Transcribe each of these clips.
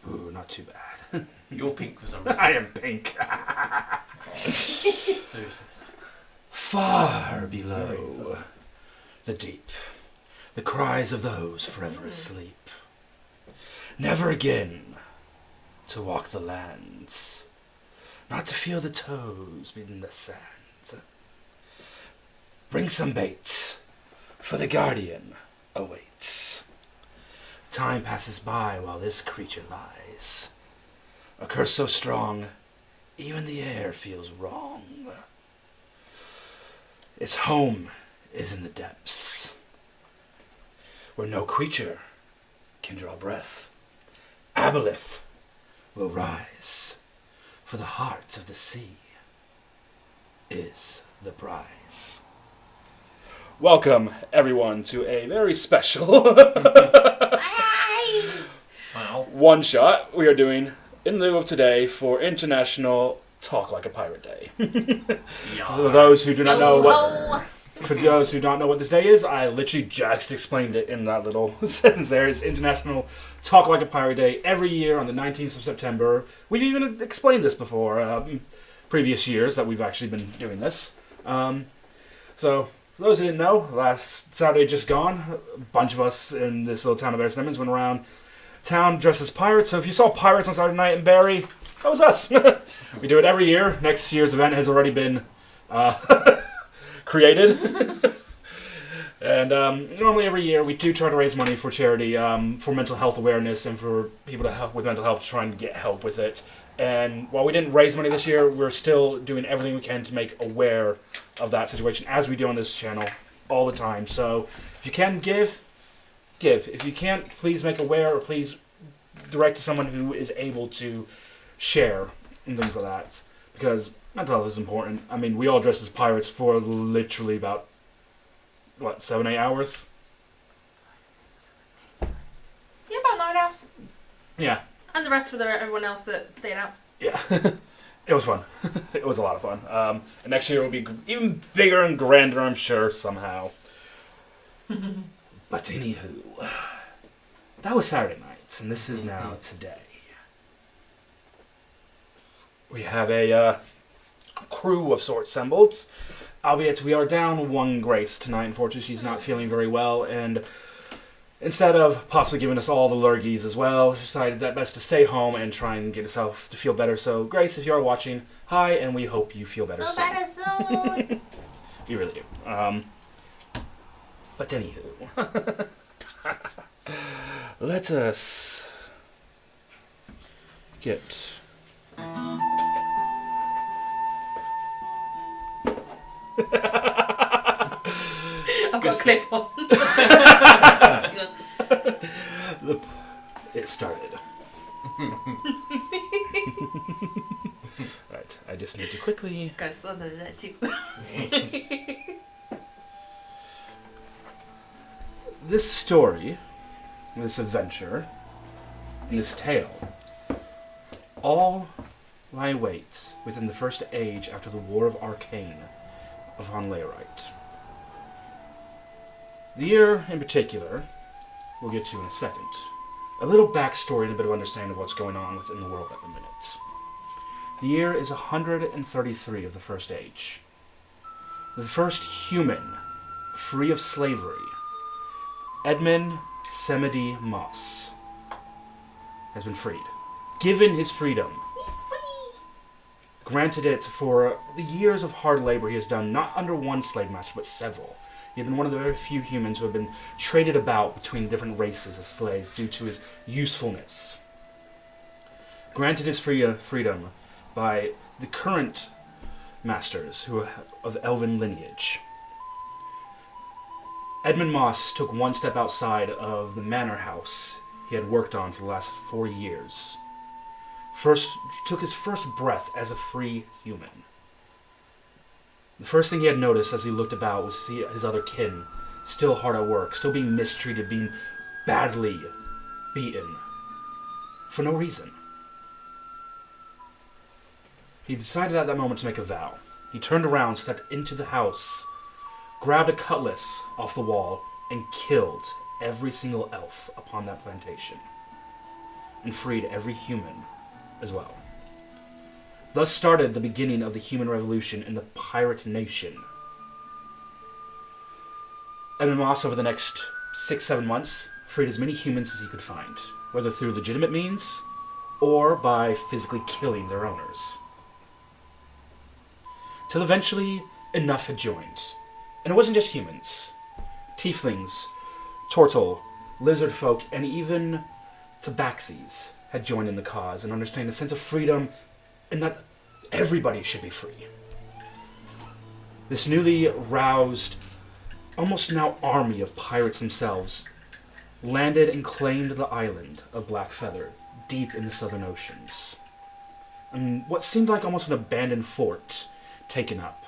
Ooh, not too bad. You're pink for some reason. I am pink. Seriously. Far below the deep, the cries of those forever asleep. Never again to walk the lands, not to feel the toes beating the sand. Bring some bait, for the guardian awaits. Time passes by while this creature lies. A curse so strong, even the air feels wrong. Its home is in the depths, where no creature can draw breath. Aboleth will rise, for the heart of the sea is the prize. Welcome, everyone, to a very special Wow. one-shot we are doing in lieu of today for International Talk Like a Pirate Day. For those who do not know what this day is, I literally just explained it in that little sentence there. It's International Talk Like a Pirate Day every year on the 19th of September. We've even explained this before, previous years that we've actually been doing this. So, for those who didn't know, last Saturday just gone, a bunch of us in this little town of Bear Simmons went around town dressed as pirates. So if you saw pirates on Saturday night in Barrie, that was us. We do it every year. Next year's event has already been created. And normally every year we do try to raise money for charity, for mental health awareness and for people to help with mental health, trying to get help with it. And while we didn't raise money this year, we're still doing everything we can to make aware of that situation, as we do on this channel all the time. So if you can give. If you can't, please make aware, or please direct to someone who is able to share and things like that. Because mental health is important. I mean, we all dress as pirates for literally about, 7-8 hours? Yeah, about 9 hours. Yeah. And the rest for everyone else that stayed out. Yeah. It was fun. It was a lot of fun. And next year will be even bigger and grander, I'm sure, somehow. But anywho, that was Saturday night, and this is now today. We have a crew of sorts assembled, albeit we are down one Grace tonight. Unfortunately, she's not feeling very well, and instead of possibly giving us all the lurgies as well, she decided that best to stay home and try and get herself to feel better. So, Grace, if you are watching, hi, and we hope you feel better soon. Feel better soon. We really do. But anywho, let us get I've got a clip on. It started. Right, I just need to quickly... Got some of that too. This story, this adventure, and this tale, all lie wait within the first age after the War of Aracne of Laerite. The year in particular, we'll get to in a second. A little backstory and a bit of understanding of what's going on within the world at the minute. The year is 133 of the First Age. The first human free of slavery, Edmund Moss, has been freed. Given his freedom. Granted it for the years of hard labor he has done, not under one slave master, but several. He had been one of the very few humans who have been traded about between different races as slaves due to his usefulness. Granted his freedom by the current masters who are of elven lineage. Edmund Moss took one step outside of the manor house he had worked on for the last 4 years. Took his first breath as a free human. The first thing he had noticed as he looked about was to see his other kin still hard at work, still being mistreated, being badly beaten, for no reason. He decided at that moment to make a vow. He turned around, stepped into the house, grabbed a cutlass off the wall, and killed every single elf upon that plantation, and freed every human as well. Thus started the beginning of the human revolution in the pirate nation. Edmund Moss, over the next 6-7 months, freed as many humans as he could find, whether through legitimate means or by physically killing their owners. Till eventually, enough had joined. And it wasn't just humans. Tieflings, turtle, lizard folk, and even tabaxis had joined in the cause and understand a sense of freedom and that everybody should be free. This newly roused, almost now army of pirates themselves landed and claimed the island of Blackfeather deep in the southern oceans. And what seemed like almost an abandoned fort taken up.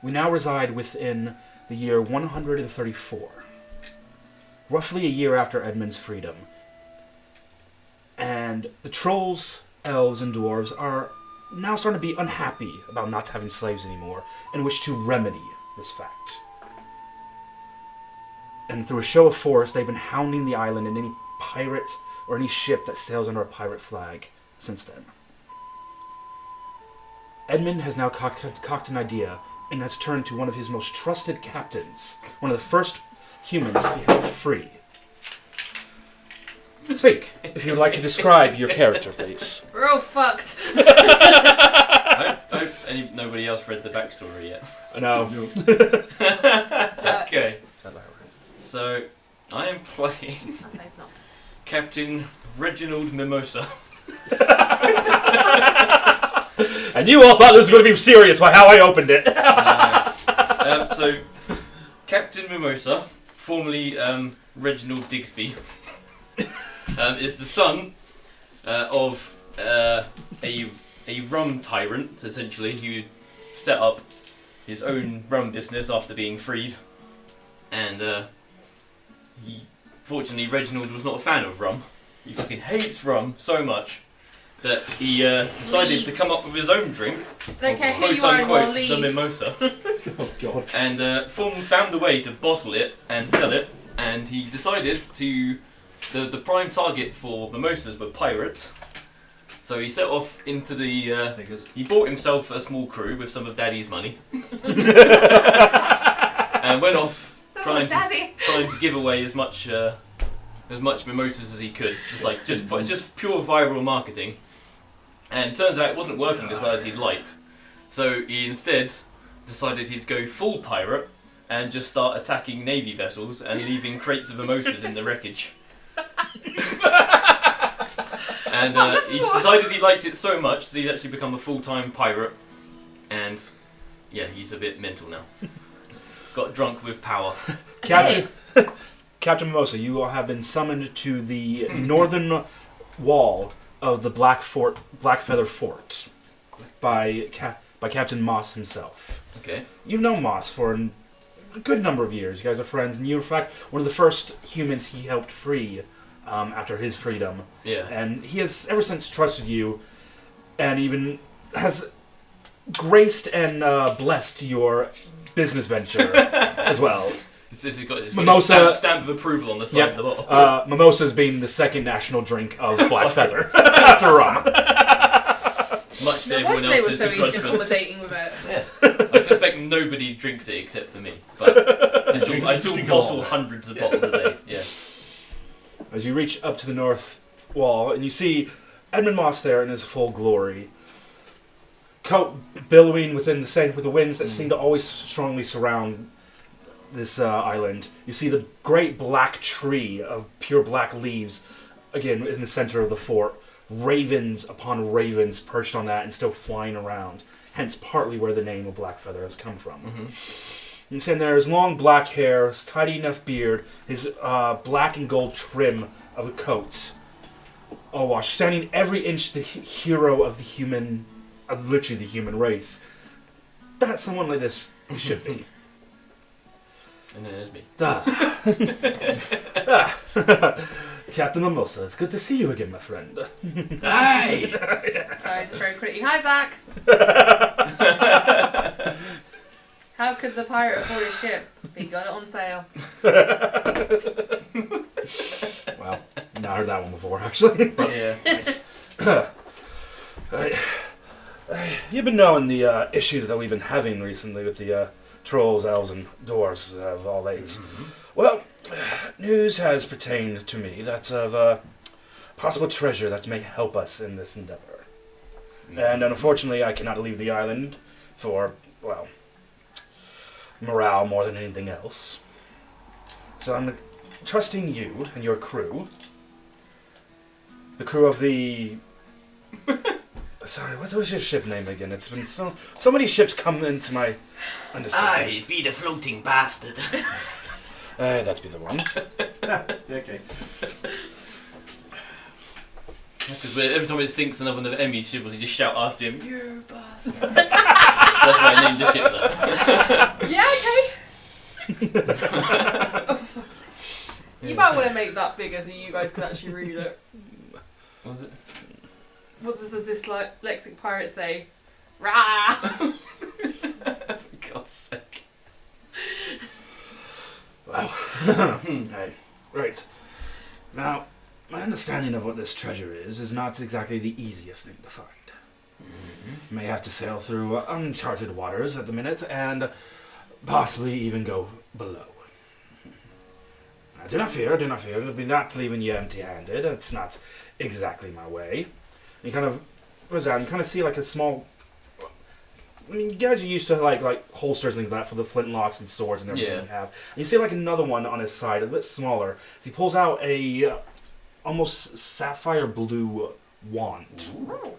We now reside within the year 134, roughly a year after Edmund's freedom. And the trolls, elves, and dwarves are now starting to be unhappy about not having slaves anymore and wish to remedy this fact. And through a show of force, they've been hounding the island and any pirate or any ship that sails under a pirate flag since then. Edmund has now cocked an idea and has turned to one of his most trusted captains, one of the first humans he helped free. Speak, if you would like to describe your character, please. We're all fucked. I hope nobody else read the backstory yet. No. Okay. So, I am playing Let's hope not. Captain Reginald Mimosa. And you all thought this was going to be serious by how I opened it. So, Captain Mimosa, formerly Reginald Digsby, is the son of a rum tyrant, essentially, who set up his own rum business after being freed. And fortunately, Reginald was not a fan of rum. He fucking hates rum so much that he decided to come up with his own drink, I don't care who quote you are unquote, anymore, leave. the Mimosa, Oh, God. and found a way to bottle it and sell it. And he decided to the prime target for mimosas were pirates. So he set off into the. He bought himself a small crew with some of Daddy's money, and went off trying to give away as much mimosas as he could. It's just pure viral marketing. And turns out it wasn't working as well as he'd liked. So he instead decided he'd go full pirate and just start attacking navy vessels and leaving crates of mimosas in the wreckage. And he decided he liked it so much that he'd actually become a full-time pirate and Yeah, he's a bit mental now. Got drunk with power. Captain Mimosa, you have been summoned to the northern wall of the Blackfeather Fort by Captain Moss himself. Okay. You've known Moss for a good number of years. You guys are friends, and you're, in fact, one of the first humans he helped free after his freedom. Yeah. And he has ever since trusted you, and even has graced and blessed your business venture as well. He's got his Mimosa stamp of approval on the side of the bottle. Mimosa's being the second national drink of Blackfeather after rum. Much to No everyone wonder they were else's so begrudgement. accommodating with it. Yeah. I suspect nobody drinks it except for me. But I still bottle hundreds of bottles a day. Yeah. As you reach up to the north wall, and you see Edmund Moss there in his full glory, coat billowing with the winds that seem to always strongly surround this island. You see the great black tree of pure black leaves, again in the center of the fort. Ravens upon ravens perched on that and still flying around. Hence, partly where the name of Blackfeather has come from. Mm-hmm. And there, his long black hair, his tidy enough beard, his black and gold trim of a coat, all washed, standing every inch the hero of the human, literally the human race. That someone like this should be. And then there's me. Captain Mimosa, it's good to see you again, my friend. Hi! Sorry, just very quickly. Hi, Zach. How could the pirate afford his ship? He got it on sale. Wow, not heard that one before, actually. Yeah. Nice. You've been knowing the issues that we've been having recently with the trolls, elves, and dwarves of all ages. Mm-hmm. Well, news has pertained to me that of possible treasure that may help us in this endeavor. Mm-hmm. And unfortunately, I cannot leave the island for, well, morale more than anything else. So I'm trusting you and your crew. The crew of the... Sorry, what was your ship name again? It's been so many ships come into my understanding. It'd be the floating bastard. That'd be the one. Okay. Because every time it sinks another one of Emmy's ship, you just shout after him, "You bastard!" That's why I named the ship that. Yeah, okay. Oh, for fuck's sake. You might want to make that bigger so you guys can actually read it. What was it? What does a dyslexic pirate say? Rah! For God's sake. Wow. Right. Now, my understanding of what this treasure is not exactly the easiest thing to find. Mm-hmm. You may have to sail through uncharted waters at the minute, and possibly even go below. Do not fear. I'll be not leaving you empty-handed. It's not exactly my way. You kind of goes down. You kind of see like a small. I mean, you guys are used to like holsters and that for the flintlocks and swords and everything you have. And you see like another one on his side, a bit smaller. So he pulls out a almost sapphire blue wand. Ooh.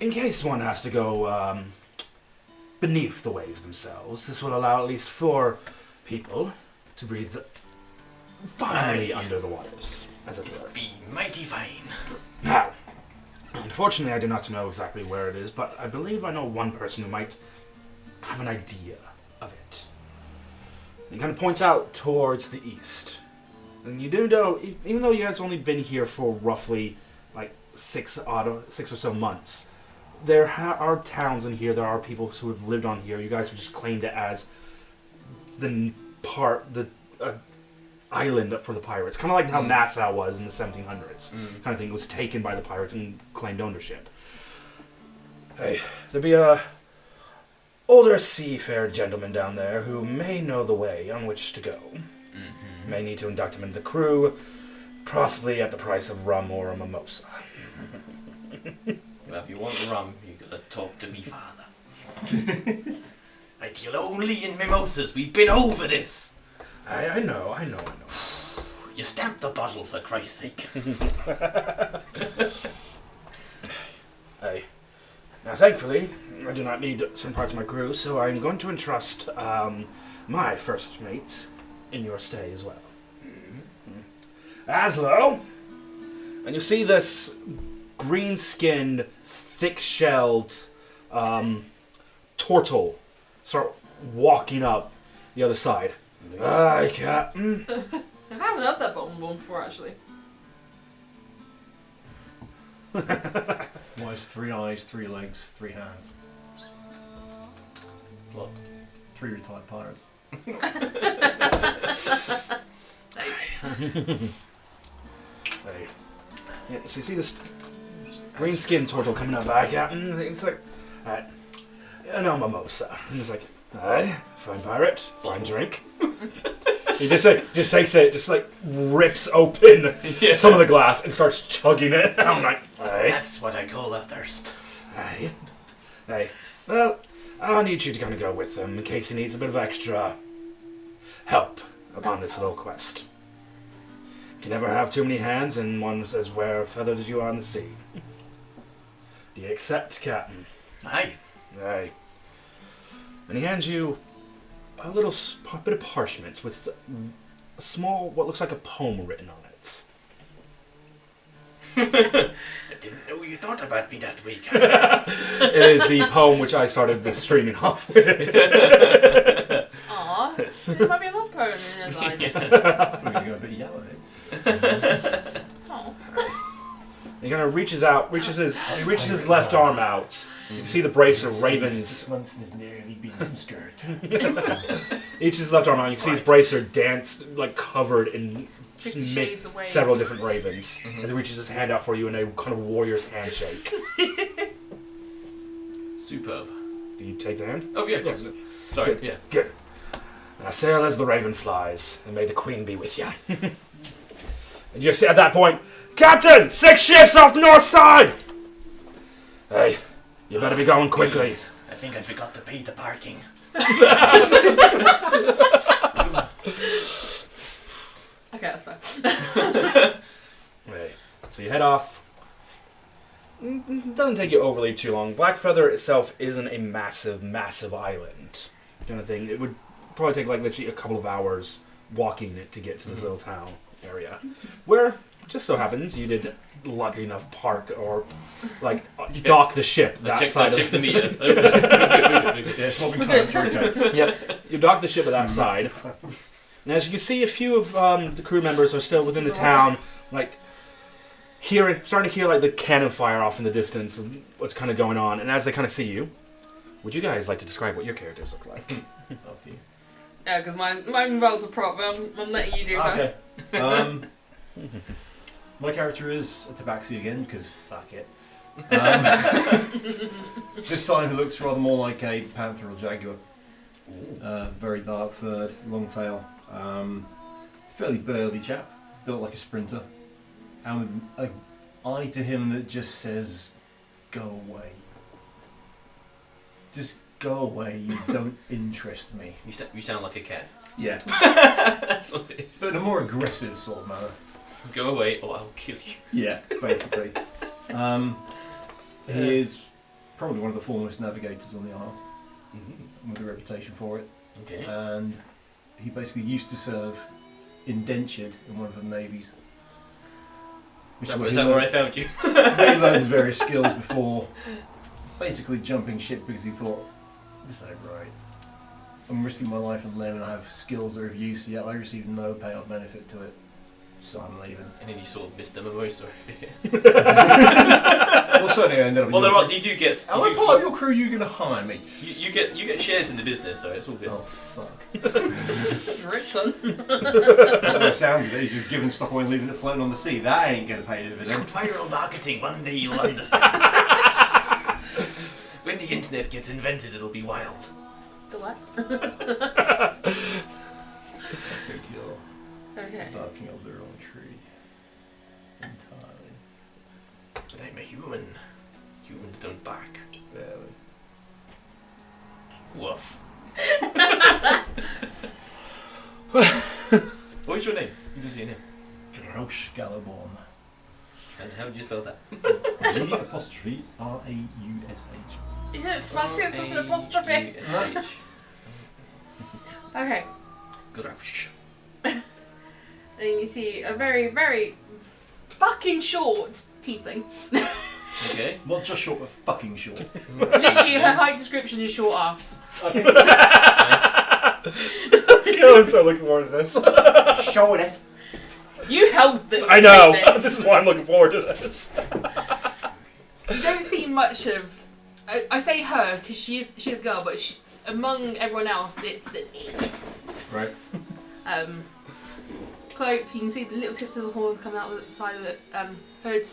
In case one has to go beneath the waves themselves, this will allow at least 4 people to breathe finally under the waters, as it were. Be mighty fine. Now, unfortunately, I do not know exactly where it is, but I believe I know one person who might have an idea of it. He kind of points out towards the east. And you do know, even though you guys have only been here for roughly like 6 or so months, there are towns in here, there are people who have lived on here. You guys have just claimed it as the island for the pirates. Kind of like how Nassau was in the 1700s. Kind of thing. It was taken by the pirates and claimed ownership. Hey, there'll be a older seafared gentleman down there who may know the way on which to go. Mm-hmm. May need to induct him into the crew, possibly at the price of rum or a mimosa. Well, if you want rum, you gotta talk to me father. I deal only in mimosas. We've been over this. I know. You stamped the bottle, for Christ's sake. Hey. Now, thankfully, I do not need certain parts of my crew, so I'm going to entrust my first mate in your stay as well. Aslo, and you see this green-skinned, thick-shelled turtle start walking up the other side. Hi, Captain. I haven't had that bone before, actually. Why is 3 eyes, 3 legs, 3 hands? What? 3 retired pirates. Hey. Yeah, so you see this green-skinned turtle coming up back, Captain. It's like, Mimosa. And it's like, aye, fine pirate, fine drink. He just takes it, just like rips open some of the glass and starts chugging it. And I'm like, aye. That's what I call a thirst. Aye. Aye. Well, I'll need you to kind of go with him in case he needs a bit of extra help upon this little quest. You can never have too many hands, and one says, where feathered as you are on the sea. Do you accept, Captain? Aye. Aye. And he hands you a little bit of parchment with a small, what looks like a poem written on it. I didn't know you thought about me that way, It is the poem which I started this streaming off with. Aww, there might be a love poem in his eyes. I'm going to go a bit yellow. Oh. He kind of reaches his left arm out. You can see the brace of ravens. Once there's nearly been some skirt. Each his left arm out. You can see his bracer dance, like covered in several different ravens. As he reaches his hand out for you in a kind of warrior's handshake. Superb. Do you take the hand? Oh, yeah, of course. Sorry, Good. yeah. Good. And I sail as the raven flies, and may the queen be with you. And you see at that point, Captain, 6 shifts off the north side! Hey, you better be going quickly. Please. I think I forgot to pay the parking. Okay, that's fair. Hey, so you head off. Doesn't take you overly too long. Blackfeather itself isn't a massive, massive island kind of thing. It would probably take like literally a couple of hours walking it to get to this little town area, where just so happens you did lucky enough park or like dock the ship that side check of the meter. Yeah, swapping times. Okay. Yep, you dock the ship at that side. And as you can see, a few of the crew members are still within the town, like starting to hear like the cannon fire off in the distance of what's kind of going on. And as they kind of see you, would you guys like to describe what your characters look like? After you. Yeah, because my role's a prop, but I'm letting you do that. Okay. My character is a tabaxi again, because fuck it. This time he looks rather more like a panther or jaguar. Very dark furred, long tail. Fairly burly chap, built like a sprinter. And with an eye to him that just says, go away. Just go away, you don't interest me. You sound like a cat. Yeah. That's what it is. But in a more aggressive sort of manner. Go away or I'll kill you. Yeah, basically. He is probably one of the foremost navigators on the island, with a reputation for it. Okay. And he basically used to serve indentured in one of the navies. Is that where I found you? He learned his various skills before basically jumping ship because he thought, this ain't right. I'm risking my life and limb and I have skills that are of use, yet I receive no payout benefit to it. So I'm leaving. And then you saw Mr. Mimosa. Well, certainly I ended up. Well, you do get. Am I part of your crew? You're going to hire me? You get shares in the business, so it's all good. Oh fuck! Rich son. By the sounds of it, he's just giving stuff away and leaving it floating on the sea. That ain't going to pay It's dividends. called viral marketing. One day you'll understand. When the internet gets invented, it'll be wild. The what? Okay. Barking up the wrong tree. Entirely. But I'm a human. Humans don't bark. Barely. Woof. What's your name? You can say your name. Roche Galaborn. And how would you spell that? G apostrophe R-A-U-S-H. Yeah, fancy it's got an apostrophe. Okay. Grapsh. And you see a very, very fucking short tiefling. Okay. Not just short, but fucking short. Literally, her height description is short ass. Nice. I'm so looking forward to this. Show it. You held this. I know. This. This is why I'm looking forward to this. You don't see much of. I say her because she's a girl, but among everyone else, it's an it. Right. Cloak. You can see the little tips of the horns coming out the side of the hood.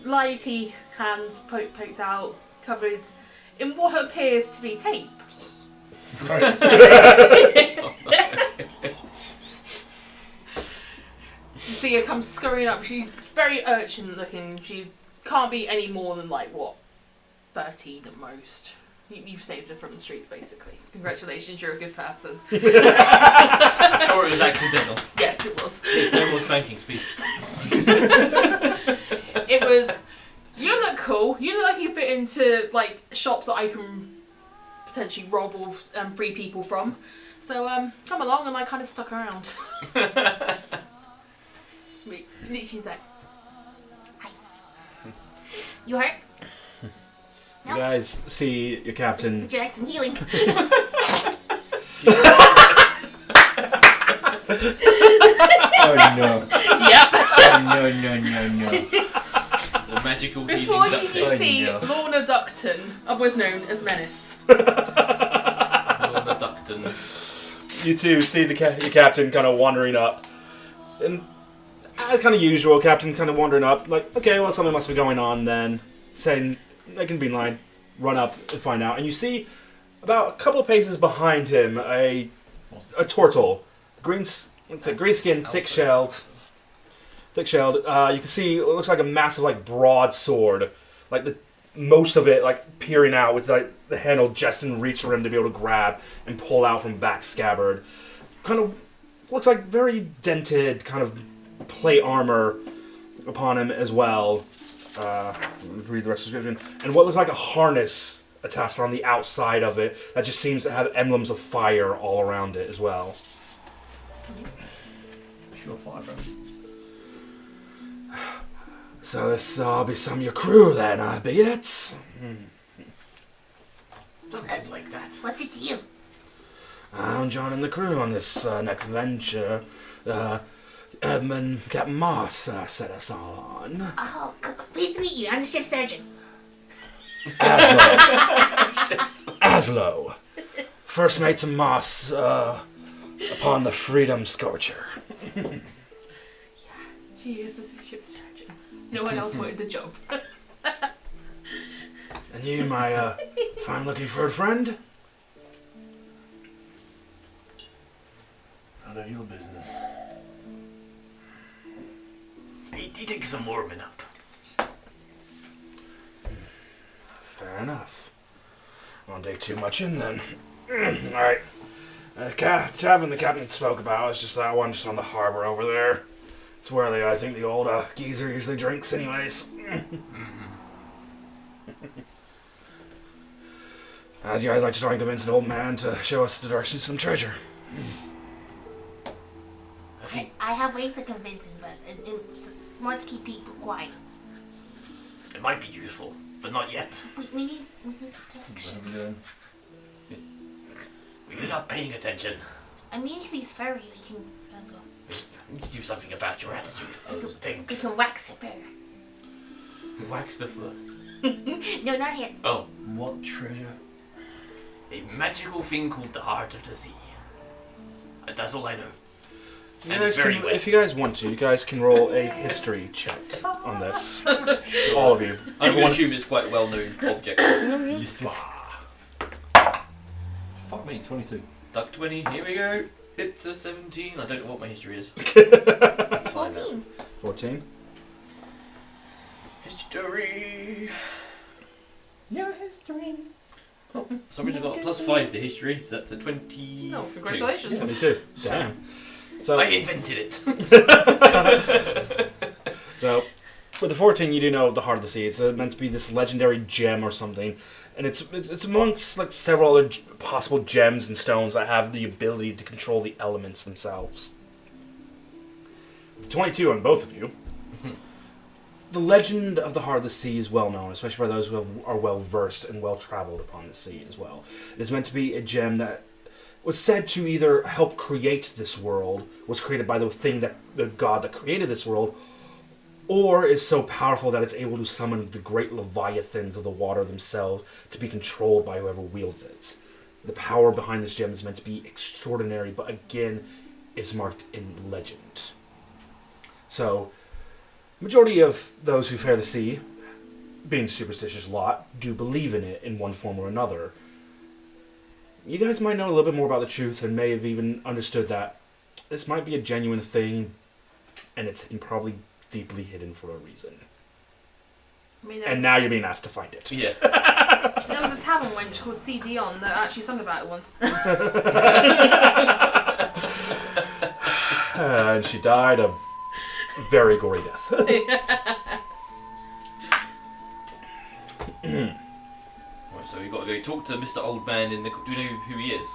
Likely hands poked out, covered in what appears to be tape. Right. You see her come scurrying up. She's very urchin looking. She can't be any more than 13 at most. You've saved her from the streets, basically. Congratulations, you're a good person. I'm sure it was accidental. Yes, it was. No more spankings, please. It was. You look cool. You look like you fit into shops that I can potentially rob or free people from. So come along, and I kind of stuck around. She's like, "Hi, you hurt? You guys see your captain. Would you like some healing?" Oh no. Yep. Oh no. The magical Before healing you duct do tape. see no. Lorna Duckton, otherwise known as Menace. Lorna Duckton. You two see your captain kind of wandering up. And as kind of usual, captain kind of wandering up. Okay, well, something must be going on then. Saying, they can be in line, run up and find out. And you see, about a couple of paces behind him, a turtle. Green skin, thick-shelled. You can see, it looks like a massive, broadsword. Most of it, peering out with, the handle just in reach for him to be able to grab and pull out from back scabbard. Kind of looks like very dented, kind of plate armor upon him as well. Read the rest of the description. And what looks like a harness attached on the outside of it that just seems to have emblems of fire all around it as well. Sure, fire, bro. So this be some of your crew then, I be it? Something like that. What's it to you? I'm joining the crew on this next venture. Edmund Moss set us all on. Oh, pleased to meet you. I'm the ship surgeon. Aslo. First mate to Moss upon the Freedom Scorcher. She is the ship surgeon. No one else wanted the job. And you, my fine-looking furred friend? None of your business. He takes some warming up. Fair enough. Won't dig too much in then. Alright. Tavern the captain spoke about is just that one just on the harbour over there. It's where I think the old geezer usually drinks anyways. How'd you guys like to try and convince an old man to show us the direction to some treasure? I have ways to convince him, but it's more to keep people quiet. It might be useful, but not yet. We need What are we doing? You're not paying attention. I mean, if he's furry, we can go. You need to do something about your attitude. It We stinks. can wax it fur. Wax the fur. No, not his. Oh, What treasure? a magical thing called the Heart of the Sea. That's all I know. You And guys it's very can, wet. if you guys want to, you guys can roll a history check on this. All of you. I'm going to assume it's quite a well-known object. Fuck me, 22. Duck 20, here we go. It's a 17. I don't know what my history is. Let's find out. 14. 14. History. Yeah, history. Oh, for some reason I got a +5 to history, so that's a 20. Oh, congratulations. 22. Damn. So, I invented it. so With the 14, you do know the Heart of the Sea. It's meant to be this legendary gem or something, and it's amongst like several other possible gems and stones that have the ability to control the elements themselves. 22 on both of you. The legend of the Heart of the Sea is well known, especially by those who are well versed and well traveled upon the sea as well. It is meant to be a gem that was said to either help create this world, was created by the god that created this world, or is so powerful that it's able to summon the great leviathans of the water themselves to be controlled by whoever wields it. The power behind this gem is meant to be extraordinary, but again, is marked in legend. So, majority of those who fare the sea, being a superstitious lot, do believe in it in one form or another. You guys might know a little bit more about the truth and may have even understood that this might be a genuine thing, and it's probably deeply hidden for a reason. I mean, and now you're being asked to find it. Yeah. There was a tavern wench called C. Dion that actually sung about it once. And she died a very gory death. Right, so we've got to go talk to Mr. Old Man in the... Do we know who he is?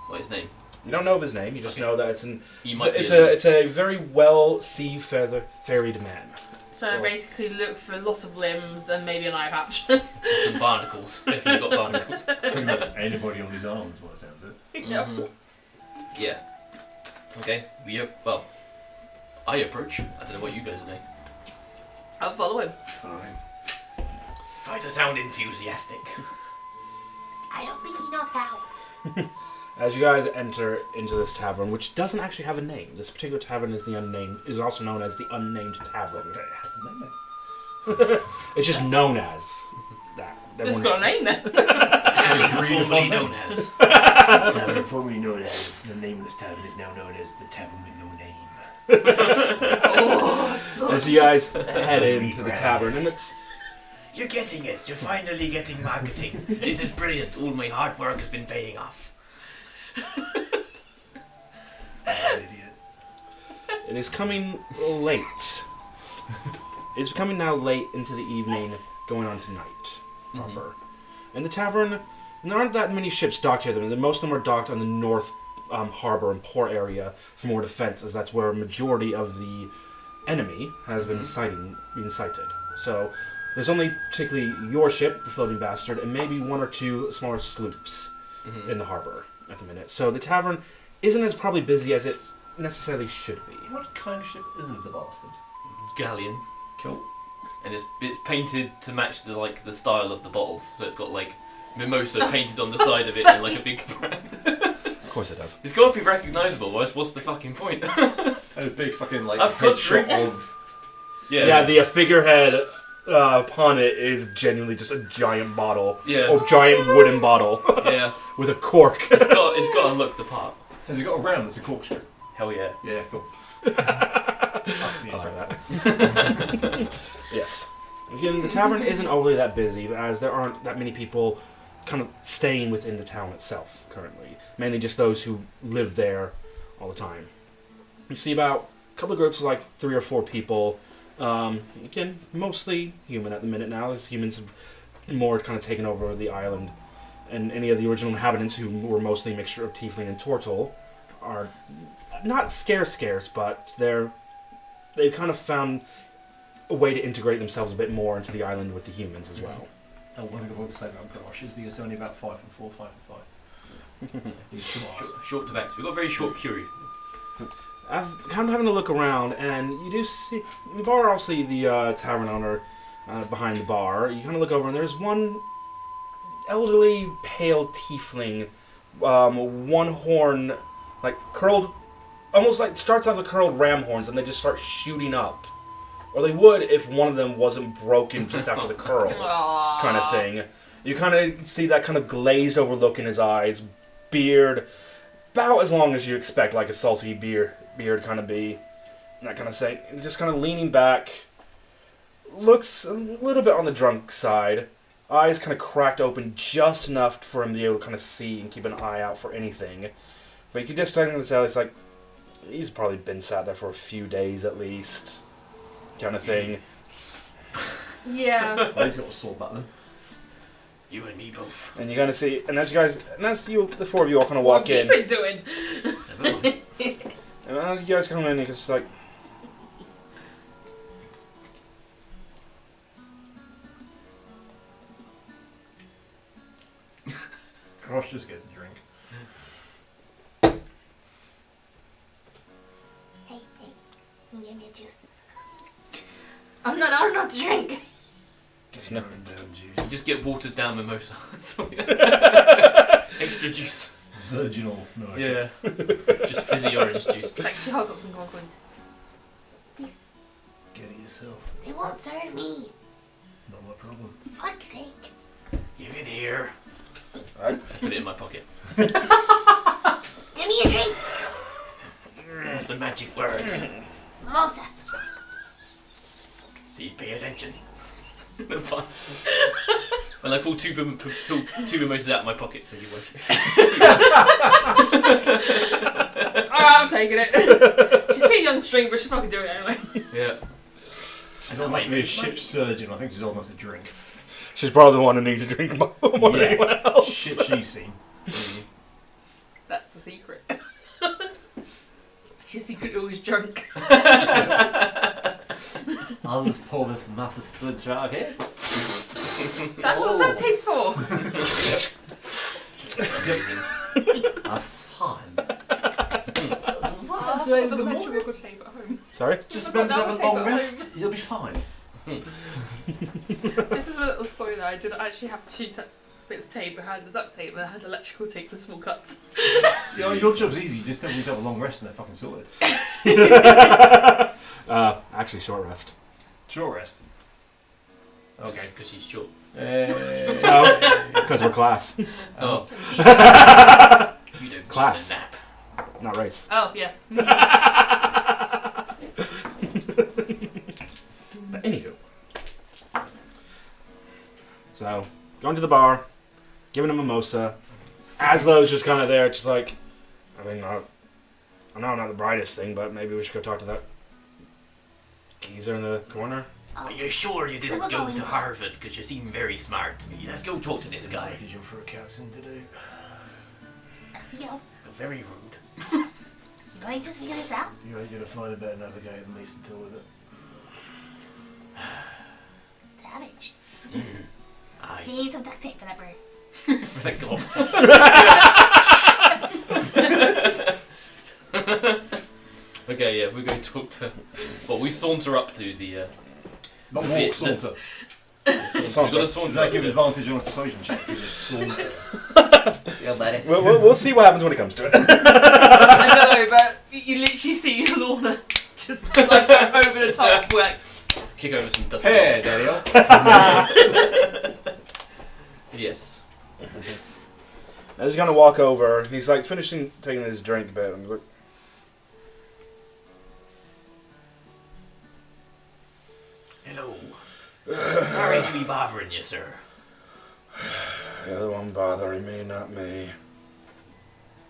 What's his name? You don't know of his name, you just know that it's It's a very well sea-ferried man. So basically look for loss of limbs and maybe an eye patch. Some barnacles. Definitely got barnacles. Pretty much anybody on these islands, what it sounds like. Mhm. Yeah. Okay. Well, I approach. I don't know what you guys know. I'll follow him. Fine. Try to sound enthusiastic. I don't think he knows how. As you guys enter into this tavern, which doesn't actually have a name, this particular tavern is also known as the Unnamed Tavern. It has a name then. It's just known as that. It's got a name then. Formerly known as. Tavern formerly known as the nameless tavern is now known as the Tavern with No Name. Oh, As you guys head into the tavern, and it's... You're getting it. You're finally getting marketing. This is brilliant. All my hard work has been paying off. An idiot. It is coming late. It's coming now late into the evening, going on to night. Harbor. In the tavern, there aren't that many ships docked here. Most of them are docked on the north harbor and port area for more defense, as that's where a majority of the enemy has been sighted. So there's only particularly your ship, the Floating Bastard, and maybe one or two smaller sloops in the harbor at the minute. So the tavern isn't as probably busy as it necessarily should be. What kind of ship is the bastard? Galleon. Cool. And it's painted to match the style of the bottles. So it's got like Mimosa painted on the side of it and like a big brand. Of course it does. It's got to be recognisable. What's the fucking point? And a big fucking like I've got headshot drink. of. Yeah, the figurehead upon it is genuinely just a giant bottle. Yeah. Or giant wooden bottle. Yeah. With a cork. It's got to look the part. Has it got a round that's a corkscrew? Hell yeah. Yeah, cool. I like that. Yes. Again, the tavern isn't overly that busy, as there aren't that many people kind of staying within the town itself currently. Mainly just those who live there all the time. You see about a couple of groups of like 3 or 4 people. Again, mostly human at the minute now, as humans have more kind of taken over the island. And any of the original inhabitants, who were mostly a mixture of tiefling and turtle, are not scarce, but they've kind of found a way to integrate themselves a bit more into the island with the humans as well. Oh, one thing I want to say about Gosh is he's only about 5 foot 4, 5 foot 5. He's Short to back. We've got very short Curie. I've kind of having a look around, and you do see the bar. Obviously, the tavern owner behind the bar. You kind of look over, and there's one elderly, pale tiefling, one horn, like curled, almost like starts off with curled ram horns, and they just start shooting up. Or they would if one of them wasn't broken just after the curl, kind of thing. You kind of see that kind of glazed over look in his eyes, beard, about as long as you expect like a salty beard kind of be, and that kind of thing. Just kind of leaning back, looks a little bit on the drunk side, eyes kind of cracked open just enough for him to be able to kind of see and keep an eye out for anything. But you can just start to tell it's like he's probably been sat there for a few days at least, kind of thing. Yeah. Oh, he's got a sword back then. You and me both. And you're gonna see, and as the four of you all kind of What walk have in, you been doing? Never mind. and as you guys come in, it's just like, Cross just gets a drink. Hey, you give me a juice. I'm not old enough to drink. there's no, You just get watered down mimosa. Extra juice. Virginal. No, Yeah. Just fizzy orange juice. It's like she holds up some gold coins. Get it yourself. They won't serve me. Not my problem. Fuck's sake. Give it here. Right. I put it in my pocket. Give me a drink. What's the magic word? Mimosa. See, pay attention. Fun. When I pull two mimosas out of my pocket, so you won't. Alright, I'm taking it. She's too young to drink, but she's fucking doing it anyway. Yeah. She's old enough to be a ship's surgeon. I think she's old enough to drink. she's probably the one who needs to drink more than anyone else. Shit she's seen. That's the secret. She's secretly always drunk. I'll just pull this massive splinter out of here. That's what duct tape's for. That's fine. I've got the metrical tape at home. Sorry? Just I've got remember to have that a long tape at rest. You'll be fine. This is a little spoiler. I did actually have two bits of tape. I had the duct tape and I had electrical tape for small cuts. Yeah, your job's easy. Just tell me to have a long rest and they're fucking sorted. Actually, short rest. Short rest. Okay, because she's short. No, because we're class, Oh. You don't Class. need a nap. not race. Oh, yeah. But anywho. So, going to the bar, giving him a mimosa. Aslow's just kind of there, just like, I know I'm not the brightest thing, but maybe we should go talk to that geezer in the corner. Are you sure you didn't We're go going to to- Harvard? Because you seem very smart to me. Let's go talk to this guy. Like a job for a captain to do. Yo, You're very rude. you know I just figured this out? You ain't gonna find a better navigator than me until with it. Savage. Aye. You need some duct tape for that bird. Thank God. Okay, yeah, we're going to talk to. Well, we saunter up to the. Not The walk, bit saunter. We've got a saunter Does that up give to it. advantage on a persuasion check? You just saunter. You'll let it. We'll see what happens when it comes to it. I don't know, but you literally see Lorna just like go over the top, like, Kick over some dust. Hey, Daddy-o. Yes. I was gonna walk over, and he's like finishing taking his drink a bit. I'm like, Hello. Sorry to be bothering you, sir. you're the one bothering me, not me.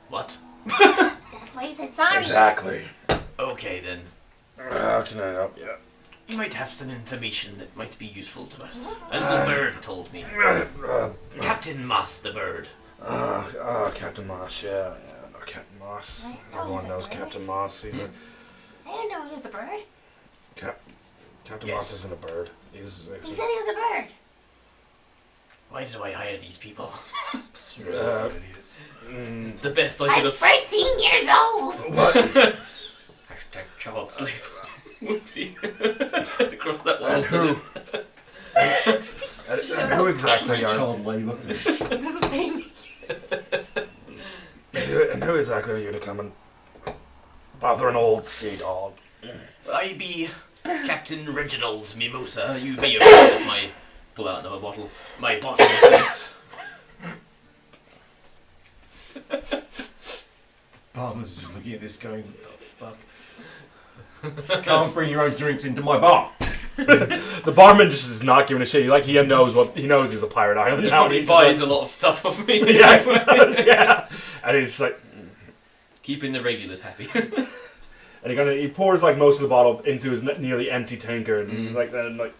What? That's why he said sorry. Exactly. Okay then. How can I help you? You might have some information that might be useful to us. As the bird told me. Captain Moss the bird. Captain Moss, yeah, Captain Moss. I know Everyone he's a knows bird. Captain Moss. He's a, I didn't know he was a bird. Captain Yes. Moss isn't a bird. He said he was a bird. Why did I hire these people? mm, It's the best I could I'm have. 13 years old. what? Hashtag child slave. Whoopsie. Had to cross that one. And off the who? list. And who exactly are? Child labour. it doesn't pay me. And who exactly are you to come and bother an old sea dog? I be Captain Reginald Mimosa. You be aware of my. Pull out another bottle. My bottle of this. Barman's just looking at this going, what the fuck? Can't bring your own drinks into my bar. The barman just is not giving a shit. Like he knows he's a pirate island He now. probably and he's just buys like, a lot of stuff off me. yeah, exactly, yeah. And he's just like, Keeping the regulars happy. and he pours like most of the bottle into his nearly empty tanker, and Mm. like then like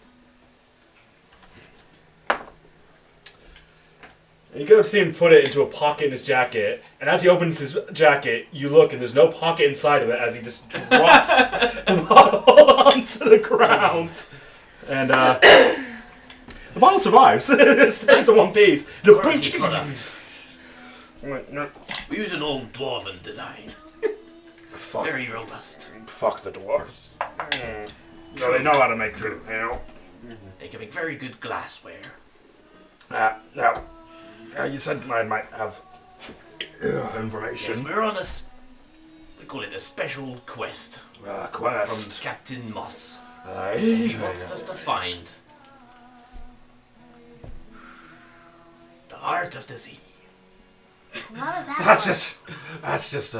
And you go to see him put it into a pocket in his jacket, and as he opens his jacket, you look and there's no pocket inside of it as he just drops the bottle onto the ground. And the bottle survives. It stays in one piece. Quality product. We use an old dwarven design. Fuck. Very robust. Fuck the dwarves. No, they know how to make food, you know. They can make very good glassware. Now, you said I might have information. Yes, we're on we call it a special quest. Quest. From Captain Moss. He wants us to find the heart of the sea. What was that? That's just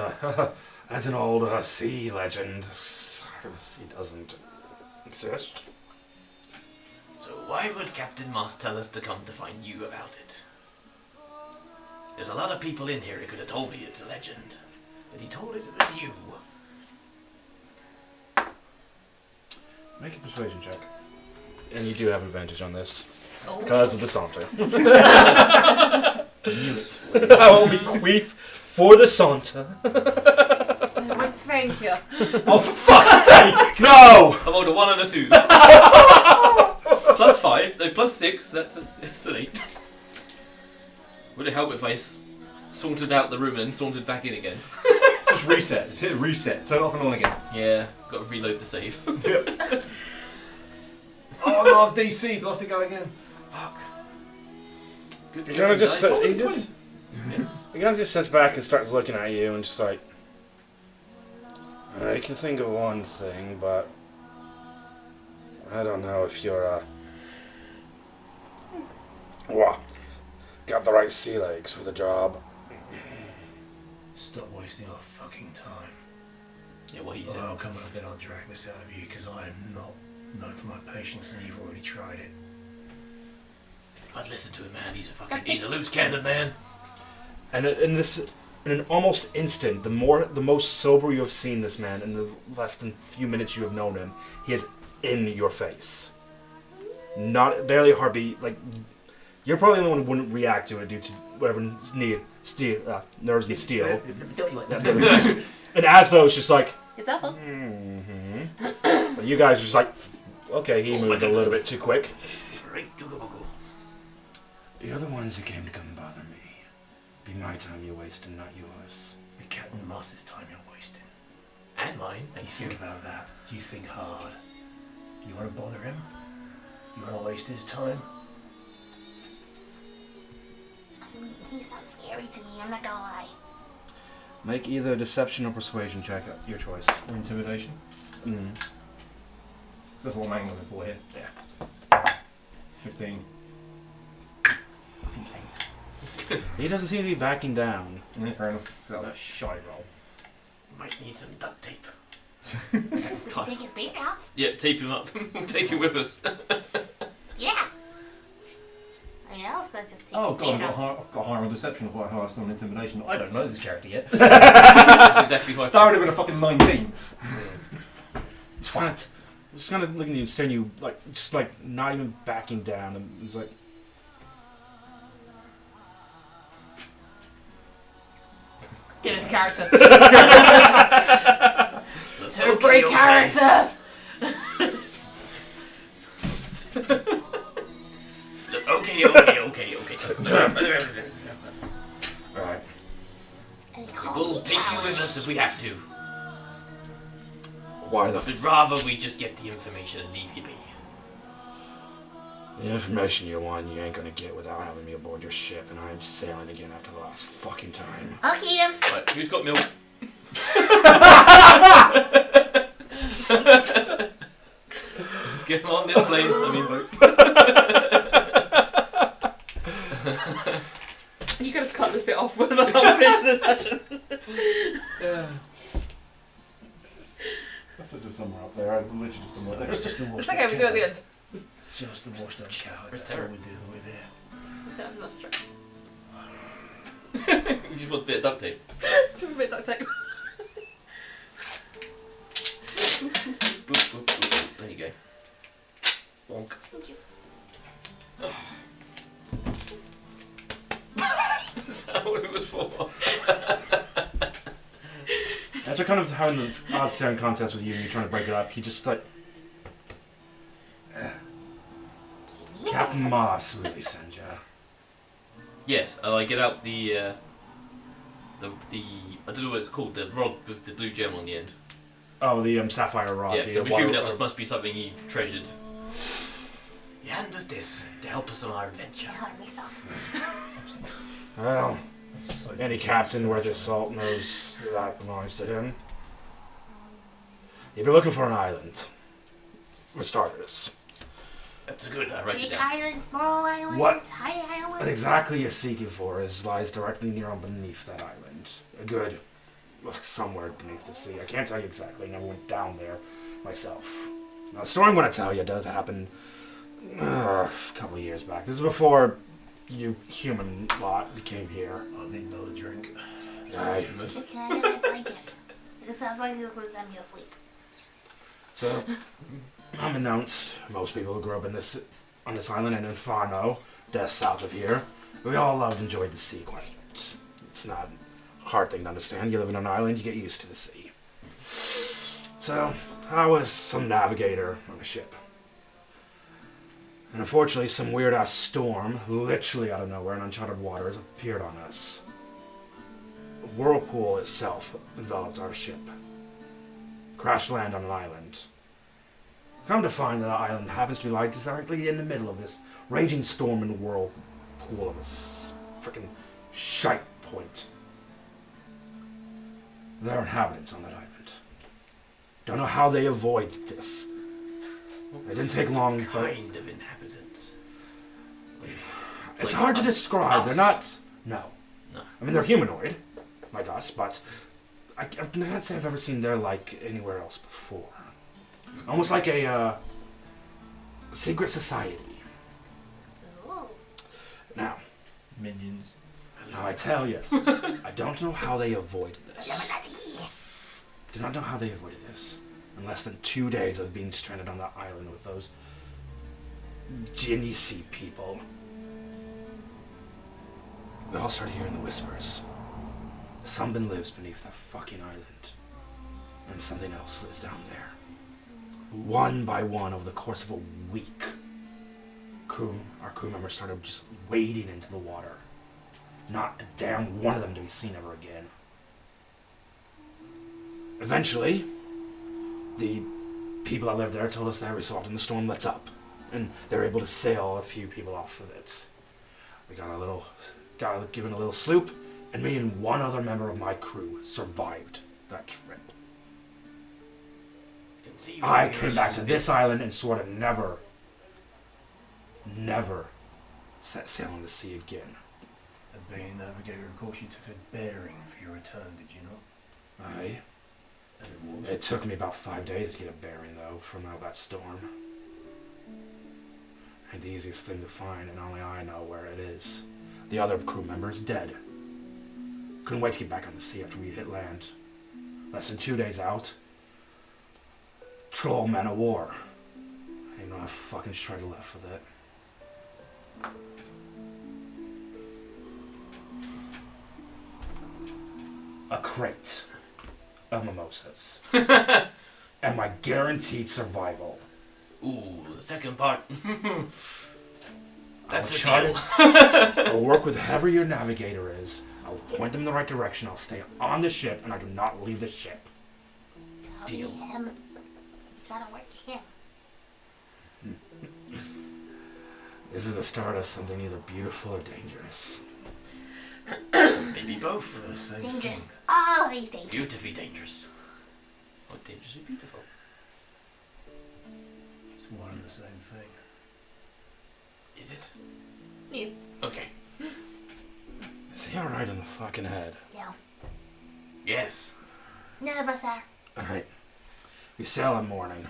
that's an old sea legend. The sea doesn't exist. So why would Captain Moss tell us to come to find you about it? There's a lot of people in here who could have told me it's a legend, but he told it was you. Make a persuasion check. And you do have advantage on this. Because of the Santa. Knew it. I will bequeath for the Santa. Well, thank you. Oh, for fuck's sake! No! I rolled a 1 and a 2. Plus 5, no, plus 6, that's an 8. Would it help if I sauntered out the room and sauntered back in again? Just reset. Hit reset. Turn off and on again. Yeah, got to reload the save. Yep. Oh no, I've DC'd. I'll have to go again. Fuck. Good He kind of just dice. he kind of just sits back and starts looking at you and just like, I can think of one thing, but I don't know if you're got the right sea legs for the job. Stop wasting our fucking time. Yeah, what he said. I'll come and then I'll drag this out of you because I am not known for my patience and you've already tried it. I'd listen to him, man. He's a loose cannon, man. And in an almost instant, the most sober you have seen this man in the less than few minutes you have known him, he is in your face. Not barely a heartbeat. Like you're probably the only one who wouldn't react to it due to whatever nerves and steel. And as though it's just like. It's awful. Mm-hmm. But you guys are just like, okay, he moved a little bit too quick. You're the ones who came to come bother me. Be my time you're wasting, not yours. Be Captain Moss's time you're wasting. And mine. You think about that. You think hard. You want to bother him? You want to waste his time? I mean, he sounds scary to me, I'm not gonna lie. Make either deception or persuasion check, your choice. Or intimidation. Mm. That's what I'm angling for here. Yeah. 15. He doesn't seem to be backing down. Yeah, fair enough. That was a shy roll. Might need some duct tape. Take his beard off? Yeah, tape him up. We'll take him with us. Yeah. I mean, I was gonna just take Oh his god, beard off. I've got higher on deception before I highest on intimidation. I don't know this character yet. That's exactly what That would have been a fucking 19. It's fine. Just kind of looking at you, staring you, like, just like not even backing down, and he's like, Get into character. Okay, Great character. Okay. alright. And he called We'll me take you Challenge. with us if we have to. Why the But rather we just get the information and leave you be. The information you want, you ain't gonna get without having me aboard your ship, and I'm sailing again after the last fucking time. I'll keep him. Right, who's got milk? Let's get him on this plane. I mean, boat. You could have cut this bit off when I finished the session. This is somewhere up there. I literally just So it's just a wash It's okay, we do it at the end. Just a washed up coward. Where's That's all Tara? we're dealing with here. That's true. You just want a bit of duct tape. Just a bit of duct tape. Boop, boop, boop. There you go. Bonk. Thank you. that what it was for? After kind of having this odd staring contest with you and you're trying to break it up, he just like... Captain Moss really sent ya. Yes, I get out the I don't know what it's called, the rod with the blue gem on the end. Oh, the sapphire rod. Yeah, the so I'm assuming water- that must be something he treasured. He handed us this to help us on our adventure. I hurt myself. Well, So any captain worth his salt knows that belongs to him. You've been looking for an island. For starters. That's good, I write it Big down. island, small island, What? tiny island. What exactly you're seeking for lies directly near and beneath that island. A good... somewhere beneath the sea. I can't tell you exactly. I never went down there myself. Now, the story I'm going to tell you does happen a couple of years back. This is before you human lot came here. I need another drink. Aye. Can I get a blanket? It sounds like it's going to send me asleep. So, unbeknownst, most people who grew up on this island and in Fano, just south of here, we all loved and enjoyed the sea quite a bit. It's not a hard thing to understand. You live on an island, you get used to the sea. So, I was some navigator on a ship. And unfortunately, some weird-ass storm, literally out of nowhere in uncharted waters, appeared on us. The whirlpool itself enveloped our ship. Crash land on an island. Come to find that the island happens to be like directly in the middle of this raging storm and whirlpool of a freaking shite point. There are inhabitants on that island. Don't know how they avoided this. It didn't take long. Kind of inhabitants. It's Like hard to us? describe. Us? They're not. No. No. I mean, they're humanoid, like us, but I can't say I've ever seen their like anywhere else before. Almost like a secret society. Ooh. Now, Minions. I tell you, I don't know how they avoided this. Yamanati. Do not know how they avoided this. In less than 2 days of being stranded on that island with those Genesee people. We all started hearing the whispers. Something lives beneath that fucking island. And something else is down there. One by one, over the course of a week, our crew members started just wading into the water. Not a damn one of them to be seen ever again. Eventually, the people that lived there told us that result in the storm lets up, and they were able to sail a few people off of it. We got given a little sloop, and me and one other member of my crew survived that trip. I came back to this island and sort of never set sail on the sea again. And being a navigator, of course, you took a bearing for your return, did you not? Aye. And it was. It took me about 5 days to get a bearing, though, from all that storm. And the easiest thing to find, and only I know where it is. The other crew member is dead. Couldn't wait to get back on the sea after we hit land. Less than 2 days out. Troll man of war. Ain't no fucking shred left with it. A crate of mimosas. And my guaranteed survival. Ooh, the second part. That's a charted. deal. I'll work with whoever your navigator is. I'll point them in the right direction. I'll stay on the ship, and I do not leave the ship. Deal. Him. It's gotta work him. This is the start of something either beautiful or dangerous. Maybe both. Dangerous. Always dangerous. Beautifully dangerous. Or dangerously beautiful. It's one and the same thing. Is it? Yeah. Okay. Is he alright in the fucking head? No. Yes. None of us are. Alright. We sail in morning.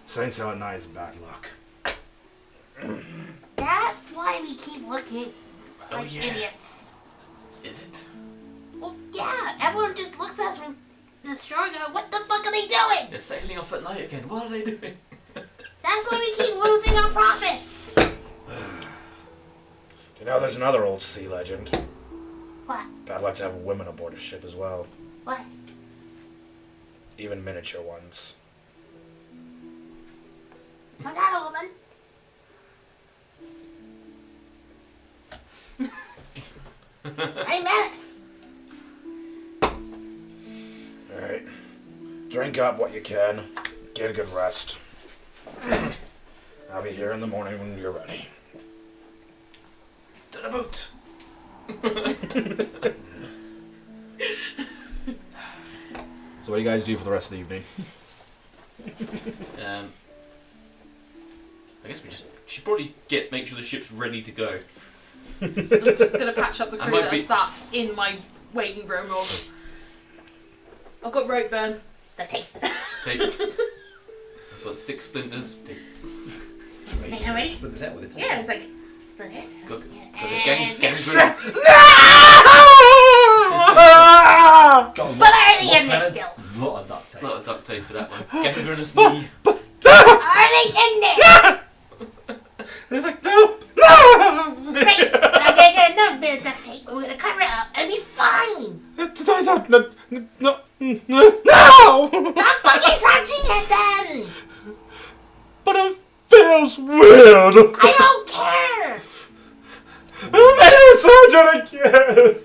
Setting sail at night is bad luck. That's why we keep looking Oh, like yeah. idiots. Is it? Well, yeah. Everyone just looks at us from the shore and go, what the fuck are they doing? They're sailing off at night again. What are they doing? That's why we keep losing our profits. You know, there's another old sea legend. What? I'd like to have women aboard a ship as well. What? Even miniature ones. I'm not a woman. I'm Menace. Alright. Drink up what you can. Get a good rest. I'll be here in the morning when you're ready. To the boot! So what do you guys do for the rest of the evening? I guess we should probably make sure the ship's ready to go. So I'm just gonna patch up the crew might that be- are sat in my waiting room. Or I've got rope burn. The tape. Tape. I've got 6 splinters. Tape. Okay, I'm ready? Split this out with it. Yeah, it's like splinters. Got And gang extra. Got But they're in the end there still. A lot of duct tape. A lot of duct tape for that one. Gangrene on his knee. Are they in there? And it's like, no! Great. I'm gonna get another bit of duct tape. We're gonna cover it up and be fine. No! Stop fucking touching it then. But it feels weird! I don't care. I'm a surgeon again!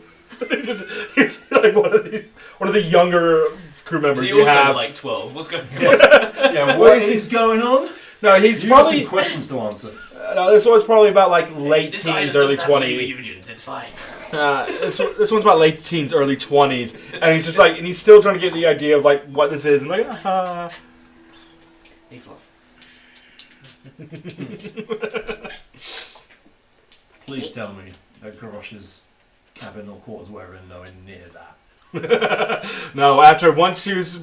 He's like one of the younger crew members Is he you also have. like 12? What's going on? Yeah, what is going on? No, he's You've got probably some questions to answer. no. This one's probably about like late This teens, island early doesn't have 20s. reunions, it's fine. This one's about late teens, early 20s, and he's just like, and he's still trying to get the idea of like what this is, and like, He's love. Please tell me that Garrosh's cabin or quarters were in nowhere near that. No, once she was.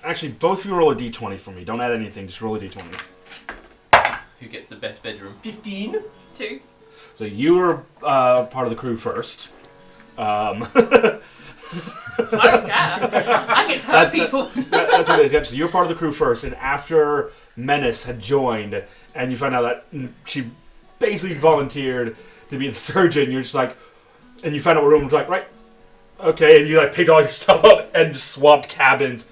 Actually, both of you roll a d20 for me. Don't add anything, just roll a d20. Who gets the best bedroom? 15? 2. So you were part of the crew first. I don't care. I can hurt people. That's what it is. Yep. So you were part of the crew first, and after Menace had joined, and you found out that she basically volunteered to be the surgeon, you're just like, and you found out what room was like, right, okay, and you like picked all your stuff up and just swapped cabins.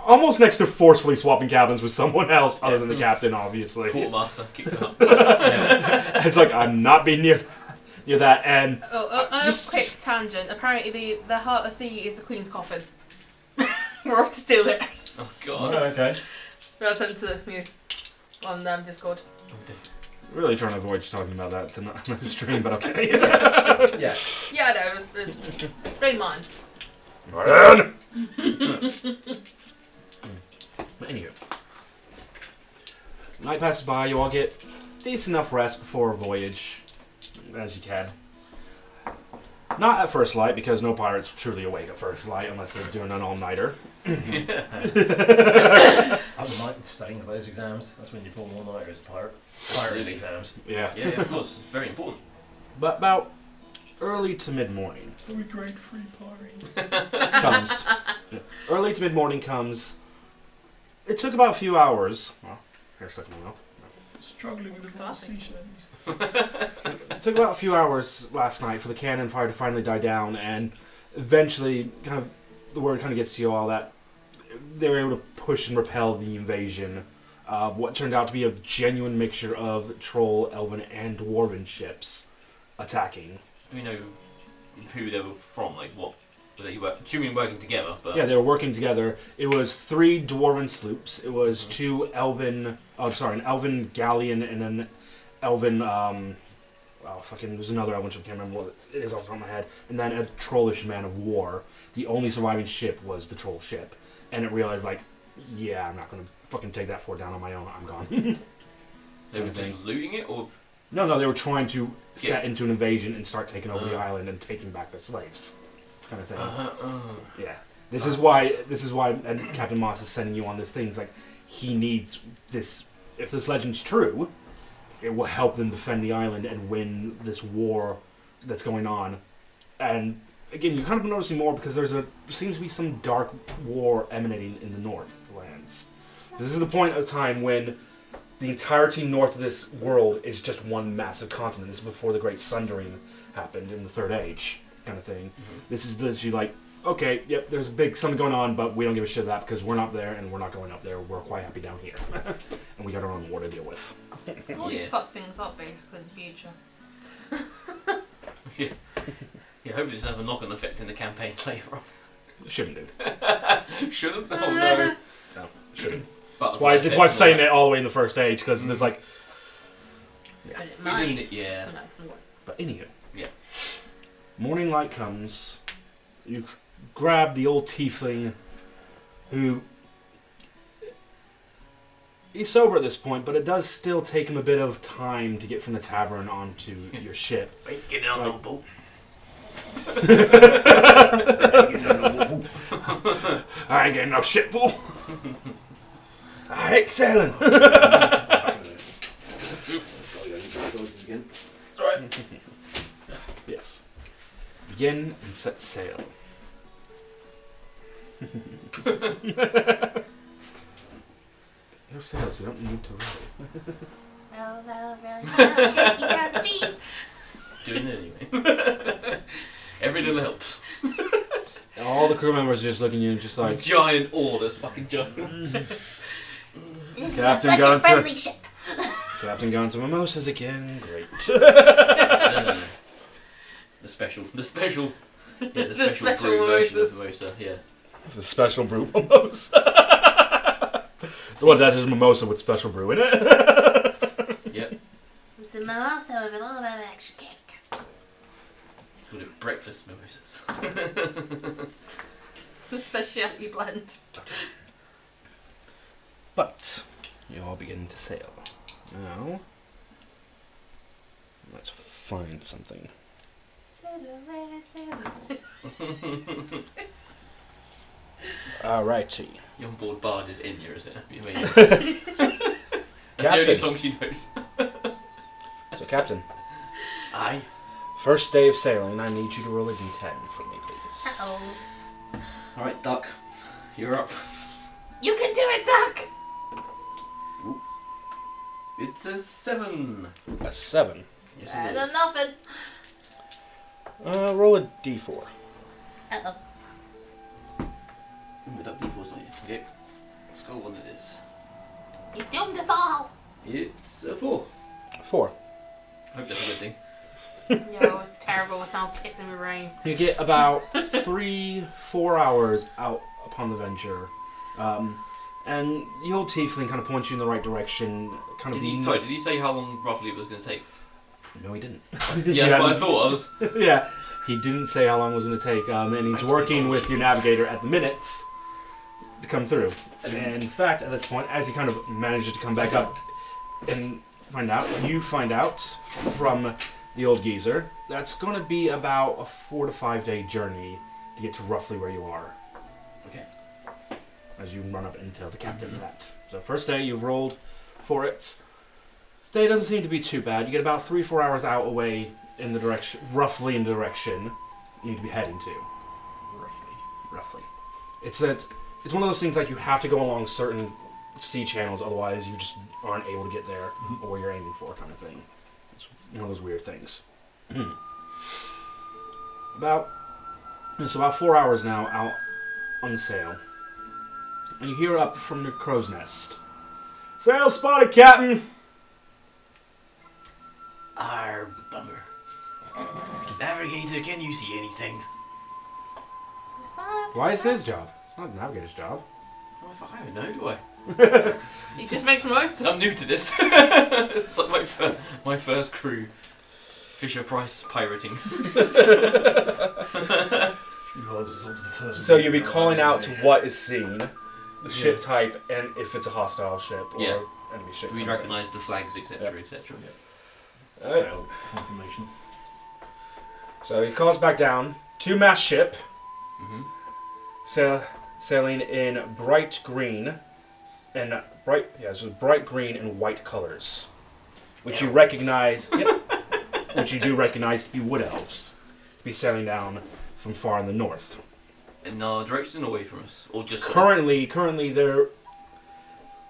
Almost next to forcefully swapping cabins with someone else other than the captain, obviously. Quartermaster kicked it up. It's like, I'm not being near that, and... A quick tangent. Apparently the heart of the sea is the Queen's coffin. We're off to steal it. Oh god. Okay. I sent to me on Discord. Really trying to avoid just talking about that tonight on the stream, but okay. Yeah. Yeah, I know. Brain mine. Ryan! Anywho. Night passes by, you all get decent enough rest before a voyage, as you can. Not at first light, because no pirate's truly awake at first light unless they're doing an all-nighter. At night studying for those exams. That's when you pull one nighter as pirate. Pirate exams. Yeah. Yeah, of course. Very important. But about early to mid-morning Very great free pirate. comes. Early to mid-morning comes. It took about a few hours. Well, hair stuck in my mouth. Struggling with the vast sea shanties. It took about a few hours last night for the cannon fire to finally die down, and eventually, kind of, the word kind of gets to you all that they were able to push and repel the invasion of what turned out to be a genuine mixture of troll, elven, and dwarven ships attacking. Do we know who they were from? Like what? Were they assuming working together? But Yeah, they were working together. It was 3 dwarven sloops. It was 2 elven... Oh, sorry, an elven galleon and an elven... there's another elven ship. I can't remember what it is off the top of my head. And then a trollish man of war. The only surviving ship was the troll ship. And it realized, like, yeah, I'm not going to fucking take that fort down on my own. I'm gone. they were just looting it, or No, they were trying to set into an invasion and start taking over the island and taking back their slaves. Kind of thing. Yeah. This is why and Captain Moss is sending you on this thing. It's like, he needs this. If this legend's true, it will help them defend the island and win this war that's going on. And again, you're kind of noticing more because there seems to be some dark war emanating in the Northlands. This is the point of time when the entirety north of this world is just one massive continent. This is before the Great Sundering happened in the Third Age, kind of thing. Mm-hmm. This is literally like, okay, yep, there's a big something going on, but we don't give a shit of that because we're not there and we're not going up there. We're quite happy down here. And we got our own war to deal with. Well, you fuck things up, basically, in the future. Yeah, hopefully it doesn't have a knock-on effect in the campaign later on. It shouldn't do. Shouldn't? Oh no. No, it shouldn't. That's why I'm saying it all the way in the first age, because there's like... Yeah. But it We might. didn't, yeah. No, it won't. But anywho. Yeah. Morning light comes. You grab the old tiefling who... He's sober at this point, but it does still take him a bit of time to get from the tavern onto your ship. Ain't getting on no boat. I ain't getting no shit, fool. I hate sailing. Yes. Begin and set sail. You have sails, you don't need to row. Well, you can't see. Doing it anyway. Every little helps. All the crew members are just looking at you and just like... Giant oar, that's fucking giant. Captain gone to... Friendly ship. Captain gone to Mimosas again. Great. No. The special. Yeah, the special special brew version of mimosas. Mimosa, yeah. The special brew mimosa. What, that is mimosa with special brew in it? Yep. It's a mimosa with a little bit of extra cake. Called it breakfast mimosas. The speciality blend. But you all begin to sail. Now, let's find something. Sail away, sail away. Alrighty. The onboard bard is Inya, is it? You mean? That's the Captain. only song she knows. So, Captain, Aye. first day of sailing, I need you to roll a d10 for me, please. Uh-oh. Alright, Duck. You're up. You can do it, Duck! It's a 7. A 7. Yes, Better it than is. nothing. Roll a d4. Uh-oh. Ooh, that D4's not yet. Okay. Skull one it is. You doomed us all. It's a 4. 4. Hope that's a good thing. No, it's terrible. It's now pissing with rain. You get about 3-4 hours out upon the venture. And the old tiefling kind of points you in the right direction. Did he say how long roughly it was going to take? No, he didn't. Yeah, that's what I thought. I was. Yeah, he didn't say how long it was going to take. And he's working with your navigator at the minutes to come through. And in fact, at this point, as he kind of manages to come back up and you find out from the old geezer, that's going to be about a 4 to 5 day journey to get to roughly where you are. Okay. As you run up and tell the captain that. So first day, you rolled for it. Day doesn't seem to be too bad. You get about 3-4 hours out away in the direction, roughly in the direction you need to be heading to. Roughly. It's one of those things like you have to go along certain sea channels, otherwise you just aren't able to get there or where you're aiming for, kind of thing. It's one of those weird things. About 4 hours now out on the sail. And you hear up from the crow's nest. Sail spotted, Captain! Arr, bummer. Navigator, can you see anything? Why is his job? It's not the navigator's job. Oh, I don't know, do I? He just makes mimosas. I'm new to this. It's like my first crew. Fisher Price pirating. So you'll be calling out to what is seen, the ship type, and if it's a hostile ship or enemy ship. Do we recognise the flags, etc., etc.? Sail confirmation. So he calls back down. 2-mast ship. Mm-hmm. Sailing in bright green and bright green and white colors, which you recognize. Which you do recognize to be wood elves, to be sailing down from far in the north. In our direction, away from us, or just currently they're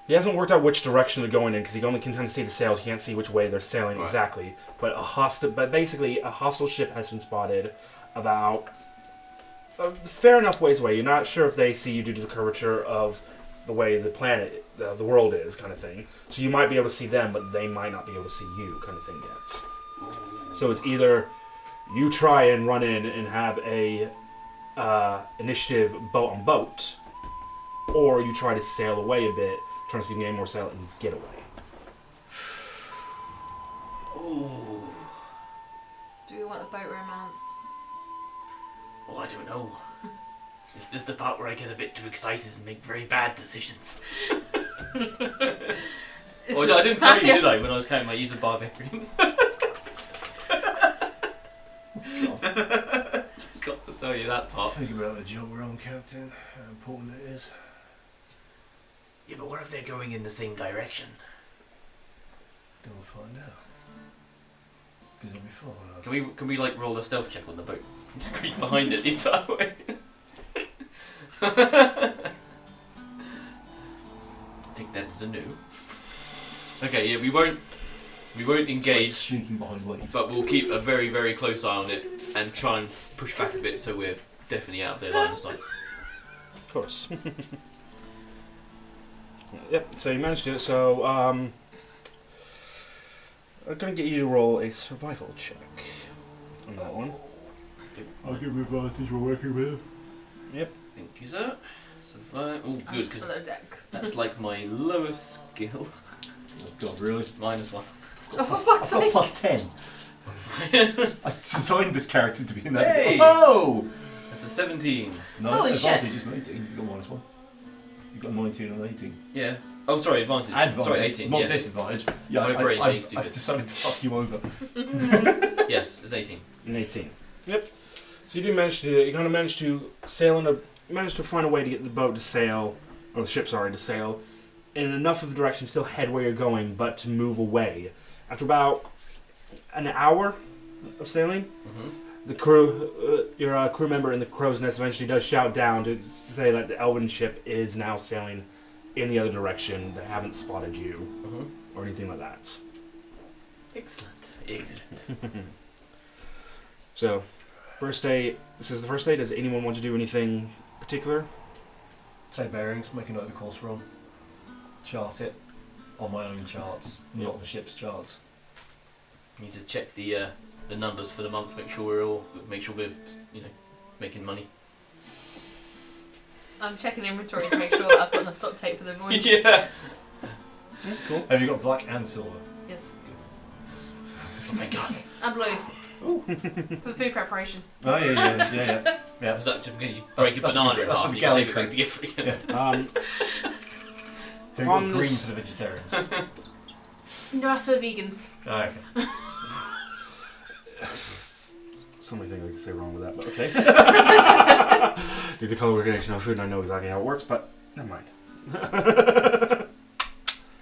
He hasn't worked out which direction they're going in because he only can kind of see the sails. He can't see which way they're sailing exactly. But basically, a hostile ship has been spotted about a fair enough ways away. You're not sure if they see you due to the curvature of the way the planet, the world is, kind of thing. So you might be able to see them, but they might not be able to see you, kind of thing yet. So it's either you try and run in and have a initiative boat on boat, or you try to sail away a bit, trying to see if you can gain more sail and get away. Ooh. Do you want the boat romance? Oh, I don't know. Is this the part where I get a bit too excited and make very bad decisions? I didn't tell you, did I, when I was counting my use of barbarian? Forgot to tell you that part. Think about the job we're on, Captain. How important it is. Yeah, but what if they're going in the same direction? Then we'll find out. Because they'll be following us. Can we like roll a stealth check on the boat? Just creep behind it the entire way. Take that as a no. Okay, yeah, we won't engage, It's like sneaking behind waves. but we'll keep a very, very close eye on it and try and push back a bit so we're definitely out of their line of sight. Of course. Yep, so you managed to do it. So, I'm going to get you to roll a survival check on that one. I'll give you advantage we're working with. Yep. Thank you, sir. Survive. Oh, I'm good, just because below deck. that's like my lowest skill. Oh God, really? -1. Oh, for fuck's I've got sake! +10. I designed this character to be in that. Hey! Oh! That's a 17. No, Holy shit. advantage is an 18. You've got -1. You've got 19 and 18. Yeah. Oh, sorry, advantage. Advantage. Sorry, 18. Not yeah. disadvantage. Yeah, My brain being stupid. I've decided to fuck you over. Yes, it's 18. An 18. Yep. So you do manage to do it. You kind of managed to sail in managed to find a way to get the boat to sail, or the ship, sorry, to sail in enough of the direction, still head where you're going, but to move away. After about an hour of sailing, Mm-hmm. the crew, your crew member in the crow's nest eventually does shout down to say that the elven ship is now sailing in the other direction. They haven't spotted you Mm-hmm. or anything like that. Excellent. Excellent. So, first day. This is the first day. Does anyone want to do anything particular? Take bearings, make a note of the course we're on. Chart it on my own charts, not the ship's charts. Need to check the numbers for the month. Make sure we're making money. I'm checking inventory to make sure that I've got enough duct tape for the voyage. Yeah. Cool. Have you got black and silver? Yes. Oh my god. And blue. For food preparation. Oh yeah. Is that just going to break a That's banana for- in that's half for and you can take it galley back to gift again? Yeah. Have you On got green this- for the vegetarians? No, that's for the vegans. Oh, okay. So many things I can say wrong with that, but okay. Due to color coordination of food, I know exactly how it works, but never mind.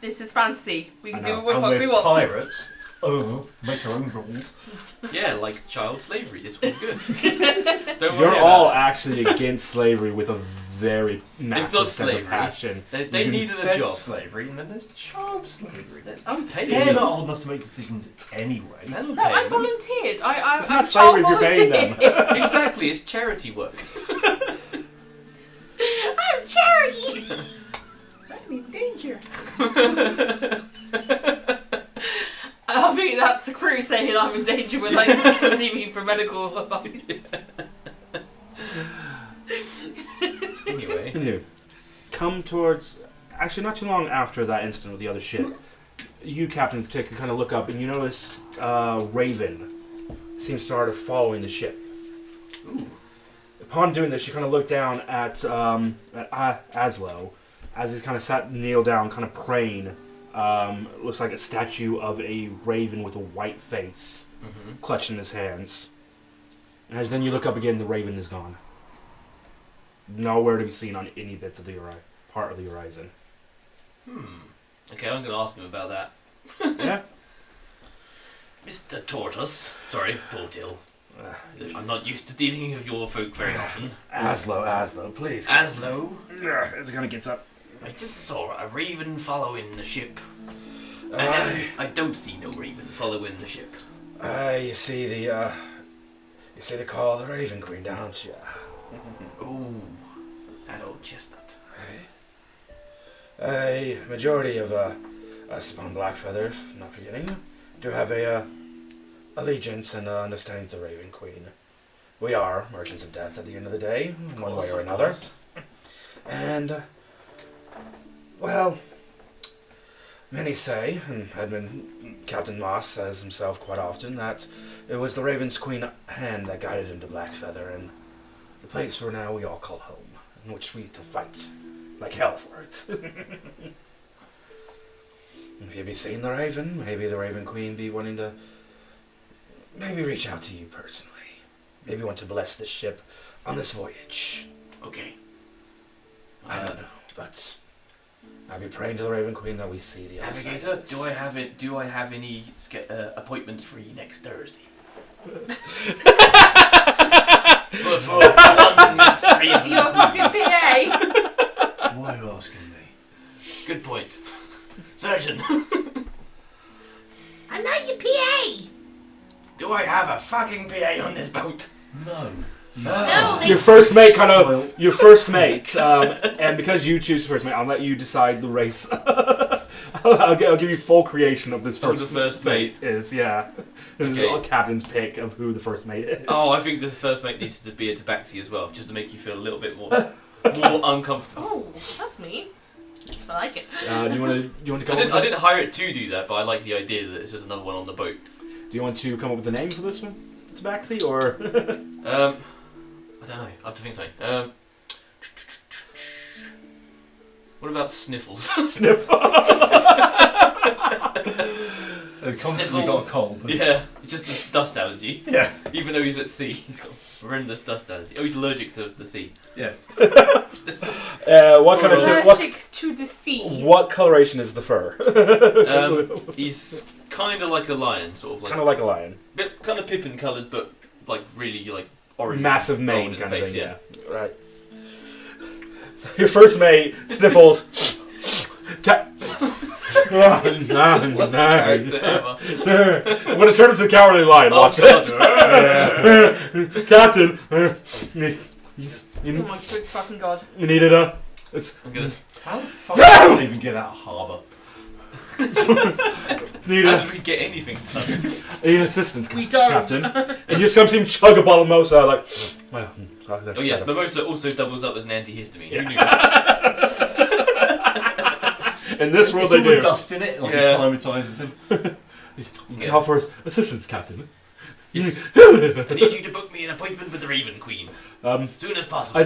This is fantasy. We can I do know. what And the fuck we're we want. pirates. Oh, make our own rules. Yeah, like child slavery. It's all good. Don't worry You're about all it. actually against slavery with a very massive not sense slavery. of passion. They You- needed a There's job. slavery, and then there's child slavery. I'm paying They're them. not old enough to make decisions anyway. I'm No, I paying them. volunteered. It's I'm not child slavery if you're paying them. volunteer. Exactly, it's charity work. I'm charity. I'm in danger. I think that's the crew saying I'm in danger when they see me for medical advice. Anyway. You come towards, actually not too long after that incident with the other ship, you, Captain, in particular, kind of look up and you notice Raven seems to start following the ship. Ooh. Upon doing this, you kind of look down at Aslo, as he's kind of kneel down, kind of praying. Looks like a statue of a raven with a white face, Mm-hmm. clutched in his hands. And as then you look up again, the raven is gone. Nowhere to be seen on any bits of the part of the horizon. Okay, I'm going to ask him about that. Yeah? Mr. Tortoise. Sorry, Tortil. I'm not used to dealing with your folk very often. Aslo, please. Aslo. As it kind of gets up. I just saw a raven following the ship. And I don't see no raven following the ship. You see the call of the Raven Queen, don't you? Ooh, that old chestnut. A majority of us upon Blackfeather, if not forgetting, do have a allegiance and understanding to the Raven Queen. We are merchants of death at the end of the day, one way or another. And, well, many say, and Captain Moss says himself quite often, that it was the Raven's Queen hand that guided him to Blackfeather, and the place where now we all call home, in which we to fight like hell for it. If you be seeing the Raven, maybe the Raven Queen be wanting to maybe reach out to you personally. Maybe want to bless this ship on this voyage. Okay. I don't know, but I'll be praying to the Raven Queen that we see the other side. Navigator, do I have any appointments free next Thursday? for London, Miss Raven. You're fucking PA. Why are you asking me? Good point. Surgeon, I'm not your PA. do I have a fucking PA on this boat? No. No, they Your first mate, and because you choose first mate, I'll let you decide the race. I'll give you full creation of this first. The first mate is, yeah. This is a captain's pick of who the first mate is. Oh, I think the first mate needs to be a tabaxi as well, just to make you feel a little bit more uncomfortable. Oh, that's mean. I like it. Do you want to come? I didn't hire it to do that, but I like the idea that it's just another one on the boat. Do you want to come up with a name for this one, Tabaxi, or? I don't know. I have to think something. What about Sniffles? Sniffles. Constantly got a cold. Yeah, it's just a dust allergy. Yeah. Even though he's at sea, he's got horrendous dust allergy. Oh, he's allergic to the sea. Yeah. What kind of Allergic to the sea. What coloration is the fur? He's kind of like a lion, sort of like. Kind of like a lion. Bit, kind of pippin coloured, but like really like orange. Massive mane in kind the of face, thing. Yeah. Right. So your first mate Sniffles. Worst character ever. I'm gonna turn him to the cowardly lion. Watch it. Captain. Oh my good fucking god. You needed a. I'm gonna. How the fuck did I even get out of harbour? Need How did we get anything done? need assistance, We don't. Captain. And you just come see him chug a bottle of Mimosa like. Well, Oh yes, Mimosa also doubles up as an antihistamine. Yeah. Who knew that? In this world, It's they all the do. dust in it, like Yeah. it acclimatises him. You can call for assistance, Captain. Yes. I need you to book me an appointment with the Raven Queen. Soon as possible. I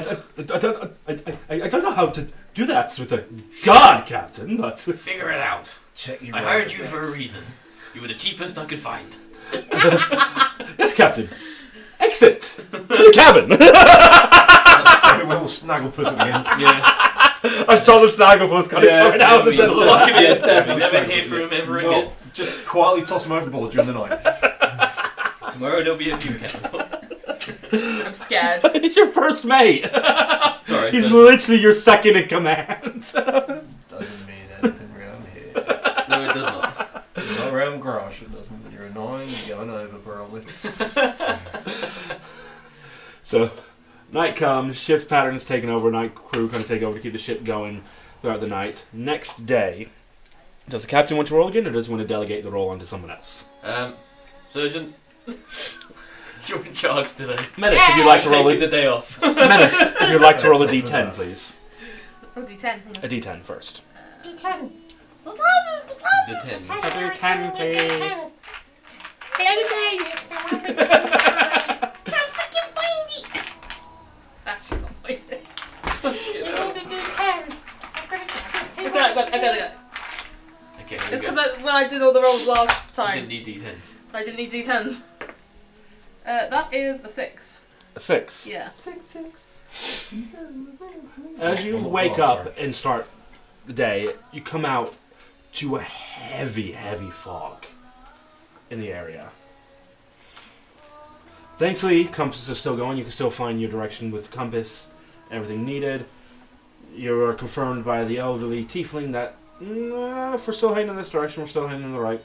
don't know how to do that with a god, Captain, but Figure it out. Check your I hired you Rolodex. for a reason. You were the cheapest I could find. yes, Captain. Exit to the cabin. We'll snagglepuss again. Yeah. I saw the snagglepuss kind of coming out of the He's lucky to definitely never snaggle hear puss. from him ever Well, again. just quietly toss him overboard during the night. Tomorrow there'll be a new captain. I'm scared. He's your first mate. Sorry. He's literally your second in command. Doesn't mean anything around here. No, it does not. Not around Grosh, it doesn't. You're annoying, you're going over probably. So, night comes, shift pattern is taken over, night crew kind of take over to keep the ship going throughout the night. Next day, does the captain want to roll again, or does he want to delegate the role onto someone else? Surgeon, you're in charge today. Menace, if you'd like to roll Taking a the day off. Menace, if you'd like to roll a d10, please. Oh, D10. A d10 first. D10. The 10. A d10, please. Actually, not wait. It's It's alright, I got it. Okay, It's here we because go. when I did all the rolls last I time, didn't need D10s. I didn't need D10s. That is a 6. A 6. Yeah. As you wake up and start the day, you come out to a heavy, heavy fog in the area. Thankfully, compasses are still going. You can still find your direction with compass, everything needed. you are confirmed by the elderly tiefling that if we're still heading in this direction, we're still heading in the right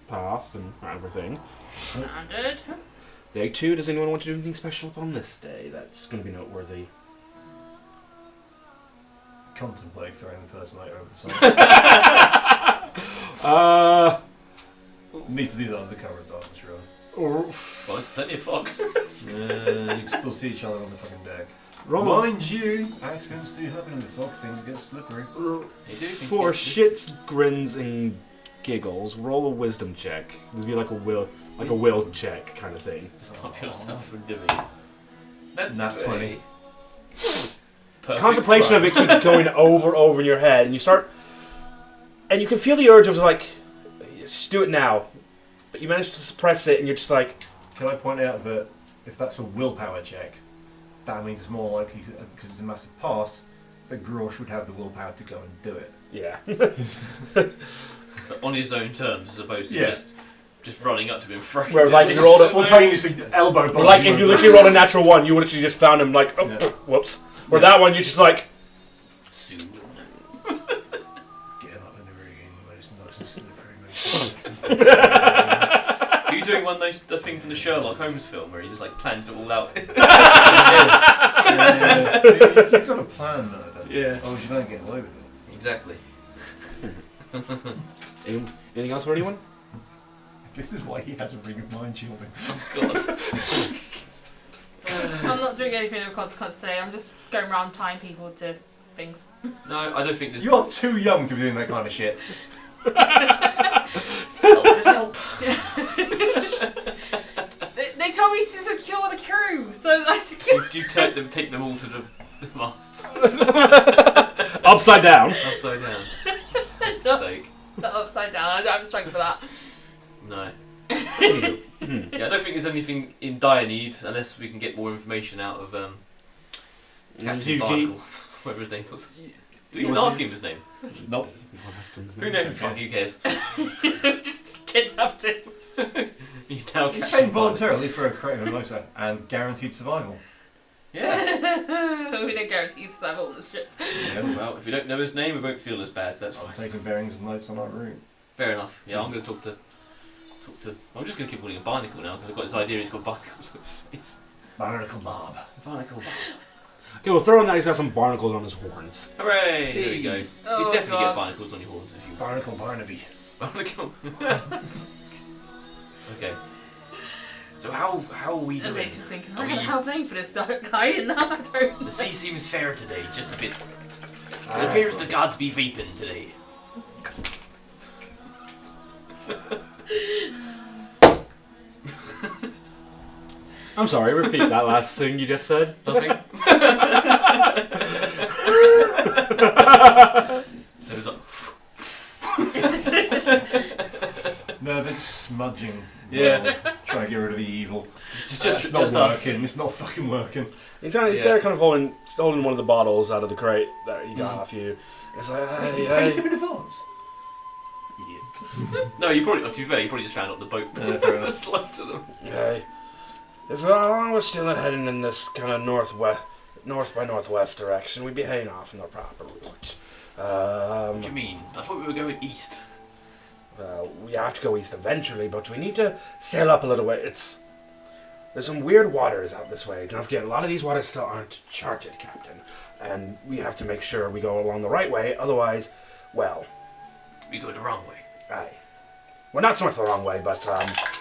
path and everything. Standard. Day 2, does anyone want to do anything special upon this day that's going to be noteworthy? Contemplate throwing the first mate over the side. Need to do that under cover of darkness, really. Or, Well, there's plenty of fog. You can still see each other on the fucking deck. roll Mind you, accidents do happen in the fog, things get slippery. They do things for get shits, grins, and giggles, roll a wisdom check. It'd be like a will check kind of thing. Stop yourself from doing Nat 20. Perfect Contemplation of it keeps going over in your head, and you start, and you can feel the urge of like, just do it now, but you manage to suppress it, and you're just like, Can I point out that if that's a willpower check, that means it's more likely, because it's a massive pass, that Grosh would have the willpower to go and do it. yeah. on his own terms, as opposed to just running up to him. Where like if you rolled a, spontaneously elbow punch. like if you literally rolled a natural 1, you would actually just found him like, oh, Yeah. whoops. Or that one, you just like, Soon. Get him up in the rigging when it's nice and slippery. Are you doing one of those, the thing from the Sherlock Holmes film where he just like plans it all out? You've got a plan though, don't you? yeah. Oh, you don't get away with it. Exactly. Anything else for anyone? This is why he has a ring of mind shielding. Oh God. I'm not doing anything of consequence today. I'm just going around tying people to things. No, I don't think there's. You are too young to be doing that kind of shit. Help. They told me to secure the crew, so I secured. You take them all to the masts. Upside down. Upside down. For Not sake. upside down. I don't have to struggle for that. No. Yeah, I don't think there's anything in dire need unless we can get more information out of Captain Barnacle, whatever his name was. Did we even ask him his name? Nope. Who knows? Fuck, who cares? Just kidnapped him. He's now You Captain paid voluntarily for a crate of Mimosa and guaranteed survival. Yeah. We don't guarantee survival on this ship. Yeah. Well, if we don't know his name, we won't feel as bad. So that's I'm fine. taking bearings and notes on our route. Fair enough. Yeah, I'm going to talk to. I'm just going to keep calling him Barnacle now because I've got this idea he's got barnacles on his face. Barnacle Bob. Barnacle. Okay, well, throw in that he's got some barnacles on his horns. Hooray! There we go. Oh, you definitely God. get barnacles on your horns if you. Barnacle Barnaby. Barnacle. Okay. So how are we And doing? they just thinking, Are I got a we- help name for this guy. No, I don't. The sea seems fair today, just a bit. It appears the gods be vaping today. I'm sorry, repeat that last thing you just said. Nothing. So it's like, No, they're just smudging. Yeah. Trying to get rid of the evil. just It's not just us. working. It's not fucking working. He's there kind of holding one of the bottles out of the crate that he got off you. And it's like, You hey, paid hey. him in advance. Idiot. No, you probably. To be fair, you probably just found out the boat. Fair enough. Just slung to them. Hey, if we're still heading in this kind of north by northwest direction, we'd be heading off in the proper route. What do you mean? I thought we were going east. We have to go east eventually, but we need to sail up a little way. There's some weird waters out this way. Don't forget, a lot of these waters still aren't charted, Captain, and we have to make sure we go along the right way. Otherwise, well, We go the wrong way. aye. Well, not so much the wrong way, but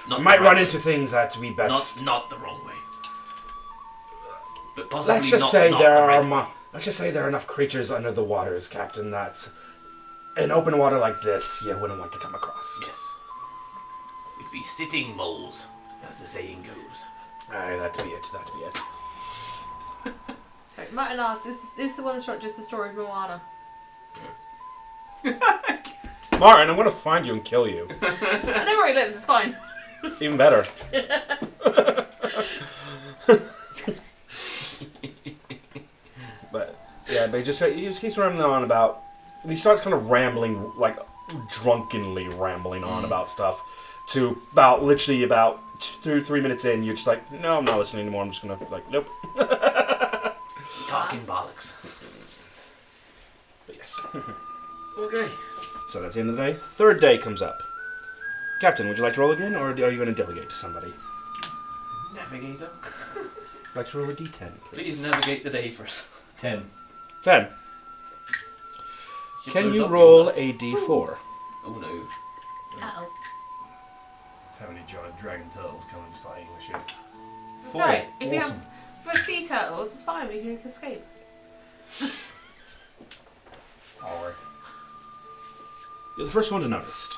Not we might the run right into things that we way. best. Not the wrong way. But possibly Let's just not, say not there the are right way. let's just say there are enough creatures under the waters, Captain, that in open water like this, you wouldn't want to come across. Yes. We'd be sitting moles, as the saying goes. Aye, that'd be it. Okay, Martin asks, is the one shot just a story of Moana? Martin, I'm gonna find you and kill you. I know where he lives, it's fine. Even better. But yeah, but he keeps rambling on about. And he starts kind of rambling, like drunkenly rambling on about stuff. To literally about 2-3 minutes in, you're just like, no, I'm not listening anymore. I'm just gonna like, nope. Talking bollocks. Yes. Okay. So that's the end of the day. Third day comes up. Captain, would you like to roll again, or are you going to delegate to somebody? Navigator. Would you like to roll a d10? Please navigate the day for us. 10. 10. Ship Can goes you up, roll you'll- a d4? Oh no. Uh-oh. So many giant dragon turtles coming and start eating the ship. That's alright. If you Awesome. have for sea turtles, it's fine. We can escape. Alright. You're the first one to notice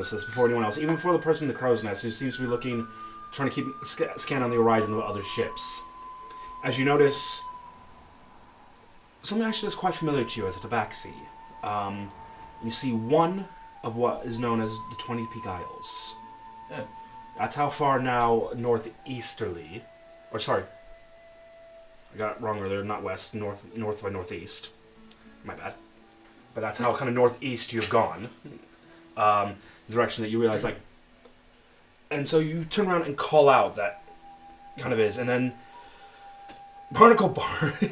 this before anyone else, even before the person in the crow's nest who seems to be trying to keep scan on the horizon of other ships. As you notice, something actually that's quite familiar to you as a tabaxi. You see one of what is known as the 20 Peak Isles. Yeah. That's how far now northeasterly, or sorry, I got it wrong earlier, not west, north by northeast. My bad. But that's how kind of northeast you've gone. Direction that you realize, like, and so you turn around and call out that kind of is, and then Barnacle Barnacles.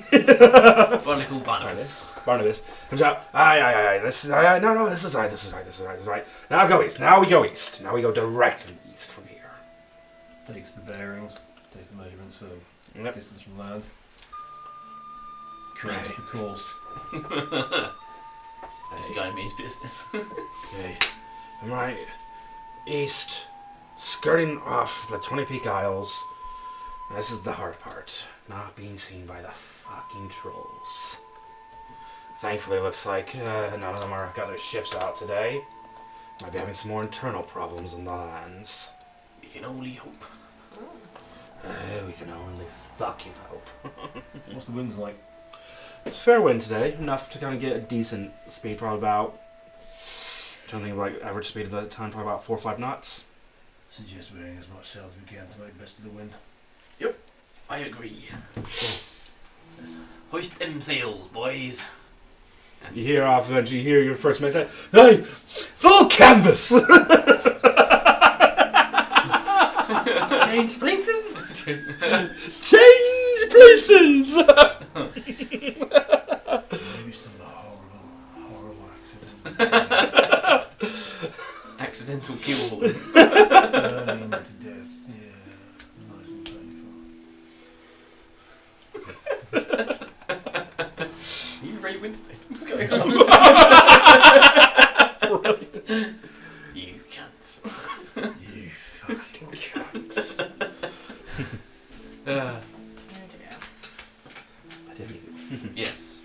Barnabas comes out. Aye, this is no, this is right. Now go east. Now we go east. Now we go directly east from here. Takes the bearings, takes the measurements for Yep. distance from land. Corrects the course. This guy means business. Okay, I'm right east, skirting off the 20 Peak Isles. And this is the hard part, not being seen by the fucking trolls. Thankfully, it looks like none of them got their ships out today. Might be having some more internal problems in the lands. We can only hope. We can only fucking hope. What's the winds like? It's fair wind today, enough to kind of get a decent speed, probably about, I'm trying to think of like average speed of that time, probably about 4 or 5 knots. Suggest wearing as much sail as we can to make best of the wind. I agree. Let's hoist them sails, boys. You hear off eventually, you hear your first mate say, "Hey, full canvas!" Change places. Change places! Maybe some horrible accident. Accidental kill. Burning to death. Yeah. Nice and painful. You Ray Winston? What's going on? You cunts. You fucking cunts. I didn't even. Yes.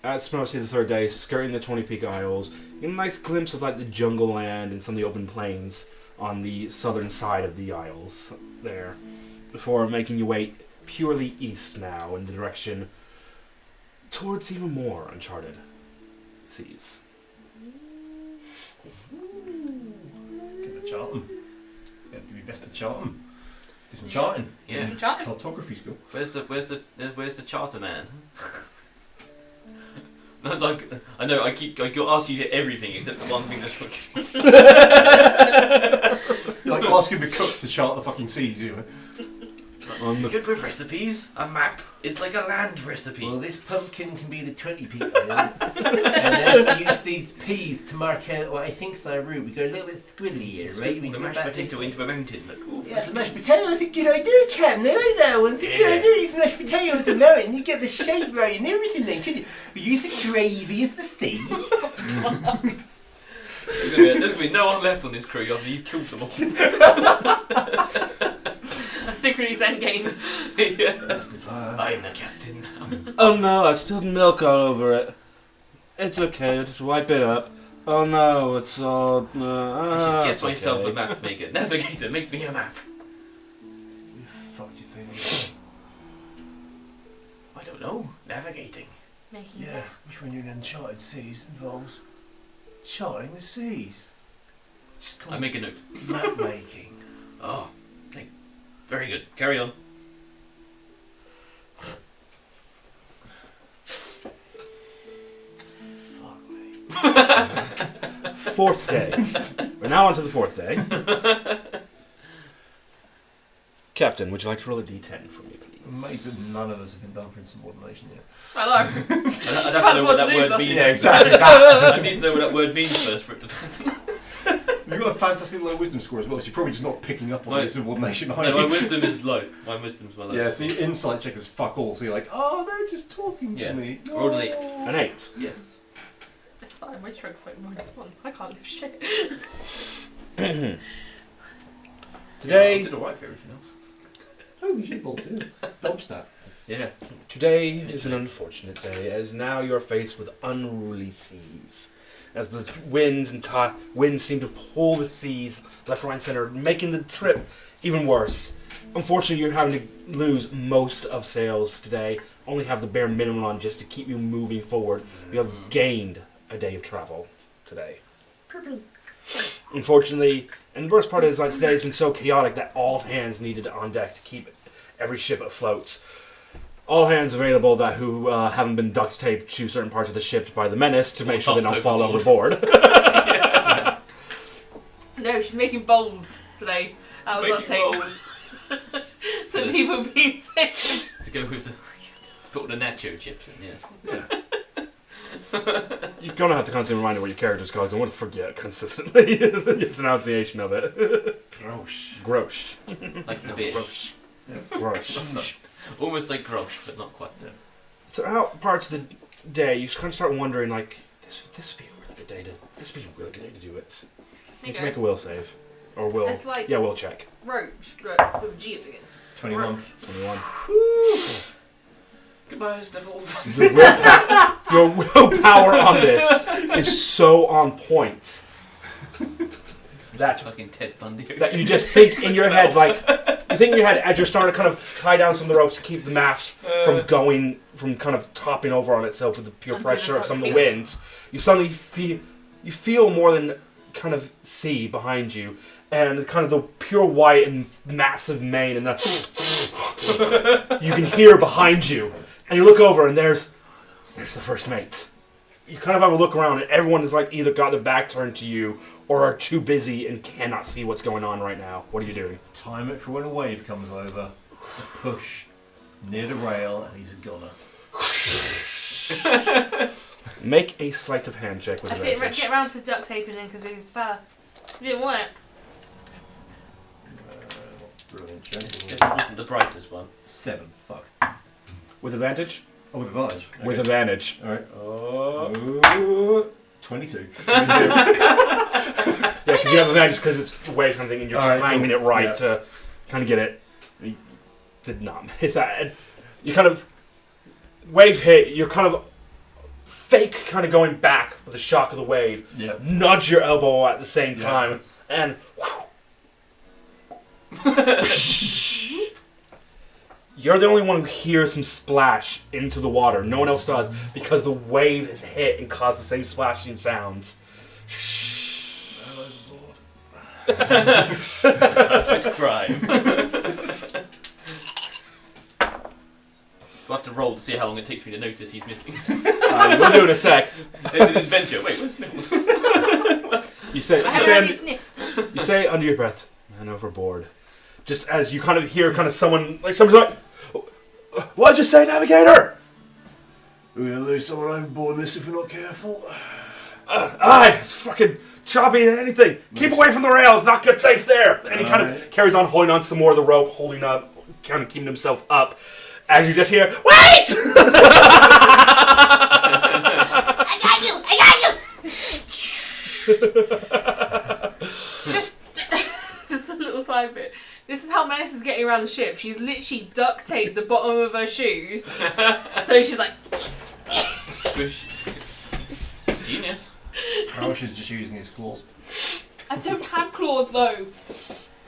That's mostly the third day, skirting the 20 Peak Isles. You get a nice glimpse of like the jungle land and some of the open plains on the southern side of the Isles there, before making your way purely east now in the direction towards even more uncharted seas. Get a chart 'em. Yeah, do your best to chart 'em. Do some charting. Yeah. Some charting. Cartography school. Where's the charter man? No, like, I know I ask you everything except the one thing that's You're like asking the cook to chart the fucking seas, you know. On the good with recipes. A map is like a land recipe. Well, this pumpkin can be the 20 Peak Isles. And then use these peas to mark out what I think's our route. We go a little bit squiddly here, right? We the come mashed back this potato way. into a mountain. Look. Ooh. Yeah, the mashed potato, I think, idea, Captain. I like that one. I think, Yeah. these mashed potatoes are mountain. You get the shape right and everything then, couldn't you? We use the gravy as the sea. There's gonna be no one left on this crew after you've killed them all. A Synchrony's endgame. Yeah. That's the plan. I'm the captain. oh no, I spilled milk all over it. It's okay, I'll just wipe it up. Oh no, it's all. I should get it's myself okay. a map maker. Navigator, make me a map. The fuck do you think? I don't know. Navigating. Making Yeah, which when you're in uncharted seas involves charting the seas. It's I called make a note. map making. Oh, very good. Carry on. Fuck me. Fourth day. We're now on to the fourth day. Captain, would you like to roll a d10 for me, please? Amazing, none of us have been done for insubordination yet. I know. I'd have to know what that word means. Yeah, exactly. I need to know what that word means first for it to. You've got a fantastic low wisdom score as well, so you're probably just not picking up on the insubordination. No, my wisdom is low. My wisdom's my lowest. Yeah, so your insight check is fuck all, so you're like, oh, they're just talking to me. I rolled an 8. An 8. Yes. It's fine, my strength's like -1. I can't live shit. Today, I did alright for everything else. Holy shit, ball too. Dump stat. Yeah. today is an unfortunate day, as now you're faced with unruly seas. As the winds seem to pull the seas left, right, and center, making the trip even worse. Unfortunately, you're having to lose most of sails today. Only have the bare minimum on just to keep you moving forward. You have gained a day of travel today. Unfortunately, and the worst part is like today has been so chaotic that all hands needed on deck to keep every ship afloat. All hands available that who haven't been duct taped to certain parts of the ship by the menace to make sure they don't fall overboard. No, she's making bowls today. Out of duct tape. So people be safe. To go with the put the nacho chips in, yes. Yeah. You're gonna have to constantly remind me what your character's called. I want to forget consistently the pronunciation of it. Grosh. Grosh. Like the beer. Grosh. Yeah. Grosh. Almost like grosh, but not quite. Yeah. Throughout parts of the day, you kind of start wondering, like, this would be a really good day to. This would be a really good day to do it. You need to make a will save, or will. It's like will check. Roach, with a G at the beginning. 21. 21. Goodbye, Sniffles. Your willpower on this is so on point that fucking Ted Bundy. That you just think in your head, like you think in your head as you're starting to kind of tie down some of the ropes to keep the mast from kind of topping over on itself with the pure pressure of some of the winds. You suddenly feel more than kind of sea behind you, and kind of the pure white and massive mane, and the you can hear behind you. And you look over, and there's the first mate. You kind of have a look around, and everyone is like either got their back turned to you or are too busy and cannot see what's going on right now. What are you doing? Time it for when a wave comes over. A push near the rail, and he's a goner. Make a sleight of hand check with advantage. I didn't get around to duct taping in because it was fur. You didn't want it. Brilliant check. It wasn't the brightest one. 7. Fuck. With advantage? Oh, with advantage. Okay. With advantage. Alright. 22. Yeah, because you have advantage because it's the waves kind of thing, and you're timing it right to kind of get it. You did not hit that. And you kind of wave hit. You're kind of fake, kind of going back with the shock of the wave. Yeah. Nudge your elbow at the same time, and. You're the only one who hears some splash into the water. No one else does, because the wave has hit and caused the same splashing sounds. Perfect crime. We'll have to roll to see how long it takes me to notice he's missing. We'll do in a sec. It's an adventure. Wait, where's Sniffles? You say under your breath, man overboard. Just as you kind of hear someone's like, what'd you say, navigator? We're going to lose someone overboard in this if we're not careful. Aye, it's fucking choppy and anything. Keep away from the rails, not good safe there. And he kind of carries on holding on some more of the rope, holding up, kind of keeping himself up. As you just hear, wait! I got you! Just a little side bit. This is how Menace is getting around the ship. She's literally duct taped the bottom of her shoes. So she's like... Squish. It's genius. Crouch is just using his claws. I don't have claws though.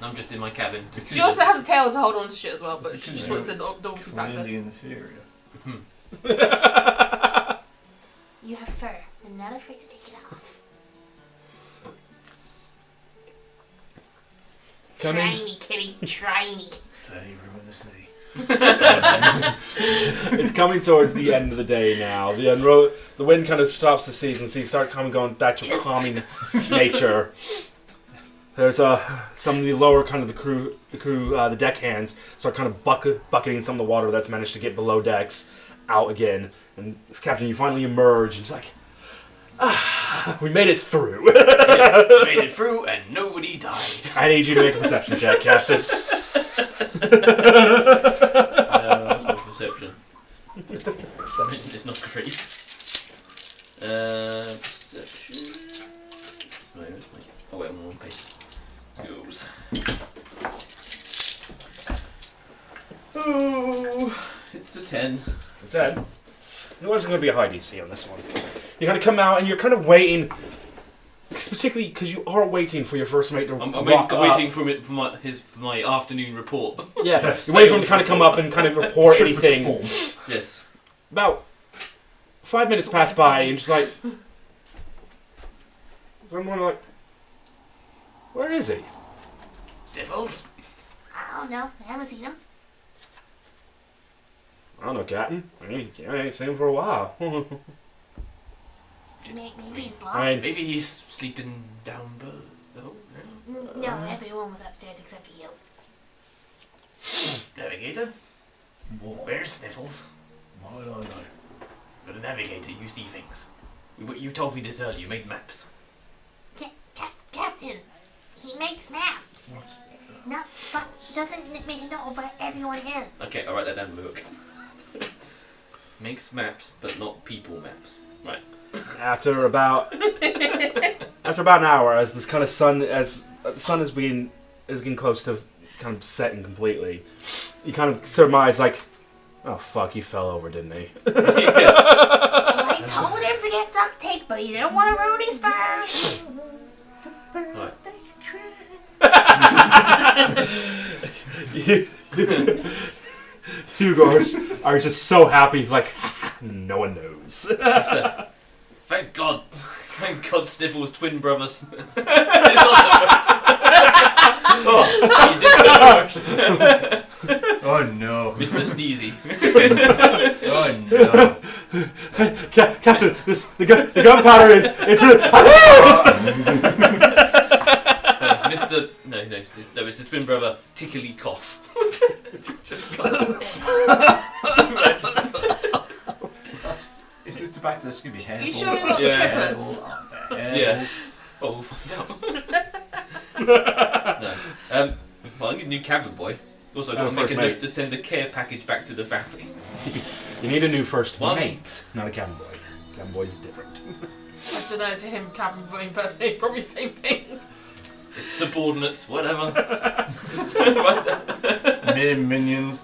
I'm just in my cabin. She also has a tail to hold on to shit as well, but she just wants a novelty factor. Really inferior. You have fur. I'm not afraid to take it off. Try me, kitty. Try me. Plenty of room in the sea. It's coming towards the end of the day now. The wind kind of stops the seas, and seas start going back to calming nature. There's some of the lower kind of the crew, the deckhands start kind of bucketing some of the water that's managed to get below decks out again. And Captain, you finally emerge, and it's like, we made it through. We made it through, and nobody died. I need you to make a perception check, Captain. That's my perception. Perception is not great. Perception. Oh wait, I'm on the wrong page. Skills. Oh, it's a 10. It's a 10. It wasn't going to be a high DC on this one. You kind of come out and you're kind of waiting, particularly because you are waiting for your first mate to I'm rock waiting up. for my afternoon report. Yeah, you're waiting for him to kind of come up and kind of report anything. Yes. About 5 minutes pass by and just like, someone like, where is he? Devils? I don't know. I haven't seen him. I don't know, Captain. I ain't seen him for a while. Maybe he's I lost. mean, Maybe he's sleeping down below. No, everyone was upstairs except for you. Navigator? What? Where's Sniffles? Why don't I know? You're a navigator, you see things. You told me this earlier, you made maps. Captain, he makes maps. What's No, but doesn't make a note of where everyone is. Okay, I'll write that down in the book. Makes maps, but not people maps. Right. after about an hour, as this kind of the sun is getting close to kind of setting completely, you kind of surmise like, oh fuck, he fell over, didn't he? Yeah. Well, I told him to get duct tape, but he didn't want to ruin his fur. Right. You guys are just so happy, like, no one knows. Thank God, Sniffles' twin brothers. He's Oh no. Mr. Sneezy. Oh no. Captain, the gunpowder is Mr. No, it's his twin brother, Tickly Cough. Just It's just tobacco, that's gonna be hair. You sure you're not Yeah. the triplets? Yeah. Oh, we'll find out. No. Well, I need a new cabin boy. Also, got to make a note to send the care package back to the family. You need a new first One. mate, not a cabin boy. Cabin boy's different. I don't know, to him, cabin boy impersonate, probably same thing. It's subordinates, whatever. Mere minions.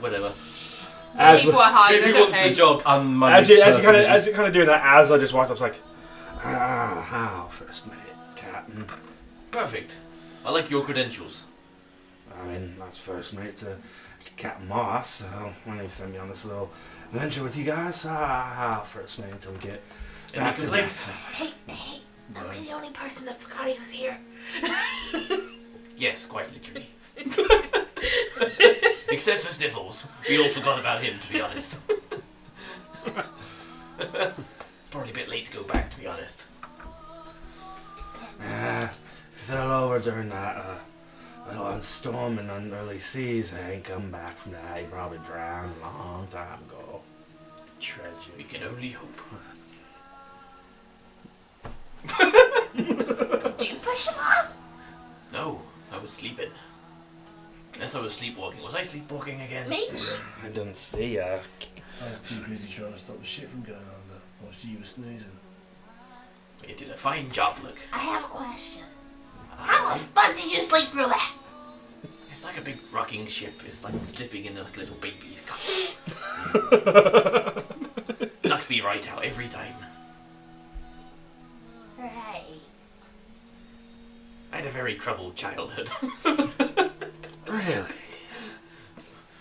Whatever. As People are hired, Who they're wants okay. the job? as you kind of doing that, Asla just walks up, like, how first mate, Captain. Perfect. I like your credentials. I mean, that's first mate to Captain Moss, so when he sent me on this little adventure with you guys, first mate until we get Any back to complaints? that. Hey, am I the only person that forgot he was here? Yes, quite literally. Except for Sniffles. We all forgot about him, to be honest. Probably a bit late to go back, to be honest. Fell over during that little storm and early seas. I ain't come back from that. He probably drowned a long time ago. We Tragedy. can only hope. Did you push him off? No, I was sleeping. Unless I was sleepwalking. Was I sleepwalking again? Maybe. I didn't see ya. I was too busy trying to stop the ship from going under. Whilst you were snoozing. You did a fine job, look. I have a question. How the fuck did you sleep through that? It's like a big rocking ship. It's like slipping into like a little baby's cup. Knocks me right out every time. Right. I had a very troubled childhood. Really?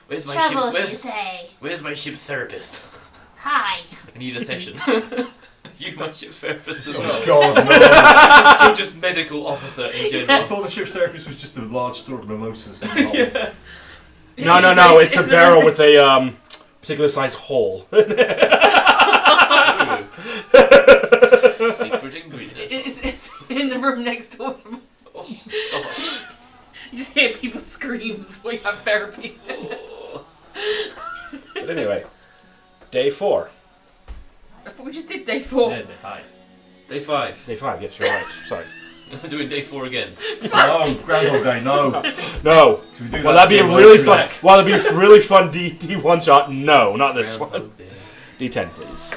Where's my Troubles, you ship's say. Where's my ship's therapist? Hi. I need a session. You my ship's therapist as Oh well. god, no. You're just medical officer in general. I thought the ship's therapist was just a large store of mimosas. Yeah. No. It's a barrel with a particular size hole. Ooh. Secret ingredient. It's in the room next door to Oh, You just hear people's screams when you have therapy. But anyway, day 4. I thought we just did day 4. No, day 5. Day 5. Day 5, yes, you're right. Sorry. We're doing day 4 again. No, Groundhog Day, no. No. Should we do Well, that that'd be a to really avoid fun. back? Well, that'd be a really fun D one shot. No, not this one. Groundhog Day. D10, please.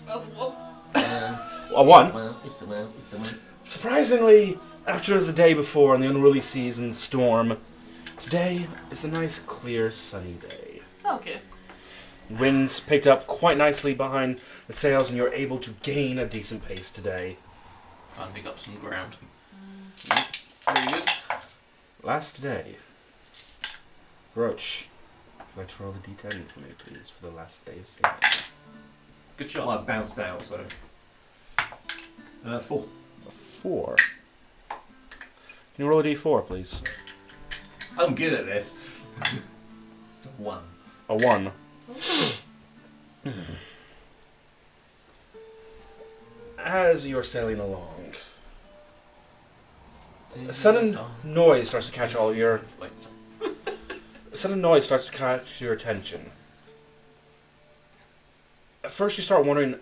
That's what. A 1. Well, it's the one. Surprisingly, after the day before and the unruly seas and storm, today is a nice, clear, sunny day. Okay. Winds picked up quite nicely behind the sails, and you're able to gain a decent pace today. Try and pick up some ground. Very good. Last day. Roach, would you like to roll the D10 for me, please, for the last day of sailing? Good Well, I shot. bounced out, so. 4. A 4. Can you roll a D4, please? I'm good at this. It's a 1. A 1. As you're sailing along, a sudden noise starts to catch all your. Wait. A sudden noise starts to catch your attention. At first, you start wondering,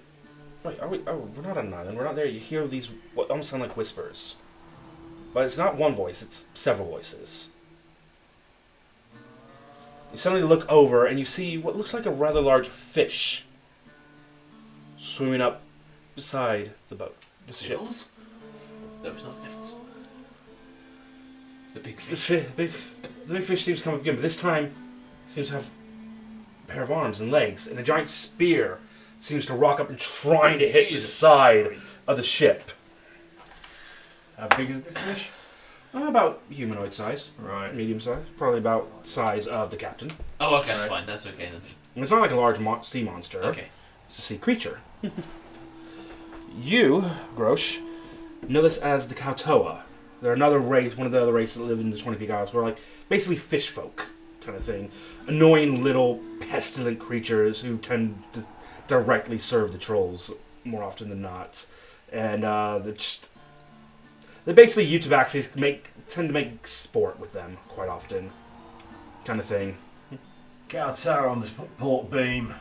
wait, are we? Oh, we're not on an island. We're not there. You hear these what almost sound like whispers, but it's not one voice. It's several voices. You suddenly look over and you see what looks like a rather large fish swimming up beside the boat, the ship. Sniffles? No, it's not Sniffles. It's a big The fish. the big fish seems to come up again, but this time it seems to have a pair of arms and legs, and a giant spear seems to rock up and trying to hit the Jesus. side of the ship. How big is this fish? About humanoid size, Right. medium size, probably about size of the captain. Oh, okay, that's Right. fine. That's okay then. And it's not like a large sea monster. Okay. It's a sea creature. You, Grosh, know this as the Kautoa. They're another race, one of the other races that live in the 20 Peak Isles. We're like basically fish folk kind of thing. Annoying little pestilent creatures who tend to directly serve the trolls more often than not. And they basically Utabaxis tend to make sport with them quite often. Kind of thing. Get our tower on the port beam.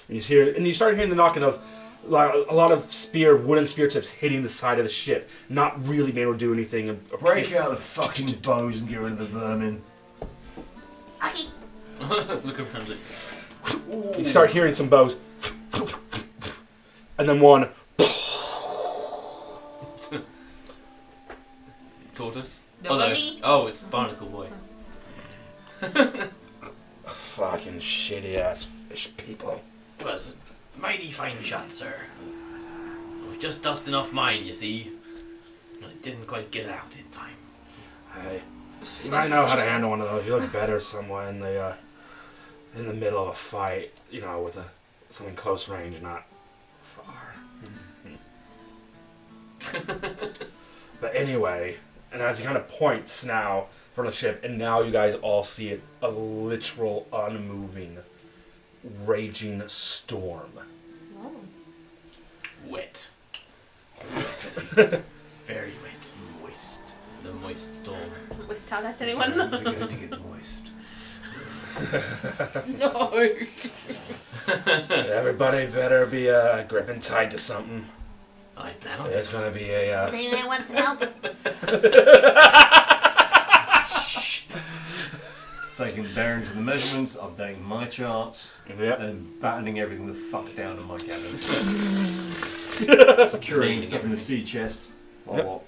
And you start hearing the knocking of like a lot of wooden spear tips hitting the side of the ship, not really being able to do anything. Break out the fucking bows and get rid of the vermin. Okay. Look around it. You start hearing some bows, and then one. Tortoise? No, Oh, no. bunny. Oh, it's Barnacle Boy. Fucking shitty ass fish people. Was a mighty fine shot, sir. I was just dusting off mine, you see. I didn't quite get out in time. Hey, you might know how to handle one of those. You look better somewhere in the middle of a fight, with something close range, not far. But anyway, and as he kind of points now from the ship, and now you guys all see it, a literal unmoving, raging storm. Oh. Wet. Very wet. Moist. The moist storm. Always tell that to anyone. We're going to get moist. No. Everybody better be gripping tight to something. I plan on There's it. gonna be Does a. anyone want some help? Taking bearings of the measurements, updating my charts, Yep. and battening everything the fuck down in my cabin. Securing stuff in the sea chest. Yep.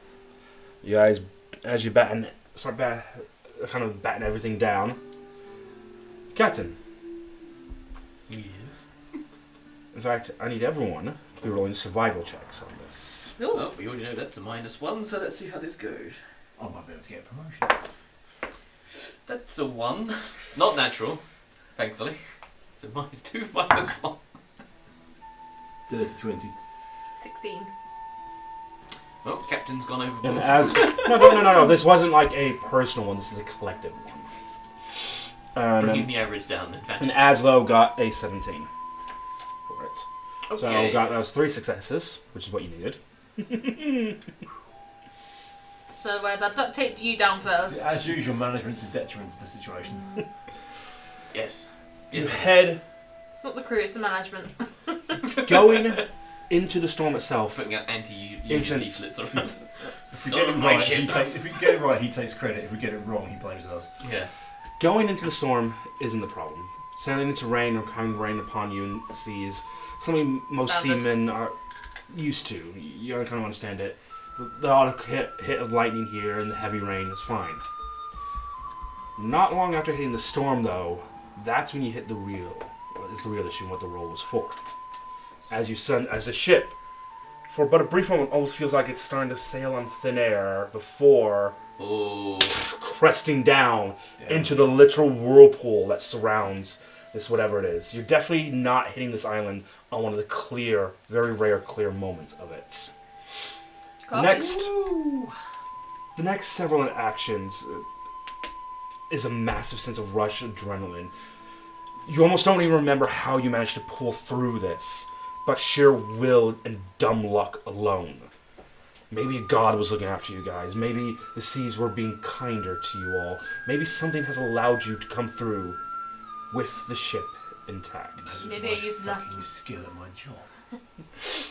You guys, as you start kind of batting everything down. Captain, Yes. in fact, I need everyone to be rolling survival checks on this. Ooh. Well, we already know that's a -1, so let's see how this goes. I might be able to get a promotion. That's a 1. Not natural, thankfully. So -2, -1. Dirty 20. 16. Well, Captain's gone over. And as no, this wasn't like a personal one. This is a collective one. Bringing the average down, in fact. And Aslo got a 17 for it. Okay. So that was 3 successes, which is what you needed. So in other words, I duct taped you down first. As usual, management's a detriment to the situation. Yes. You Yes. head It's not the crew, it's the management. going into the storm itself. Putting out anti-union Isn't- leaflets around. If we get it my right, ship. if we get it right, he takes credit. If we get it wrong, he blames us. Yeah. Going into the storm isn't the problem. Sailing into rain or having rain upon you in seas, something most Standard. seamen are used to. You kind of understand it. The odd hit of lightning here and the heavy rain is fine. Not long after hitting the storm, though, that's when you hit the real. It's the real issue and what the roll was for. As the ship, for but a brief moment, almost feels like it's starting to sail on thin air before Oh. cresting down into the literal whirlpool that surrounds this whatever it is. You're definitely not hitting this island on one of the clear, very rare clear moments of it. The next several actions is a massive sense of rush adrenaline. You almost don't even remember how you managed to pull through this, but sheer will and dumb luck alone. Maybe a god was looking after you guys. Maybe the seas were being kinder to you all. Maybe something has allowed you to come through with the ship intact. Maybe I used enough. Fucking skill at my job.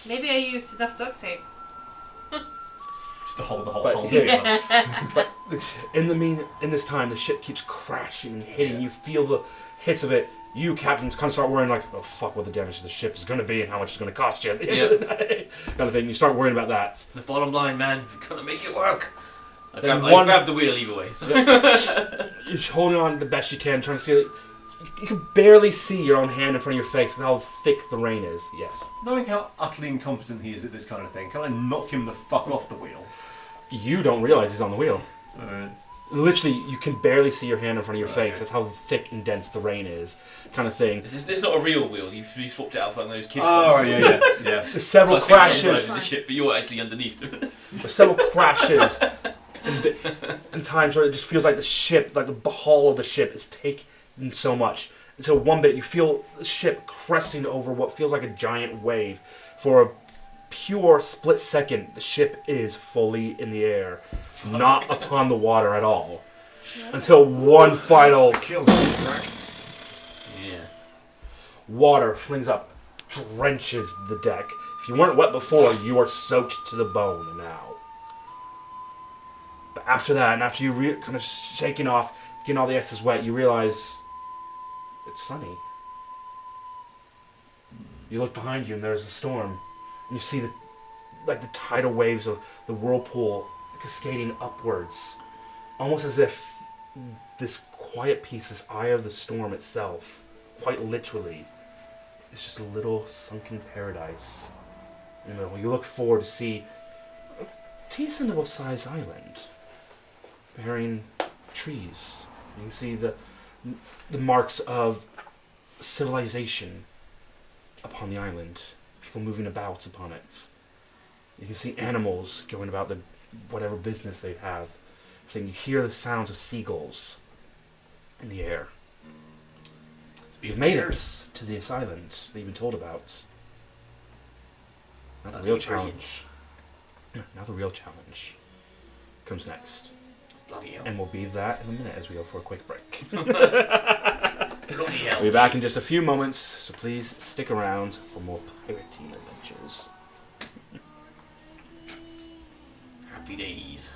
Maybe I used enough duct tape. Just to hold the whole But whole yeah. thing up. But in this time, the ship keeps crashing and hitting. You feel the hits of it. You, captains, kind of start worrying like, oh fuck, what the damage to the ship is going to be and how much it's going to cost you at the end of the day. Kind of thing. You start worrying about that. The bottom line, man, we've got to make it work. I Then grabbed the wheel either way. So. You're holding on the best you can, trying to see it. You can barely see your own hand in front of your face and how thick the rain is. Yes. Knowing how utterly incompetent he is at this kind of thing, can I knock him the fuck off the wheel? You don't realize he's on the wheel. Literally, you can barely see your hand in front of your face. That's how thick and dense the rain is, kind of thing. This is not a real wheel. You swapped it out for those kids. Oh, ones. yeah. There's several So I think you're crashes. inside the ship, but you're actually underneath. There's several crashes in times where it just feels like the ship, like the hull of the ship, is taking so much. Until one bit you feel the ship cresting over what feels like a giant wave. For a pure split second, the ship is fully in the air, not upon the water at all. Until one final Kills him, crack. Yeah. water flings up, drenches the deck. If you weren't wet before, you are soaked to the bone now. But after that, and after you kind of shaking off, getting all the excess wet, you realize it's sunny. You look behind you and there's a storm. And you see the tidal waves of the whirlpool cascading upwards. Almost as if this quiet piece, this eye of the storm itself, quite literally, is just a little sunken paradise. You know, you look forward to see a decent sized island bearing trees. You can see the marks of civilization upon the island. People moving about upon it. You can see animals going about the whatever business they have. Then you hear the sounds of seagulls in the air. You've made it to this island that you've been told about. Now the real challenge. Now the real challenge comes next. Bloody hell. And we'll be that in a minute as we go for a quick break. Bloody hell. We'll be back in just a few moments, so please stick around for more pirating adventures. Happy days.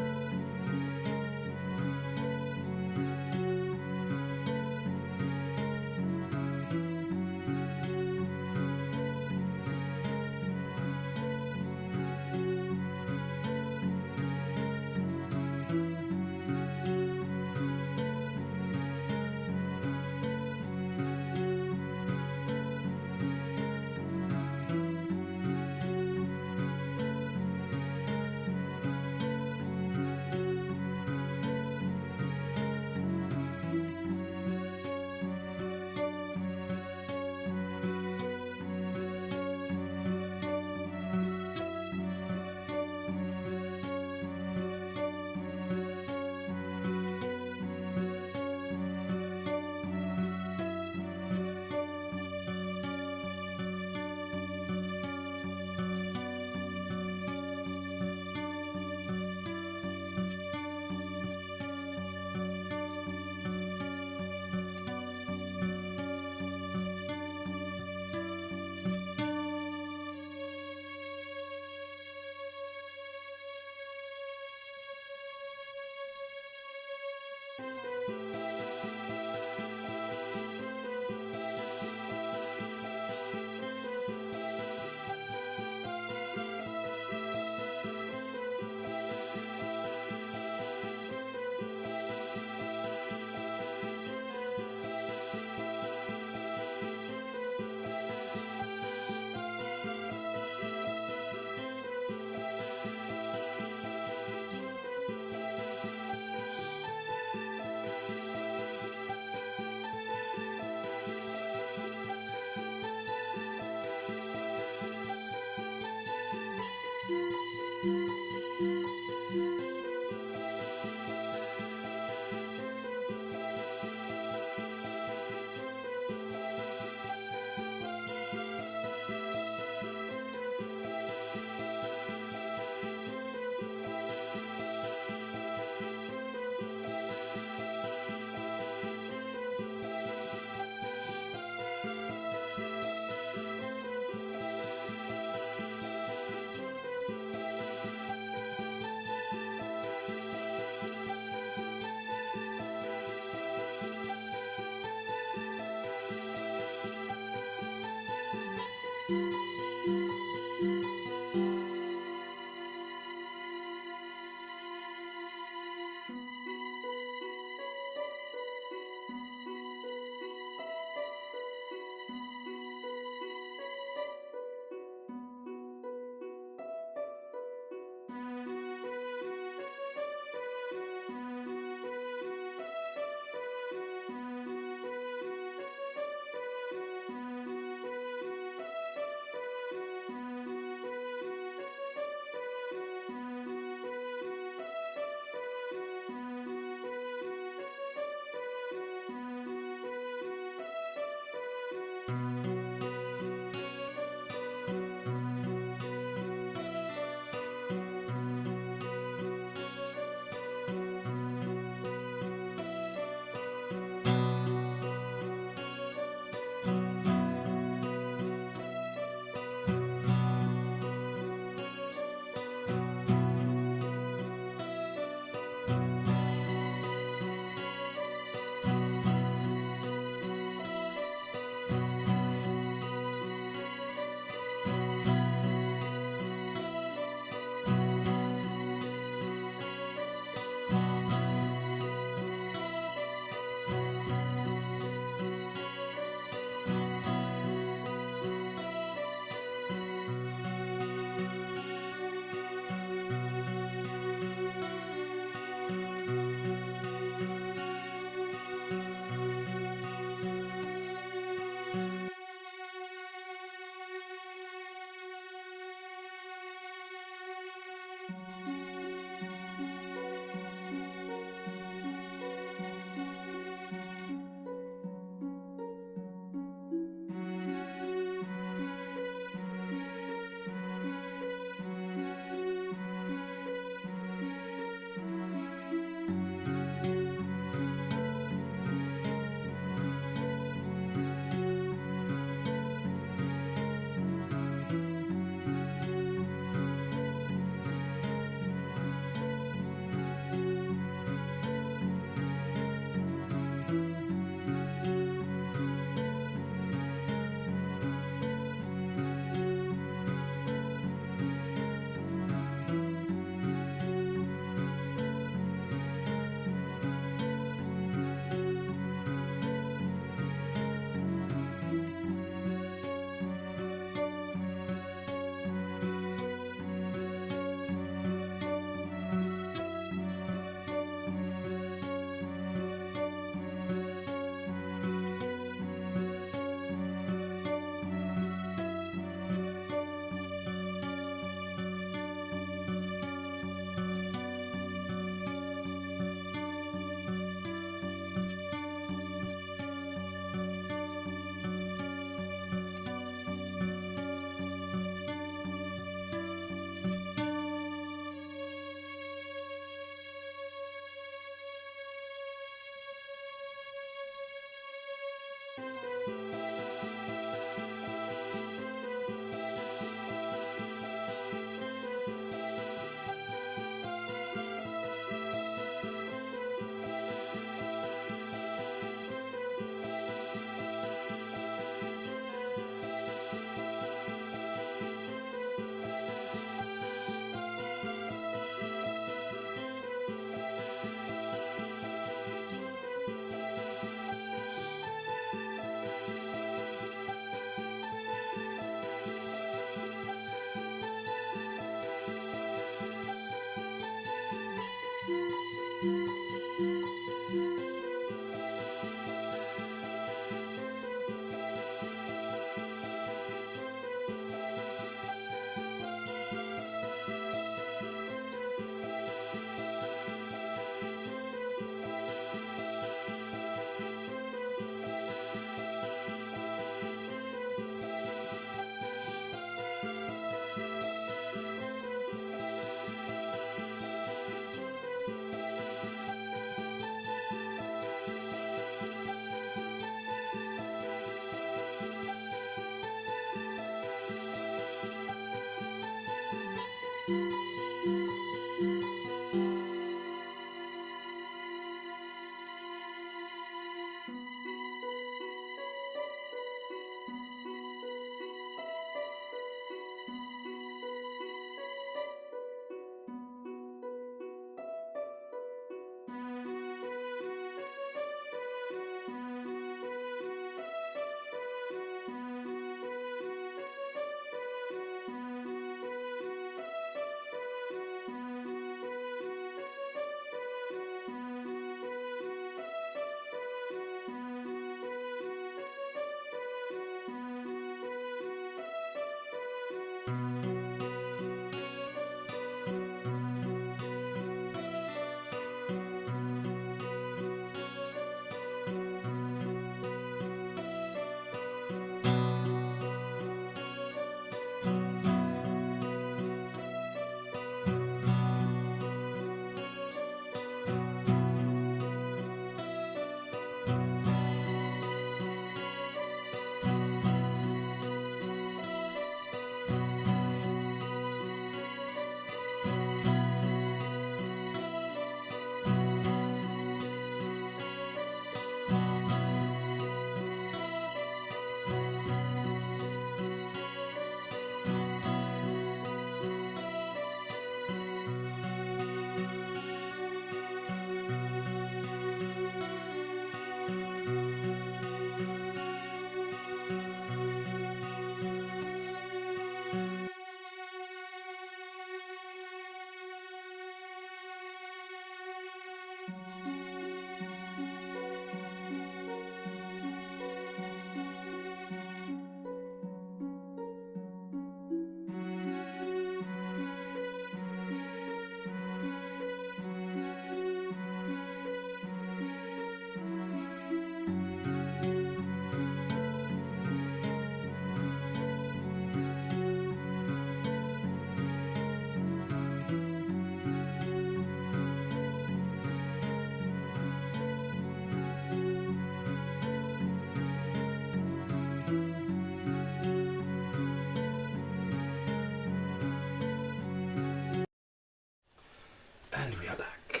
And we are back.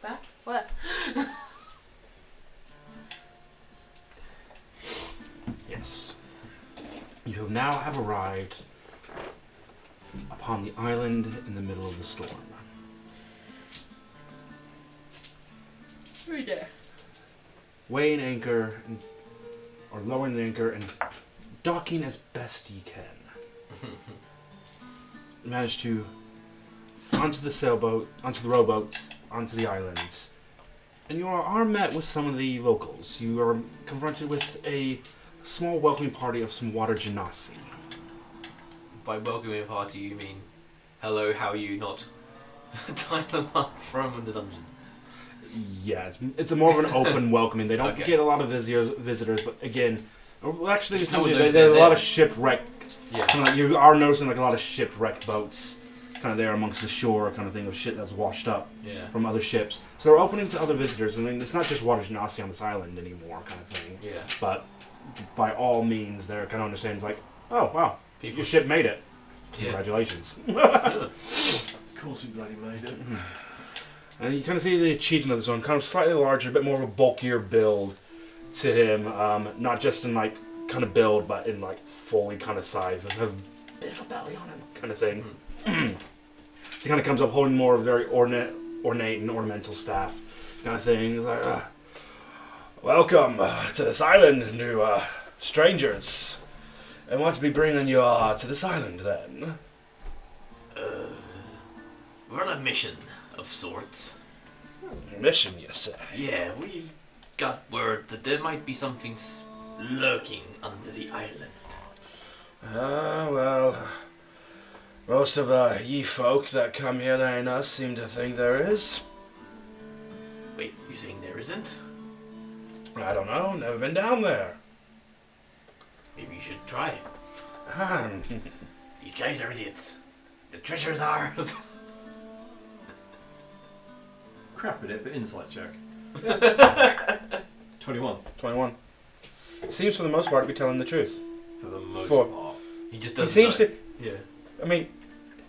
Back? Where? Yes. You now have arrived upon the island in the middle of the storm. Who's there? Weighing anchor, or lowering the anchor and docking as best you can. Managed to onto the sailboat, onto the rowboats, onto the island. And you are met with some of the locals. You are confronted with a small welcoming party of some water genasi. By welcoming party, you mean, hello, how are you, not tie them up from the dungeon? Yeah, it's a more of an open welcoming. They don't Okay. get a lot of visitors, but again, well, actually, Just no one knows there's they're a lot there. of shipwrecked. Yeah. Kind of like you are noticing like a lot of shipwrecked boats, kind of there amongst the shore, kind of thing of shit that's washed up Yeah. from other ships. So they're opening to other visitors. I mean, it's not just water genasi on this island anymore, kind of thing. Yeah. But by all means, they're kind of understanding, it's like, oh wow, People. your ship made it. Yeah. Congratulations. Of course we bloody made it. And you kind of see the achievement of this one, kind of slightly larger, a bit more of a bulkier build to him. Not just in like kind of build, but in like fully kind of size. It has a bit of a belly on him, kind of thing. He kind of comes up holding more very ornate and ornamental staff, kind of thing. He's like, welcome to this island, new strangers. And what's be bringing you to this island then? We're on a mission of sorts. Mission, you say? Yeah, we got word that there might be something lurking under the island. Well, most of ye folk that come here that ain't us seem to think there is. Wait, you saying there isn't? I don't know, never been down there. Maybe you should try. Um, These guys are idiots. The treasure's ours. Crap at it, but insight check. 21. 21. Seems for the most part to be telling the truth. For the most For- part. He just He doesn't seems know. to. Yeah. I mean,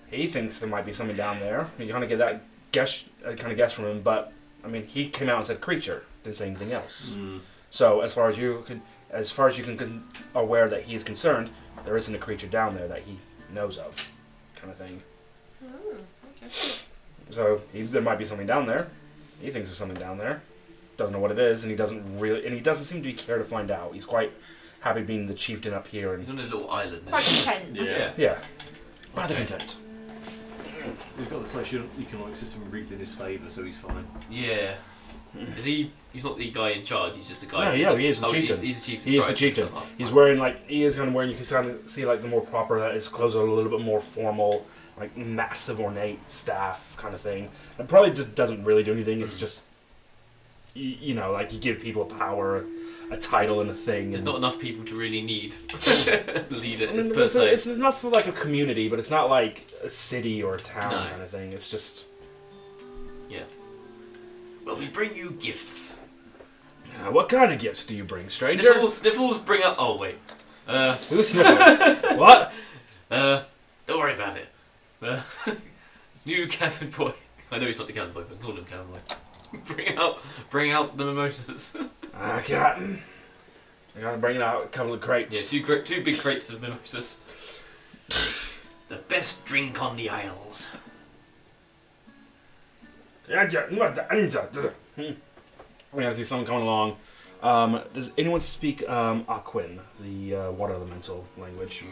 he thinks there might be something down there. You kind of get that guess from him, but I mean, he came out and said creature. Didn't say anything else. So as far as you can aware that he is concerned, there isn't a creature down there that he knows of, kind of thing. Okay. So there might be something down there. He thinks there's something down there. Doesn't know what it is, and he doesn't seem to be care to find out. He's quite happy being the chieftain up here, He's and on his little island. Quite content. yeah, rather Okay. content. We've got the social economic system rigged in his favour, so he's fine. Yeah. Is he? He's not the guy in charge. He's just the guy. No, yeah, he is the oh, chieftain. He's the chieftain. He is Sorry, the chieftain. oh, He's fine. wearing he is kind of wearing. You can kind of see like the more proper. That his clothes are a little bit more formal, like massive ornate staff kind of thing. It probably just doesn't really do anything. It's just, like you give people power, a title, and a thing. There's and, not enough people to really need lead it I mean, per se. it's enough for like a community, but it's not like a city or a town No. kind of thing. It's just. Well, we bring you gifts. What kind of gifts do you bring, stranger? Sniffles bring up. Oh wait. Who sniffles? What? Don't worry about it. New cabin boy. I know he's not the cabin boy, but call him cabin boy. bring out the mimosas. Captain. I gotta bring out a couple of crates. Yeah, two big crates of mimosas. The best drink on the Isles. We gotta see someone coming along. Does anyone speak Aquin, the water elemental language?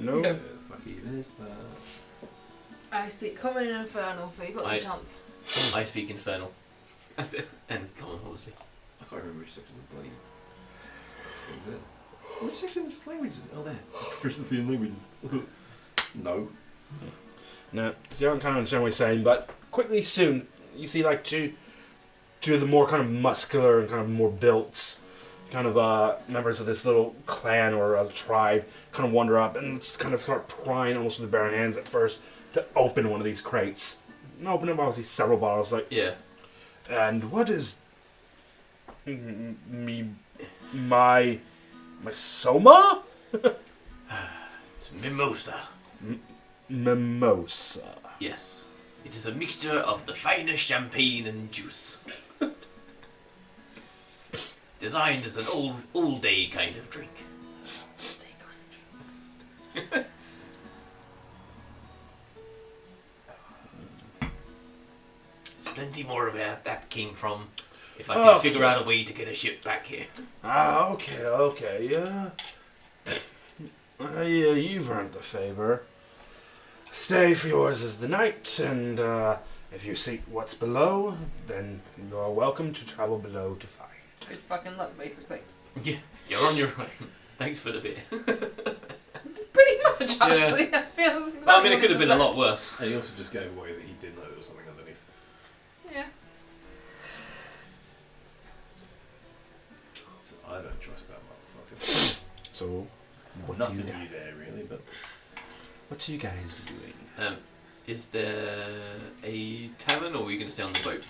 No. No. Fuck even is that? I speak common and infernal, so you got I- the chance. I speak Infernal. That's it. And common, obviously. I can't remember which section of the bloody thing's in. Which section is language? Oh, there. Proficiency in languages. No. No, you don't kind of understand what he's saying, but quickly soon you see like two of the more kind of muscular and kind of more built kind of members of this little clan or tribe kind of wander up and kind of start prying almost with bare hands at first to open one of these crates. And open up obviously several bottles like. Yeah. And what is my soma? It's Mimosa. Mimosa. Yes. It is a mixture of the finest champagne and juice. Designed as an all-day kind of drink. There's plenty more of where that came from. If I can figure out a way to get a ship back here. Okay. Yeah, you've earned the favor. Stay for yours is the night, and if you seek what's below, then you're welcome to travel below to find. Good fucking luck, basically. Yeah, you're on your own. Thanks for the bit. Pretty much, actually. Yeah. That feels exactly Well, I mean, it what could have been a said. lot worse. And he also just gave away that he did know there was something underneath. Yeah. So I don't trust that motherfucker. So, what Nothing do new you there, really, but... What are you guys doing? Is there a tavern, or are we going to stay on the boat?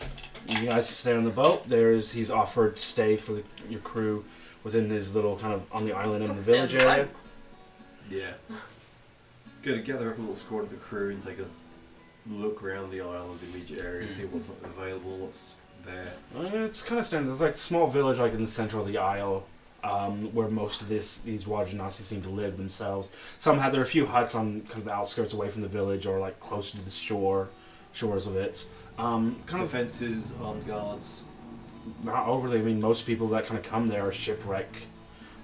You guys can stay on the boat. He's offered stay for your crew within his little kind of on the island in the village area. Yeah. Gather up a little squad of the crew and take a look around the island, the immediate area, see what's available, what's there. It's kind of standard. There's like a small village like in the center of the isle, where most of these Wajanasi seem to live themselves. There are a few huts on kind of the outskirts away from the village or like closer to the shores of it. Kind of Defenses, armed guards. not overly. I mean, most people that kind of come there are shipwreck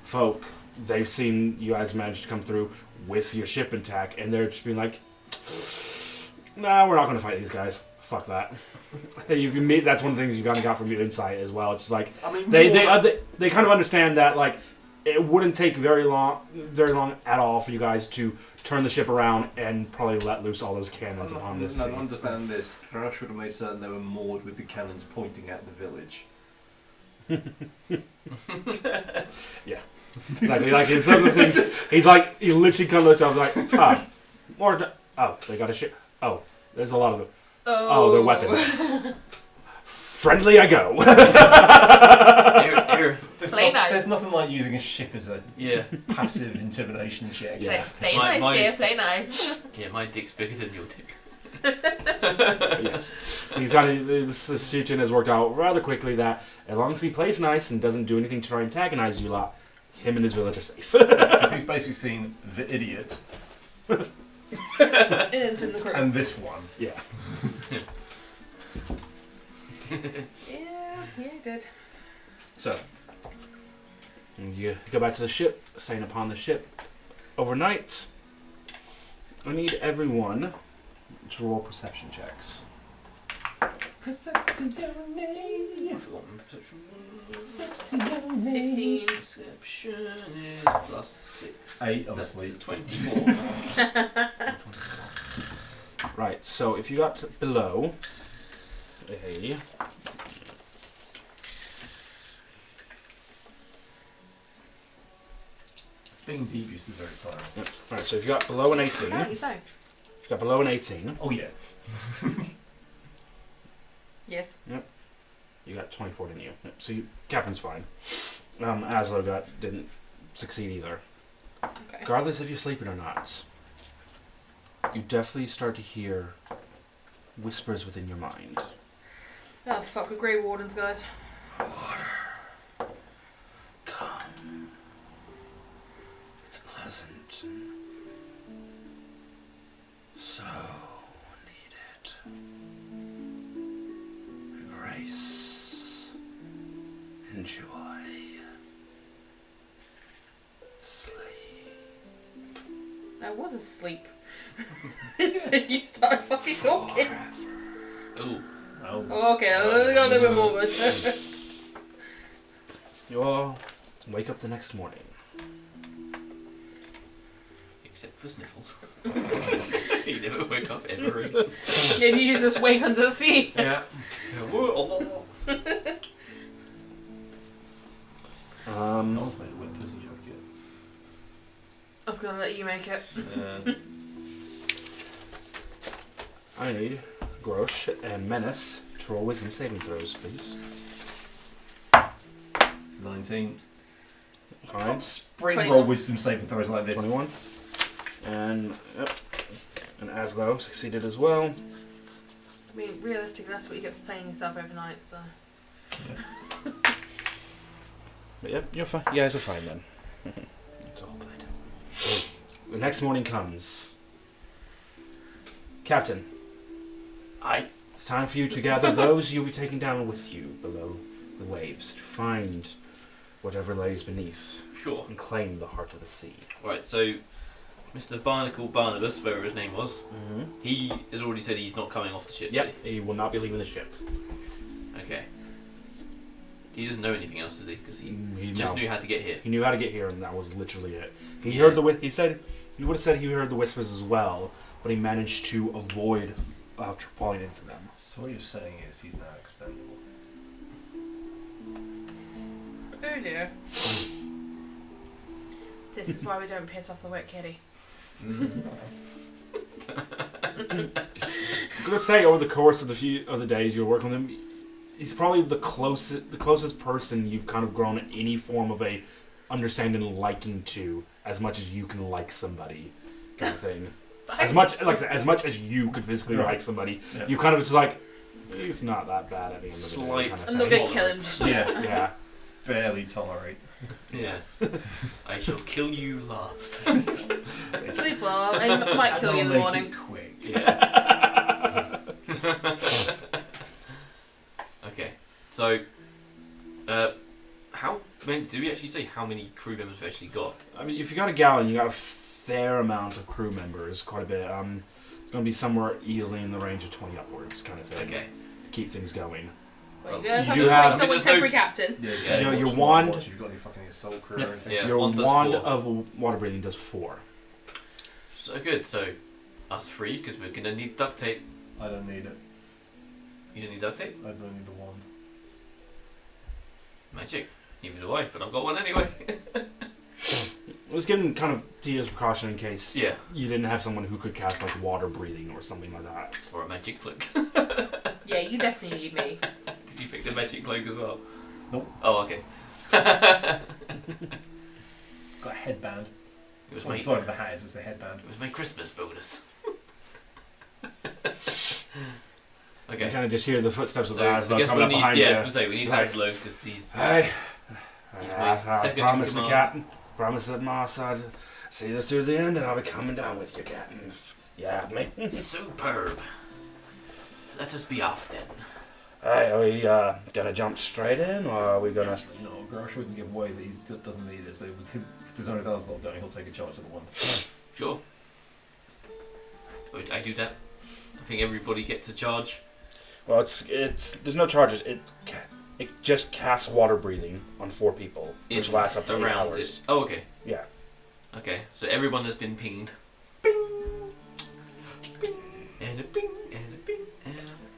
folk. They've seen you guys manage to come through with your ship intact, and they're just being like, "Nah, we're not going to fight these guys. Fuck that." That's one of the things you kind of got from your insight as well. It's just like they kind of understand that like it wouldn't take very long at all for you guys to turn the ship around and probably let loose all those cannons upon this. No, understand this. Crash would have made certain they were moored with the cannons pointing at the village. Yeah. Exactly. Like in some of the things, he literally kind of looked up like, they got a ship. Oh, there's a lot of them. Oh, their weapon. Friendly I go. There's nothing like using a ship as a passive intimidation check. Yeah. Play nice, dear, play nice. Yeah, my dick's bigger than your dick. Yes. This shooting has worked out rather quickly that as long as he plays nice and doesn't do anything to try and antagonize you lot, him and his village are safe. Because he's basically seen the idiot and this one. Yeah. Yeah, he did. So, you go back to the ship, staying upon the ship overnight. I need everyone to roll perception checks. Perception. 15. Perception is +6. 8, That's obviously. 24. Right, so if you got below a... Being devious is very tiring. Yep. Right, so if you got below an 18... Apparently so. If you got below an 18... Oh, yeah. Yes. Yep. You got 24, didn't you? Yep. So Captain's fine. Aslo didn't succeed either. Okay. Regardless if you're sleeping or not, you definitely start to hear whispers within your mind. Oh, fuck with Grey Wardens, guys. Come. It's pleasant. So needed. Embrace. Enjoy. Sleep. I was asleep. Until you started fucking talking. Ooh. Oh, okay, I got a little bit more. But You all wake up the next morning. Except for Sniffles. He never woke up ever. maybe you just wait until sea. Yeah. Um, No one's made a wet pussy joke yet. I was gonna let you make it. I need Grosh and Menace to roll wisdom saving throws, please. 19. Fine. Spring 21. roll wisdom saving throws like this. 21. And, yep. And Aslo succeeded as well. I mean, realistically, that's what you get for playing yourself overnight, so. Yeah. But yep, you're fine. You guys are fine then. It's all good. The next morning comes. Captain. Aye. It's time for you to gather those you'll be taking down with you below the waves to find whatever lays beneath. Sure. And claim the heart of the sea. Right, so Mr. Barnacle Barnabas, whatever his name was, Mm-hmm. he has already said he's not coming off the ship. Yep, he will not be leaving the ship. Okay. He doesn't know anything else, does he? Because he He just no. knew how to get here. He knew how to get here, and that was literally it. He Yeah. heard the he said he would have said he heard the whispers as well, but he managed to avoid falling into them. So what you're saying is he's now expendable. Oh dear. This is why we don't piss off the wet kitty. I'm gonna say over the course of the few other days you're working with him, he's probably the closest person you've kind of grown any form of a understanding and liking to, as much as you can like somebody, kind of thing. As much as you could physically like somebody, Yeah. you kind of just like, he's not that bad at the end of the day. Slight- Kind of I'm not thing. gonna kill him. Yeah. Yeah. Barely tolerate. Yeah. I shall kill you last. Sleep well, I might kill you in the I'll make morning. it quick. Yeah. Okay. So, how many? Did we actually say how many crew members we've actually got? I mean, if you got a gallon, you got a fair amount of crew members, quite a bit. It's going to be somewhere easily in the range of 20 upwards, kind of thing. Okay. To keep things going. Well, You do have- someone's I mean, there's temporary captain. Yeah, Yeah, you know, your watch wand- if you've got any fucking assault crew or anything. Yeah. Your one does wand 4. of water breathing does 4. So good. So, us 3 because we're gonna need duct tape. I don't need it. You don't need duct tape. I don't need the wand. Magic. Neither do I, but I've got one anyway. I was given kind of to you as precaution in case Yeah. you didn't have someone who could cast like water breathing or something like that. Or a magic cloak. Yeah, you definitely need me. Did you pick the magic cloak as well? Nope. Oh, okay. Got a headband. It was On my the side of the hat is just a headband. It was my Christmas bonus. You Okay. kind of just hear the footsteps of So I Aslo guess we coming up need, behind yeah, you. to say we need Like- Haslo because he's Hey, He's my I second in promised the command. captain. Promised that Moss I'd see this through the end, and I'll be coming down with you, Captain. If you have me. superb. Let us be off then. Hey, are we gonna jump straight in, or are we gonna? Actually, no, Grosh wouldn't give away that he doesn't need it, so with him, if there's only others not going, he'll take a charge of the wand. Sure. Would I do that? I think everybody gets a charge. Well, it's there's no charges. It just casts water breathing on 4 people, which lasts up to 8 around hours. it. Oh, okay. Yeah. Okay, so everyone has been pinged. Bing! Bing! And a ping! And a ping!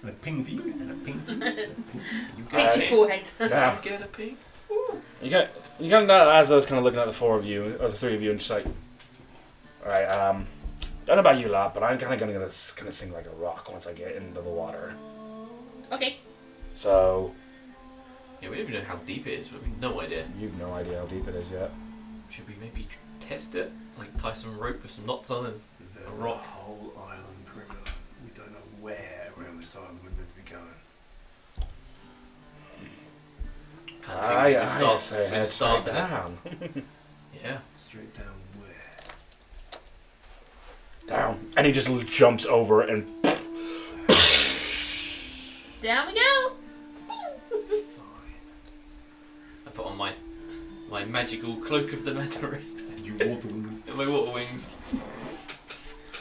And a ping for you, and a ping for you. You Makes get your a forehead. Now You get a ping. you got Aslo's kind of looking at the 4 of you, or the 3 of you, and just like, all right, don't know about you lot, but I'm kind of gonna sing like a rock once I get into the water. Okay. So Yeah, we don't even know how deep it is. We have no idea. you've no idea how deep it is yet. Should we maybe test it? Like tie some rope with some knots on and There's A rock. whole island perimeter. We don't know where around this island we're meant to be going. kind of thing. I say we head start straight there. down. Yeah. Straight down where? Down. And he just jumps over and Down we go. I put on my magical cloak of the Mandarin And you water wings. and my water wings.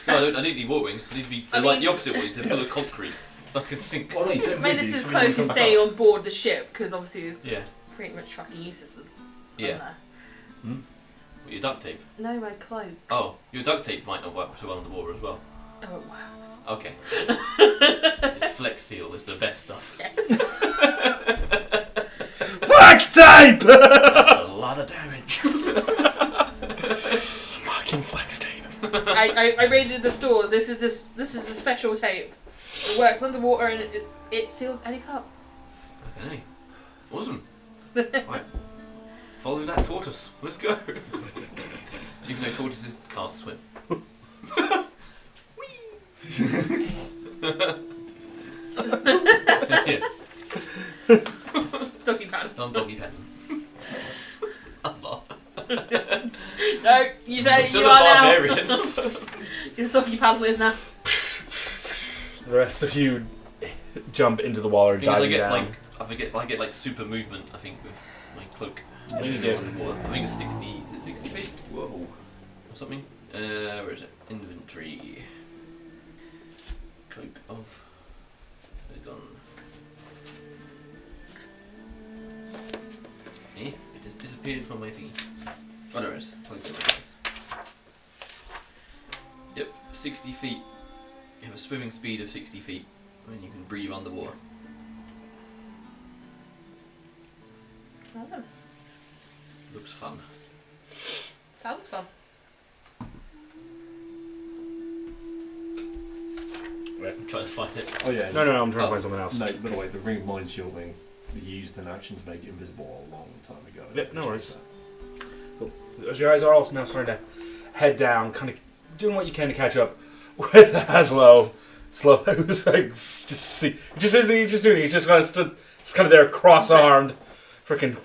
No, I don't need water wings. I need to be I like mean- the opposite wings. They're full of concrete, so I can sink. Oh no, you don't Menace's really, so cloak you is come staying back. on board the ship because obviously it's just Yeah. pretty much fucking useless. Yeah. Well, your duct tape. No, my cloak. Oh, your duct tape might not work so well underwater as well. Oh, it works. Okay. It's Flex Seal is the best stuff. flex tape. That's a lot of damage. Fucking flex tape. I raided the stores. This is a special tape. It works underwater and it seals any cup. Okay. Awesome. Right. Follow that tortoise. Let's go. Even though tortoises can't swim. Yeah. Doggy paddle. I'm doggy paddling. I'm not. No, you say Still you a are now. barbarian. You're doggy paddling now. The rest of you jump into the water, Because diving down. I get like super movement. I think with my cloak. I think you do. Underwater. I think it's 60. Is it 60 feet? Whoa. Or something. Where is it? Inventory. Cloak of the gun. Eh? It has disappeared from my thingy. Oh, there it is. Cloak of the gun. Yep, 60 feet. You have a swimming speed of 60 feet. And you can breathe underwater. Oh, Looks fun. sounds fun. I'm trying to find it. Oh yeah. No, I'm trying to find something else. No, by the way, the ring of mind shielding, we used an action to make it invisible a long time ago. Yep, no worries. Cool. As you guys are all now starting to head down, kind of doing what you can to catch up with Haslo. Who's like he's just kind of there, cross-armed, freaking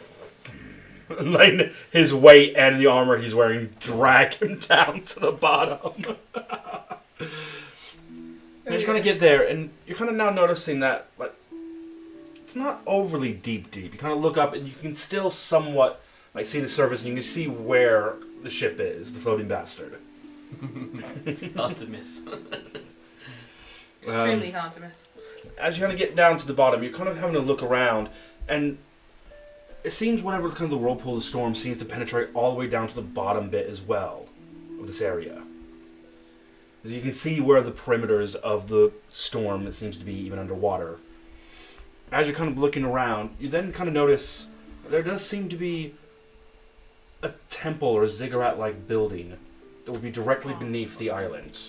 letting his weight and the armor he's wearing drag him down to the bottom. And you're gonna get there, and you're kind of now noticing that like it's not overly deep. You kind of look up, and you can still somewhat like see the surface, and you can see where the ship is, the floating bastard. Hard to miss. Extremely hard to miss. As you kind of get down to the bottom, you're kind of having a look around, and it seems whatever kind of the whirlpool of the storm seems to penetrate all the way down to the bottom bit as well of this area. As you can see where the perimeters of the storm, it seems to be even underwater. As you're kind of looking around, you then kind of notice there does seem to be a temple or a ziggurat-like building that would be directly beneath the island.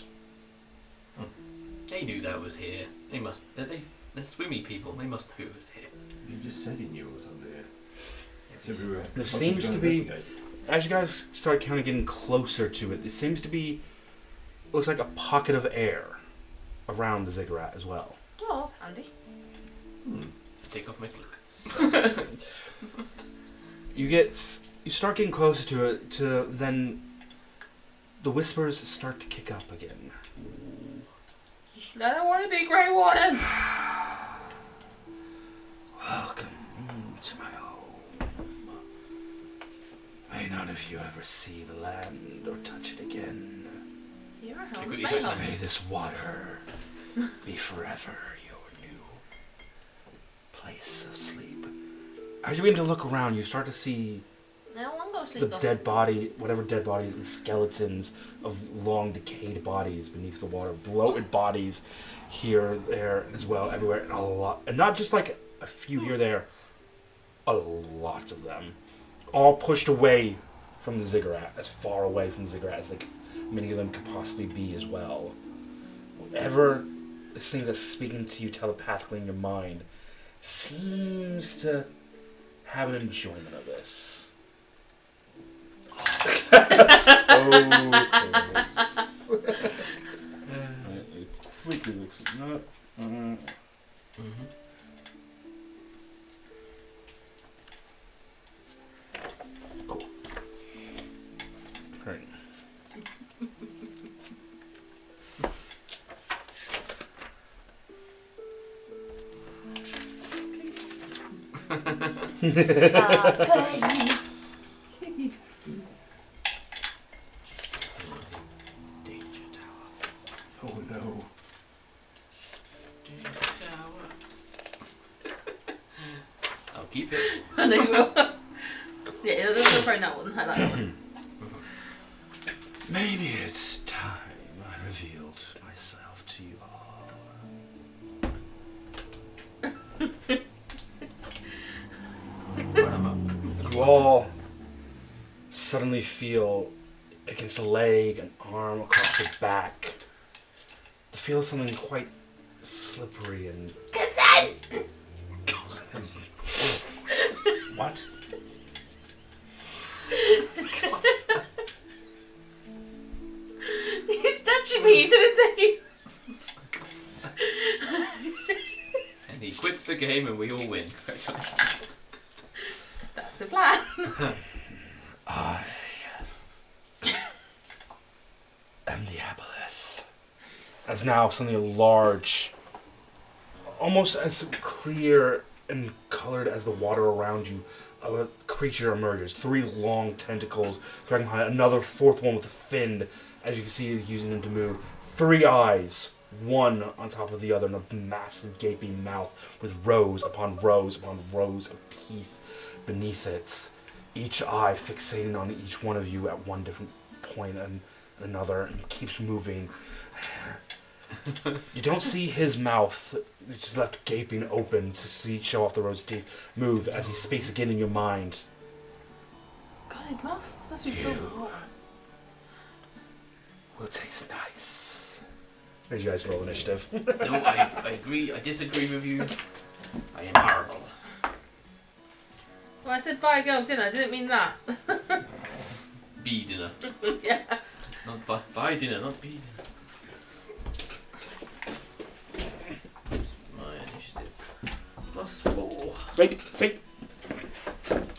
They knew that was here. They must. They're swimmy people. They must know it was here. You just said he knew it was under here. So There seems to be, as you guys start kind of getting closer to it, it seems to be, looks like a pocket of air around the ziggurat as well. Oh, that's handy. Take off my cloak. You start getting closer to it, then the whispers start to kick up again. I don't want to be Grey Warden. Welcome to my home. May none of you ever see the land or touch it again. Your Quickly home's touch my that. home. May this water be forever your new place of sleep. As you begin to look around, you start to see No one go the sleep though. dead body, whatever dead bodies, and skeletons of long decayed bodies beneath the water, bloated bodies here, there, as well, everywhere, and a lot, and not just like a few here, there, a lot of them, all pushed away from the ziggurat, as far away from the ziggurat as like many of them could possibly be as well. Whatever this thing that's speaking to you telepathically in your mind seems to have an enjoyment of this. So close. Quickly looks at that. Cool. Great. Birdie. Danger tower. Oh no. Danger tower. I'll keep it. I know you will. Yeah, there's no point in that one. I like that one. Maybe it's time I revealed myself to you all. You all suddenly feel against a leg, an arm, across your back. The feel of something quite slippery and Consent! What? He's touching me, you didn't say. It's a game and we all win. That's the plan. I am the aboleth. As now suddenly a large, almost as clear and colored as the water around you, a creature emerges. 3 long tentacles dragging behind another 4th one with a fin, as you can see, is using them to move. 3 eyes, one on top of the other, and a massive gaping mouth with rows upon rows upon rows of teeth beneath it. Each eye fixating on each one of you at one different point and another, and keeps moving. You don't see his mouth, it's just left gaping open to see show off the rows of teeth move as he speaks again in your mind. God, his mouth must be filled with water. Will taste nice. Here's you guys roll initiative. No, I agree. I disagree with you. I am horrible. Well, I said buy a girl dinner, I didn't mean that. Bee dinner. Yeah. Not buy dinner, not bee dinner. My initiative. +4. Speak.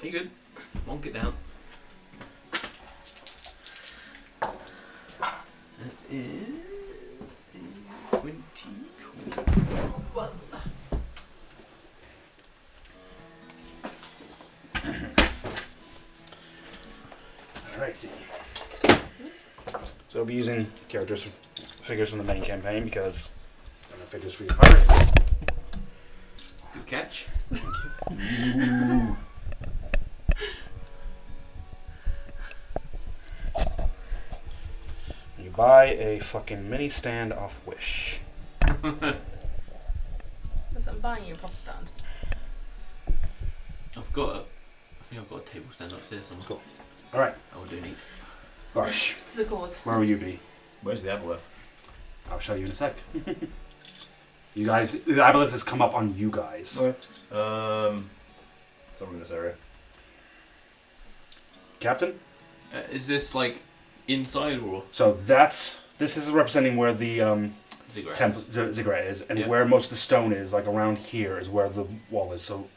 You good? Won't get down. That is 21. Alrighty. So we'll be using figures from the main campaign because I'm gonna figures for your pirates. Good catch. Ooh. You buy a fucking mini stand off Wish. That's I'm buying you a proper stand. I think I've got a table stand upstairs somewhere. Cool. Alright. I will donate. Gosh. To the cause. Where will you be? Where's the aboleth? I'll show you in a sec. You guys, the aboleth has come up on you guys. Somewhere in this area. Captain? Is this like inside or So this is representing where the ziggurat is, and Yeah. where most of the stone is, like around here, is where the wall is. So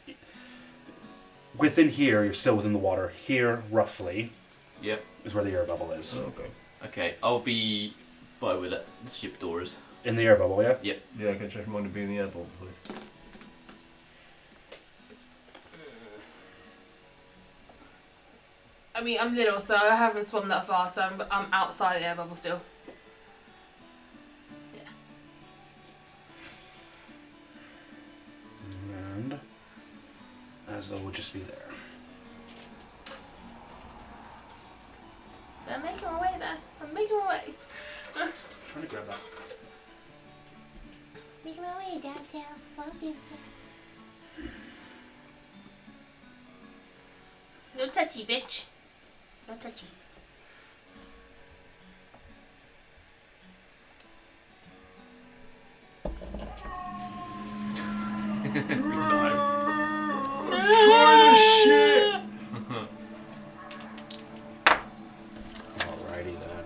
within here, you're still within the water. Here, roughly, Yep. is where the air bubble is. Oh, okay. Okay, I'll be by where the ship door is. In the air bubble, yeah? Yeah, I can change my mind to be in the airport, please. I mean, I'm little, so I haven't swum that far, so I'm outside the air bubble still. Yeah. And as though we'll just be there. I'm making my way there. I'm making my way. Trying to grab that. Making my way downtown. Walking. No touchy, bitch. No touchy. Every time. Trying to shit! Alrighty then.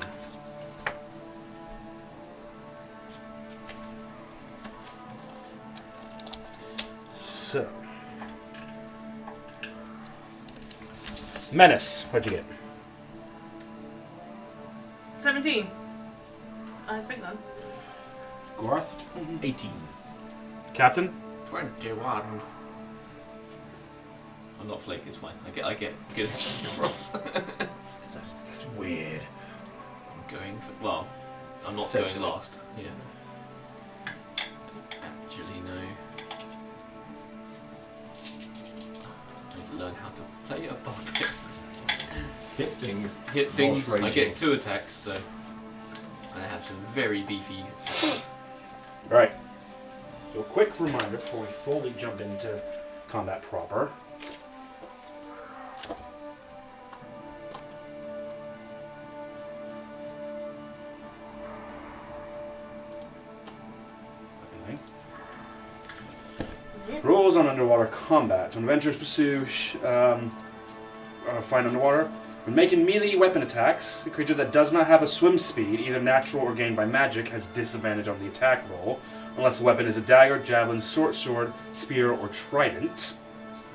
So. Menace, what'd you get? 17. I think then. Garth? 18. Captain? 21. I'm not flake, it's fine. I get good rolls. That's weird. I'm going for, well, I'm not Essentially. going last. Yeah. Actually, no. I need to learn how to play a puppet. Hit things. Hit things, Whilst I raging. get 2 attacks, so. And I have some very beefy. Alright. So a quick reminder before we fully jump into combat proper. Okay. Rules on underwater combat. When adventurers pursue find underwater, when making melee weapon attacks, a creature that does not have a swim speed, either natural or gained by magic, has disadvantage on the attack roll. unless the weapon is a dagger, javelin, short sword, spear, or trident.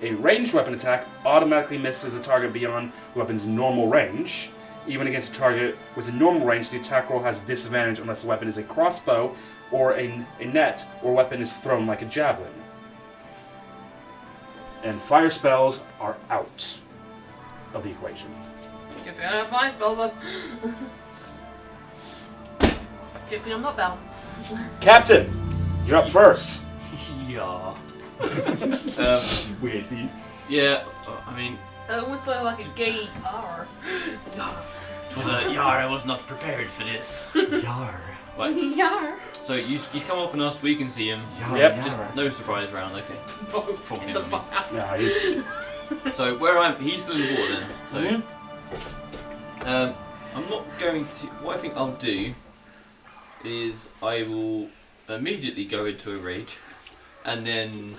A ranged weapon attack automatically misses a target beyond the weapon's normal range. Even against a target with a normal range, the attack roll has a disadvantage unless the weapon is a crossbow or a net, or weapon is thrown like a javelin. And fire spells are out of the equation. Good thing I don't have fire spells on. Good thing I'm not down. Captain, you're up first. Yeah. Weird for you. Yeah, I mean, I almost feel like a gay R. I was not prepared for this. Yar. Right. Yar. So he's come up on us, we can see him. Yar, Yep, yar. Just no surprise round, okay. No, From get him, the I mean. fuck out. Yeah, he's... So he's still in the water then. So I'm not going to. What I think I'll do is I will immediately go into a rage, and then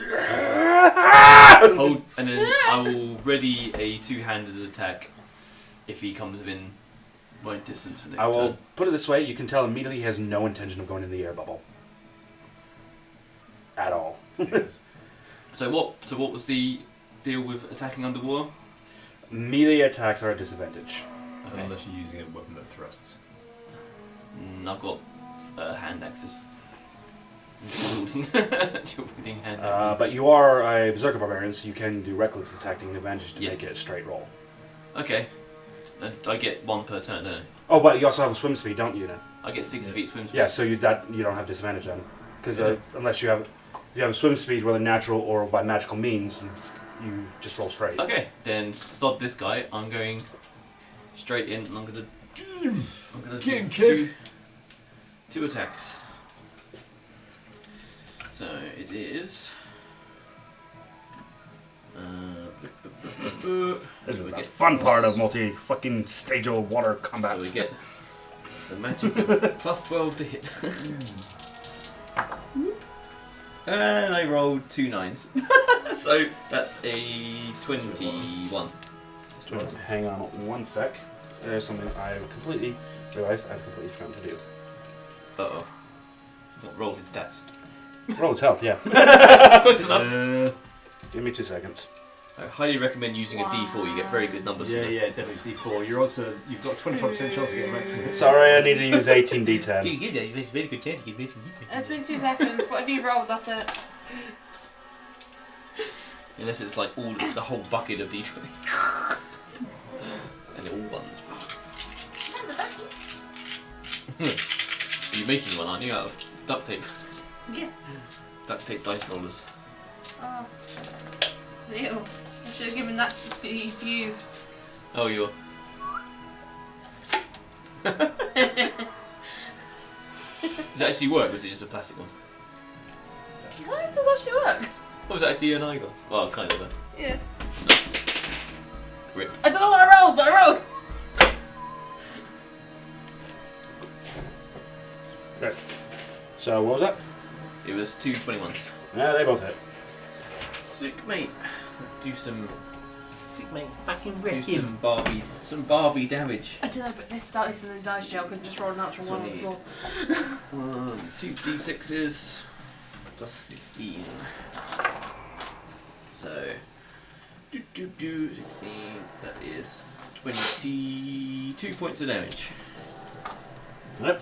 I will ready a two-handed attack if he comes within my distance for next I will turn. put it this way, you can tell immediately he has no intention of going in the air bubble. At all. So what was the deal with attacking underwater? Melee attacks are a disadvantage. Okay. Unless you're using a weapon that thrusts. I've got hand axes. Wielding hand axes. But you are a Berserker Barbarian, so you can do Reckless attacking an advantage to Yes. make it a straight roll. Okay. And I get one per turn, don't I? Oh, but you also have a swim speed, don't you, then? I get 6 feet swim speed. Yeah, so you don't have disadvantage then. Because unless you have... If you have a swim speed, whether natural or by magical means, you just roll straight. Okay, then stop this guy. I'm going straight in and I'm gonna do two attacks. So it is. This is we the get fun part of multi-fucking stage-o water combat. So we get the magic of plus 12 to hit. And I rolled 2 9s. So that's a 21. Hang on one sec. There's something I completely realized I've completely forgotten to do. Uh-oh. What rolled his stats? Roll his health, yeah. Close enough. Give me 2 seconds. I highly recommend using a D4. You get very good numbers. Yeah, from it. yeah, definitely D4. Your odds are, you've got 25% chance of getting maximum hit. Sorry, I need to use 18d10. Very good chance to get maximum hit. It's been 2 seconds. What have you rolled? That's it. Unless it's like the whole bucket of D20. And it all runs. You're making one, aren't you, out of duct tape? Yeah. Duct tape dice rollers. Oh. Ew. I should have given that to you to use. Oh, you're. Does it actually work, or is it just a plastic one? Why does that actually work? Or was it actually an eyeglass? Well, kind of. Yeah. Nice. Rip. I don't know what I rolled, but I rolled. Right. So, what was that? It was 2 21s. Yeah, they both hit. Sick, mate. Let's do some Sick mate, fucking do wreck him. some Barbie damage. I don't know, but this dice in the dice jail could just roll a natural That's what one on I the need. floor. 2 d6s plus 16. So 16. That is 22 points of damage. Yep.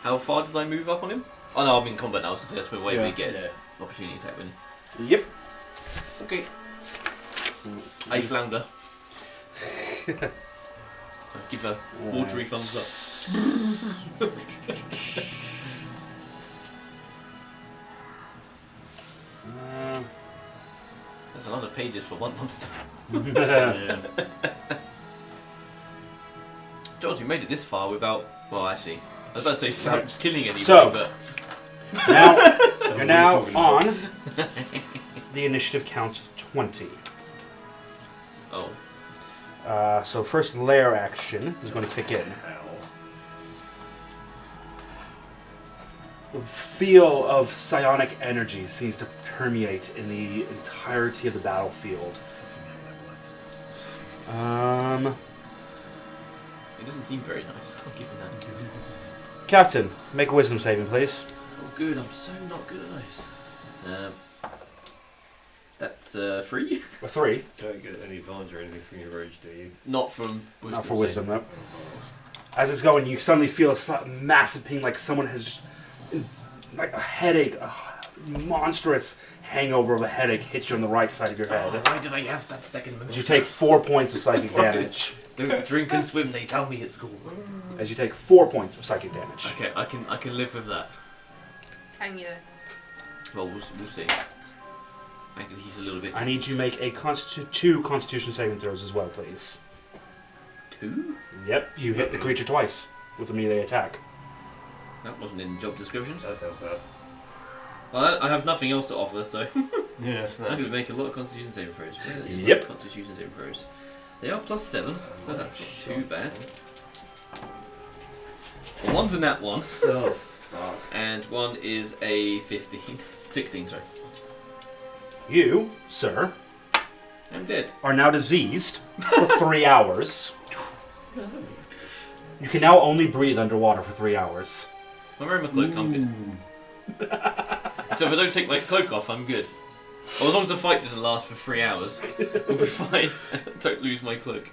How far did I move up on him? Oh no, I'm in combat now. I was going to swim away, Yeah, but you get yeah. an opportunity attack when. Yep. Okay. A flounder. Give a watery thumbs up. There's a lot of pages for one monster. George, you made it this far without. Well, actually, I was about to say without killing anybody, So- but. Now, you're now on the initiative count 20. Oh. So first lair action is going to kick in. The feel of psionic energy seems to permeate in the entirety of the battlefield. It doesn't seem very nice. I'll give him that. Captain, make a wisdom saving, please. Oh, good. I'm so not good at those. That's 3. A 3. Don't get any advantage or anything from your rage, do you? Not from wisdom. Not for wisdom, no. As it's going, you suddenly feel a massive pain, like someone has just, like a headache, a monstrous hangover of a headache hits you on the right side of your head. Why did I have that second move? As you take 4 points of psychic damage. Don't drink and swim. They tell me at school. As you take 4 points of psychic damage. Okay, I can live with that. Can you? Well, we'll see. He's a little bit. I need you to make a 2 Constitution saving throws as well, please. 2? Yep, you hit the creature twice with a melee attack. That wasn't in the job description. That sounds bad. Well, I have nothing else to offer, so Yes, I'm going to make a lot of Constitution saving throws. Yep. Constitution saving throws. They are +7, so that's not too bad. Well, one's a nat 1. Oh, fuck. And one is a 16, sorry. You, sir, I'm dead. are now diseased for 3 hours. You can now only breathe underwater for 3 hours. I'm wearing my cloak, I'm good. So if I don't take my cloak off, I'm good. Well, as long as the fight doesn't last for 3 hours, we'll be fine. Don't lose my cloak.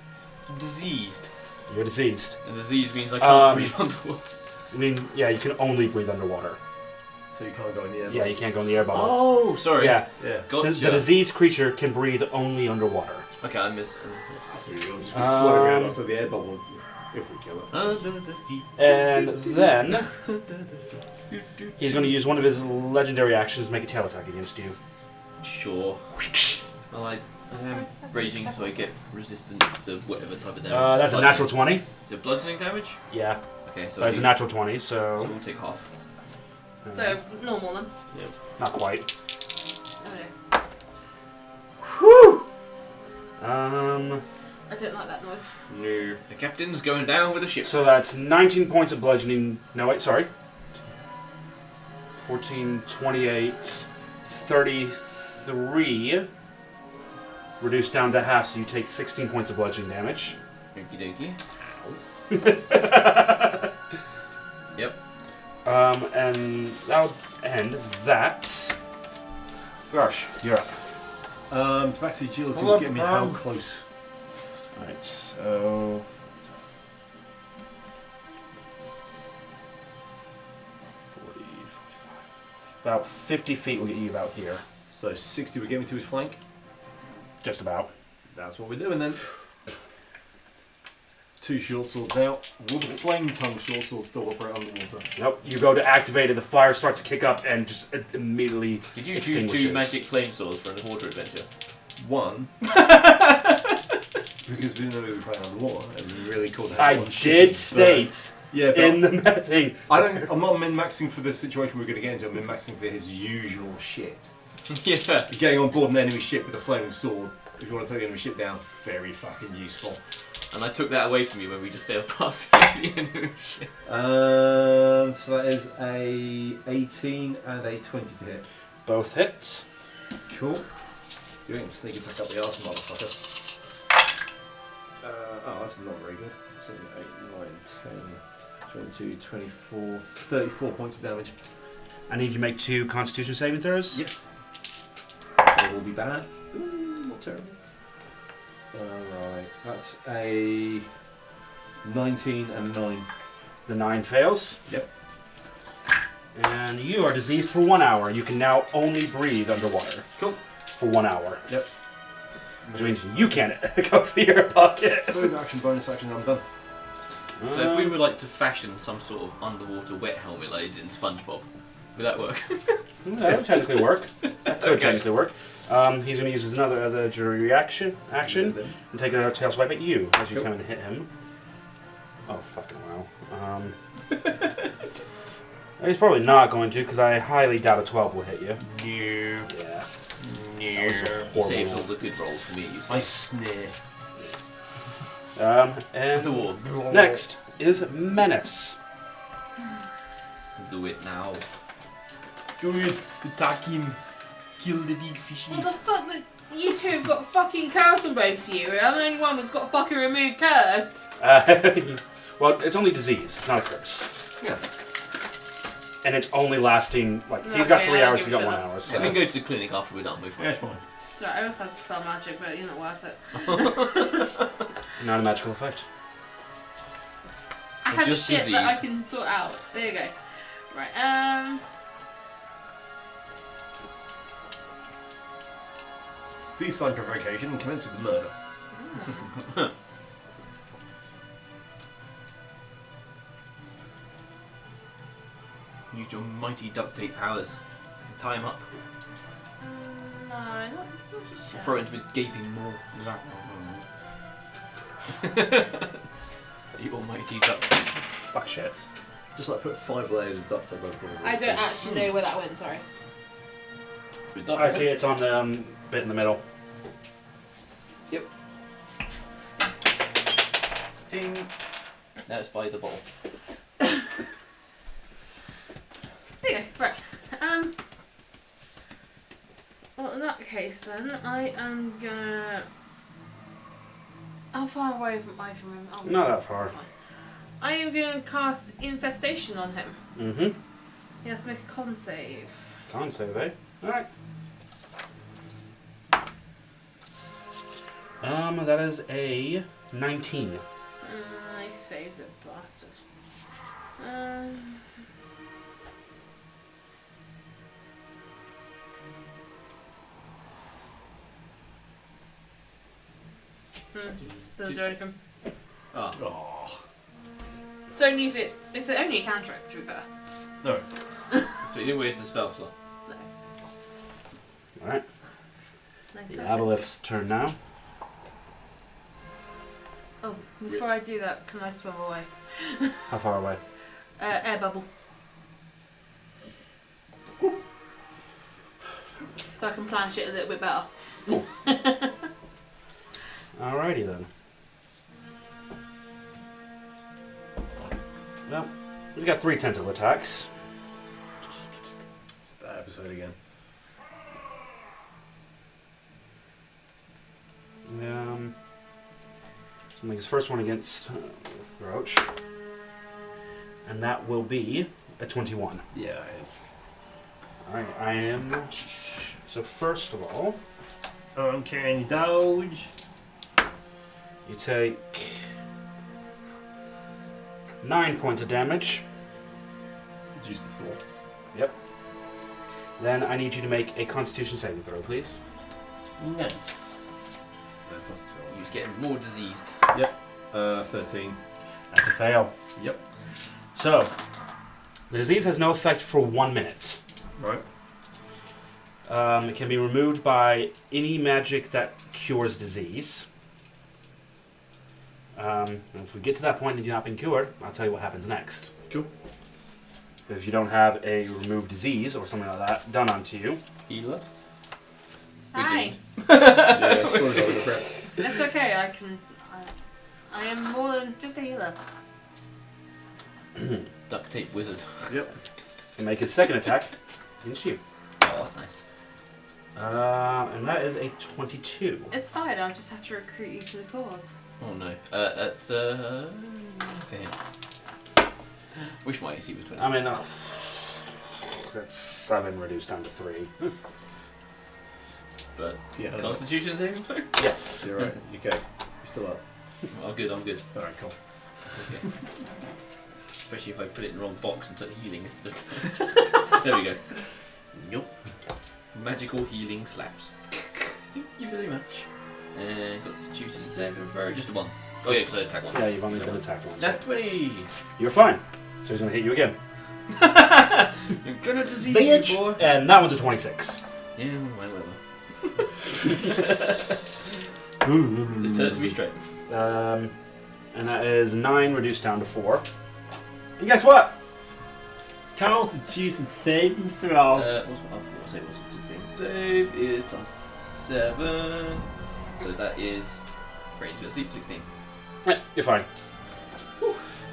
I'm diseased. You're diseased. And disease means I can't breathe underwater. I mean, yeah, you can only breathe underwater. So you can't go in the air? Yeah, you can't go in the air bubble. Oh, sorry. Yeah. Yeah. Gotcha. The diseased creature can breathe only underwater. Okay, I missed. That's really good. Just be floating around outside the air bubble if we kill it. Under the sea. And then he's going to use one of his legendary actions to make a tail attack against you. Sure. Well, I am raging, so I get resistance to whatever type of damage. That's a natural 20. Is it bludgeoning damage? Yeah. Okay, so It's a natural 20, so... So we'll take half. So, normal then. Not quite. Okay. Whew! I don't like that noise. No. The captain's going down with the ship. So that's 19 points of bludgeoning... No, wait, sorry. 14, 28, 33... Reduced down to half, so you take 16 points of bludgeoning damage. Okie dokie. Yep. And that'll end that. Gosh, you're up. Back to agility will get me how close? Alright, so... 40, 45. About 50 feet will get you about here. So 60 would get me to his flank? Just about. That's what we're doing then. 2 short swords out. Will the flame tongue short sword still operate underwater? Nope, you go to activate it, the fire starts to kick up and just immediately Did you choose extinguishes. 2 magic flame swords for an underwater adventure? 1. Because we didn't know we were fighting underwater, and we really called that. I did state yeah, but in the thing. I'm not min-maxing for the situation we're going to get into. I'm min-maxing for his usual shit. Yeah. Getting on board an enemy ship with a flaming sword, if you want to take the enemy ship down, very fucking useful. And I took that away from you when we just sailed past the enemy ship. So that is a 18 and a 20 to hit. Both hits. Cool. You ain't sneaking back up the arse, motherfucker. Oh, that's not very good. 7, 8, 9, 10, 22, 24, 34 points of damage. I need you to make 2 Constitution saving throws. Yep. That will be bad. Ooh, not terrible. Alright, that's a 19 and 9. The 9 fails. Yep. And you are diseased for 1 hour. You can now only breathe underwater. Cool. For 1 hour. Yep. Which means you can't go to the air pocket. Third action, bonus action, I'm done. So if we would like to fashion some sort of underwater wet helmet like they did in SpongeBob, would that work? That would technically work. That could technically work. He's going to use another legendary action and take a tail swipe at you as you come and hit him. Oh, fucking wow. He's probably not going to, because I highly doubt a 12 will hit you. No. Yeah. He saves all the good rolls for me, you I see. sneer. And next is Menace. Do it now. Do it. Attack him. Kill the big fishy. Well, the fuck that you two have got fucking curse on both of you. I'm the only one that's got a fucking remove curse. Well, it's only disease. It's not a curse. Yeah. And it's only lasting, like, No, he's got okay, 3 I'll hours, give he's got a 1 shit. hour. Yeah, So. we can go to the clinic after we're done. We're fine. Yeah, it's fine. Sorry, I also had to spell magic, but you're not worth it. Not a magical effect. I have Just shit that I diseased. can sort out. There you go. Right, Cease on provocation and commence with the murder. Use your mighty duct tape powers. Tie him up. no, not just yet. Throw it into his gaping maw. You almighty duct tape. Fuck shit. Just like put 5 layers of duct tape over the I don't actually know where that went, sorry. I see it's on the bit in the middle. Yep. Ding. That's by the ball. There you go, right. Well, in that case then, I am gonna... How far away from him? Oh, Not that far. that's fine. I am gonna cast Infestation on him. Mm-hmm. He has to make a con save. Can't save, eh? Alright. That is a 19. He saves it, bastard. Doesn't do anything. Ah. Oh. It's only if it's only a cantrip, to be fair. No. So you didn't waste the spell slot. Alright. Like The that's it. Aboleth's turn now. Oh, before I do that, can I swim away? How far away? Air bubble. So I can plan shit a little bit better. Alrighty then. Well, he's got 3 tentacle attacks. It's that episode again. I'll make his first one against Roach. And that will be a 21. Yeah, it's. Alright, I am... So first of all, Uncanny dodge. you take 9 points of damage. Reduce to 4. Yep. Then I need you to make a Constitution saving throw, please. No. No, plus 12. You're getting more diseased. 13. That's a fail. Yep. So, the disease has no effect for 1 minute. Right. It can be removed by any magic that cures disease. And if we get to that point and you've not been cured, I'll tell you what happens next. Cool. If you don't have a remove disease or something like that done onto you, Healer. Hi. doomed. Yeah, sorry about the crap. That's okay. I am more than just a healer. Duct tape wizard. Yep. you make his second attack against you. Oh, that's nice. And that is a 22. It's fine. I'll just have to recruit you to the cause. Oh no. That's what's it? Wish my AC was 20. I mean, that's 7 reduced down to 3. But Yeah. Constitution saving throw? Yes. You're right. You okay? You still up? I'm good. Alright, cool. That's okay. Especially if I put it in the wrong box and took healing instead of... There we go. Nope. Magical healing slaps. Thank you very much. And Constitution saving throw, just a 1. Oh yeah, because I attack 1. Yeah, you've only been attacked once. Nat 20! You're fine. So he's going to hit you again. You're gonna disease Bitch. you, boy! And that one's a 26. Yeah, well. Just turn it to me straight. And that is 9 reduced down to 4. And guess what? Constitution saving throw. What's my for? Save was 16. Save is +7. So that is range to sleep 16. Yeah, you're fine.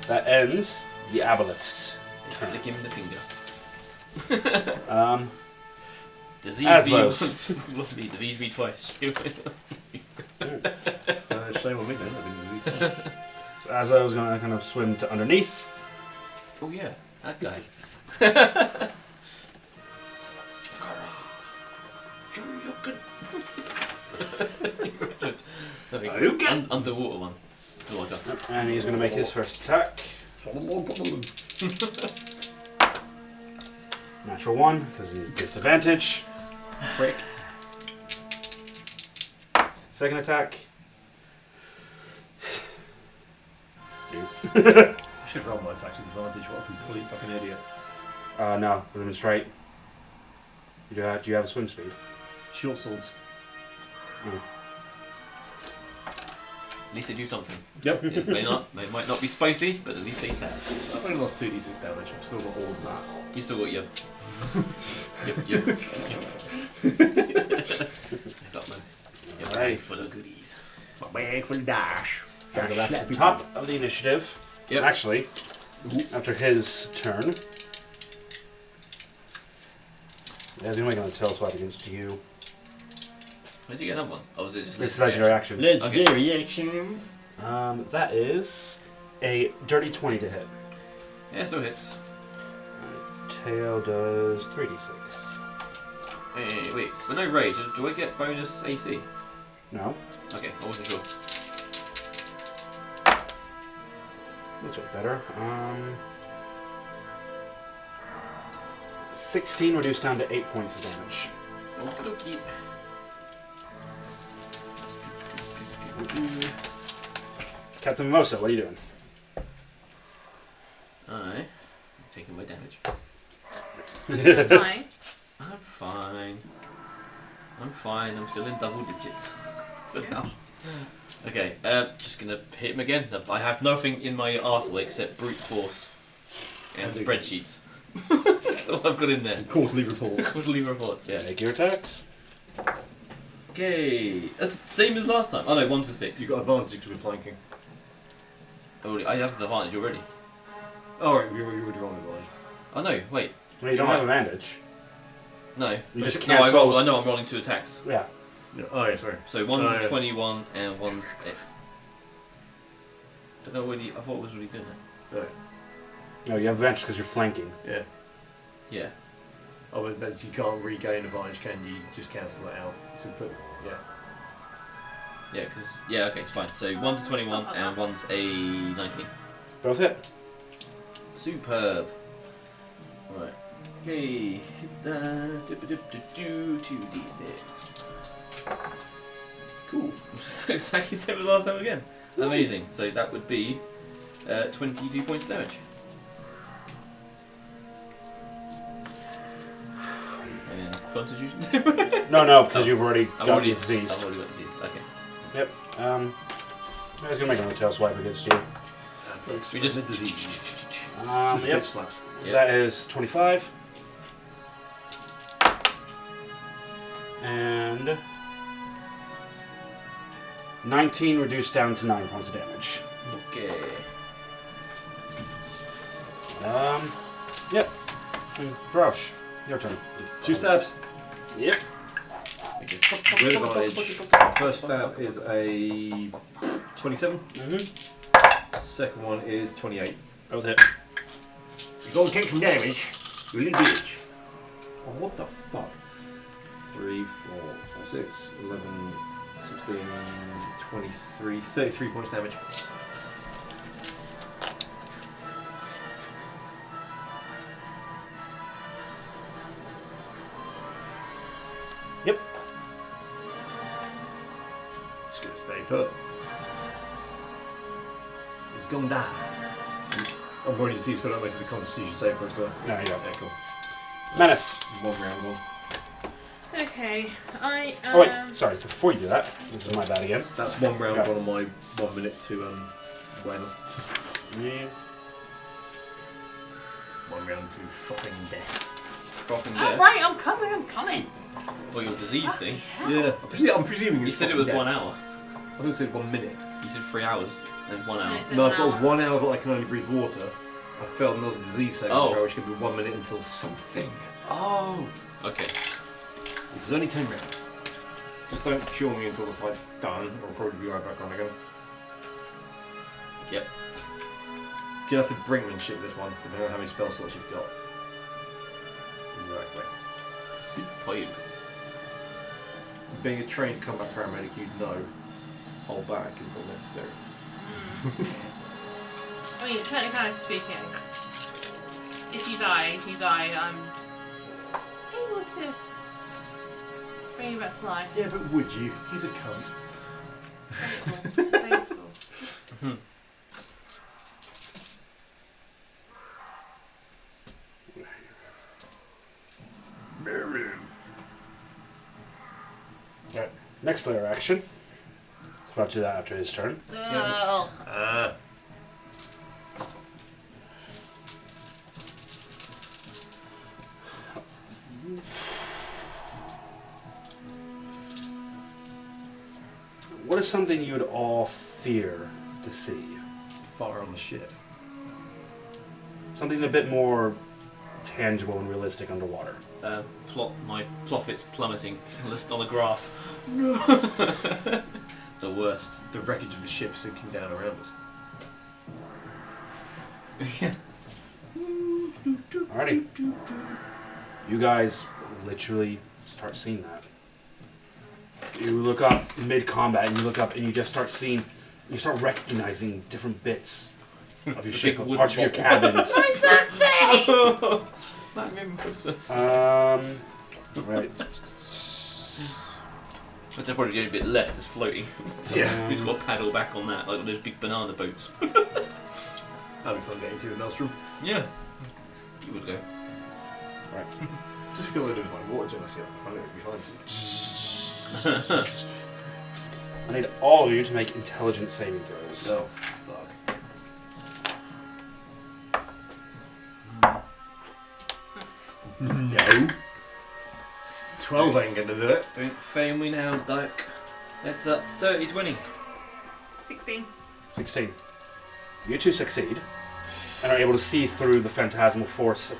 That ends the Aboleth's turn. Flick him the finger. Disease As me those. once, lovely. Disease me twice. Shame on me then. I didn't disease. So Azo's going to kind of swim to underneath. Oh yeah, that guy. Underwater one. And he's going to make his first attack. Natural 1, because he's disadvantage. Break. Second attack. I should have rolled my attack with advantage. What a complete fucking idiot. No, put him straight. Do you have a swim speed? Short swords. At least they do something. Yep. It might not be spicy, but at least they stab. I've only lost 2d6 damage. I've still got all of that. You still got your. Your bag full of goodies. My bag full of dash. Go back to the top of the initiative. Yep. Actually, after his turn, he's going to make a tail swipe against you. Where'd you get another one? Oh, was it just It's legendary action. Legendary actions. That is a dirty 20 to hit. Yeah, still hits. Tail does 3d6. Wait. But no rage. Do I get bonus AC? No, Okay, I wasn't sure. that's way better. 16 reduced down to 8 points of damage. Okie Captain Mimosa, what are you doing? I'm taking my damage. Fine. I'm fine. I'm still in double digits. For now. Okay, just gonna hit him again. I have nothing in my arsenal except brute force and spreadsheets. That's all I've got in there. Quarterly reports. Quarterly reports, yeah. Make your attacks. Okay, that's the same as last time. Oh no, 1 to 6. You've got advantage because we're flanking. I have the advantage already. Oh, right, you already rolled advantage. Oh no, wait. No, you don't have advantage. No. You just No, cancel. I know I'm rolling 2 attacks. Yeah. Yeah. Oh, yeah, sorry. So one's Oh, yeah. 21 and one's X. Don't know what I thought it was already doing that. Right. No, you have advantage because you're flanking. Yeah. Yeah. Oh, but then you can't regain advantage, can you? Just cancel that out. So put, Yeah, okay, it's fine. So one's a 21 and one's a 19. Both hit. Superb. Right. Okay. Hit that. 2d6. Cool. Exactly the same as last time again. Amazing. So that would be 22 points damage. And then Constitution. No, because you've already I've got already the disease. I've already got disease. Okay. Yep. I was gonna make another tail swipe against you. We just disease. Yep. Slaps. Yep. That is 25. And 19 reduced down to 9 points of damage. Okay. Yep. And Grosh, your turn. 2 stabs. Yep. With advantage. First stab is a 27. Mm-hmm. Second one is 28. Both hit. You're gonna take some damage, you little bitch. Oh, what the fuck? 3, 4, 5, 6, 11, 16, 23, 33 points damage. Yep. Just gonna stay put. He's gonna die. I'm going to see so I don't make it the Constitution save first, do I? No, you don't. Yeah, cool. Menace. 1 round gone. Okay, I am. Oh wait, sorry. Before you do that, this is my bad again. That's 1 round Yeah. gone on my 1 minute to whatever. Yeah. 1 round to fucking death. Coughing Oh, there. right, I'm coming. Or your disease thing. Yeah, I'm presuming You it's said it was fucking 1 death. hour. I thought it said 1 minute. You said 3 hours, then 1 hour. It's an No, I've got hour. 1 hour that I can only breathe water. I failed another disease saving Oh. throw, which can be 1 minute until something. Oh. Okay. It's only 10 rounds. Just don't cure me until the fight's done. I'll probably be right back on again. Yep. You'll have to brinkmanship this one, depending on how many spell slots you've got. Exactly. Superb. Being a trained combat paramedic, you'd know. Hold back until necessary. I mean, technically speaking, if you die, I'm able to bring you back to life. Yeah, but would you? He's a cunt. Debatable. Debatable. Right. Next layer action. I'll do that after his turn. What is something you would all fear to see? Fire on the ship. Something a bit more tangible and realistic underwater. My profits plummeting on the graph. The worst. The wreckage of the ship sinking down around us. Alrighty. You guys literally start seeing that. You look up mid-combat and you look up and you just start seeing, you start recognizing different bits of your ship, parts of your cabins. Right. That's probably the only bit left is floating. So Yeah. we've got to paddle back on that, like those big banana boats. That'd be fun getting to a Maelstrom. Yeah. You would go. Right. Just get a load of like water jealousy up the front, it'd be fine. I need all of you to make intelligence saving throws. Oh, fuck. No. 12 ain't gonna do it. Don't fail me now, Duck. That's up 30-20. 16. 16. You two succeed and are able to see through the phantasmal force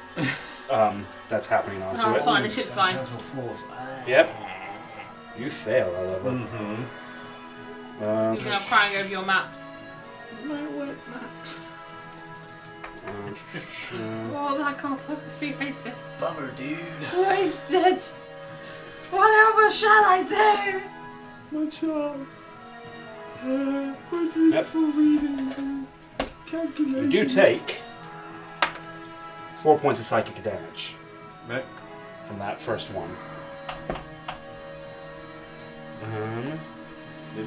that's happening onto Oh, it. it's fine, the ship's fine. Phantasmal force. Yep. You fail, however. Mm-hmm. You're now crying over your maps. My wet maps. Oh, that cartography I did. Bummer, dude. Wasted. Whatever shall I do? My chance. Yep. readings and calculations. You do take 4 points of psychic damage Right. from that first one. Yep.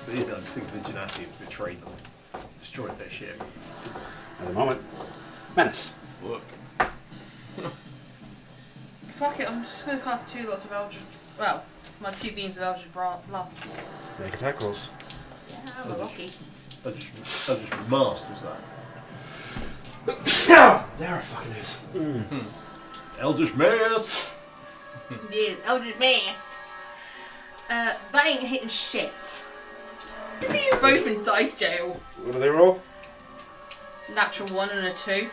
So these guys just think the Genasi have betrayed them, destroyed their ship. At the moment. Menace. Look. Fuck it, I'm just gonna cast 2 lots of Eldritch. Well, my 2 beams of Eldritch Blast. Make attack rolls. Yeah, we're lucky. Eldritch Blast was There it fucking is. that. Eldritch Blast! Yeah, Eldritch Blast. That ain't hitting shit. Both in dice jail. What do they roll? Natural 1 and a 2.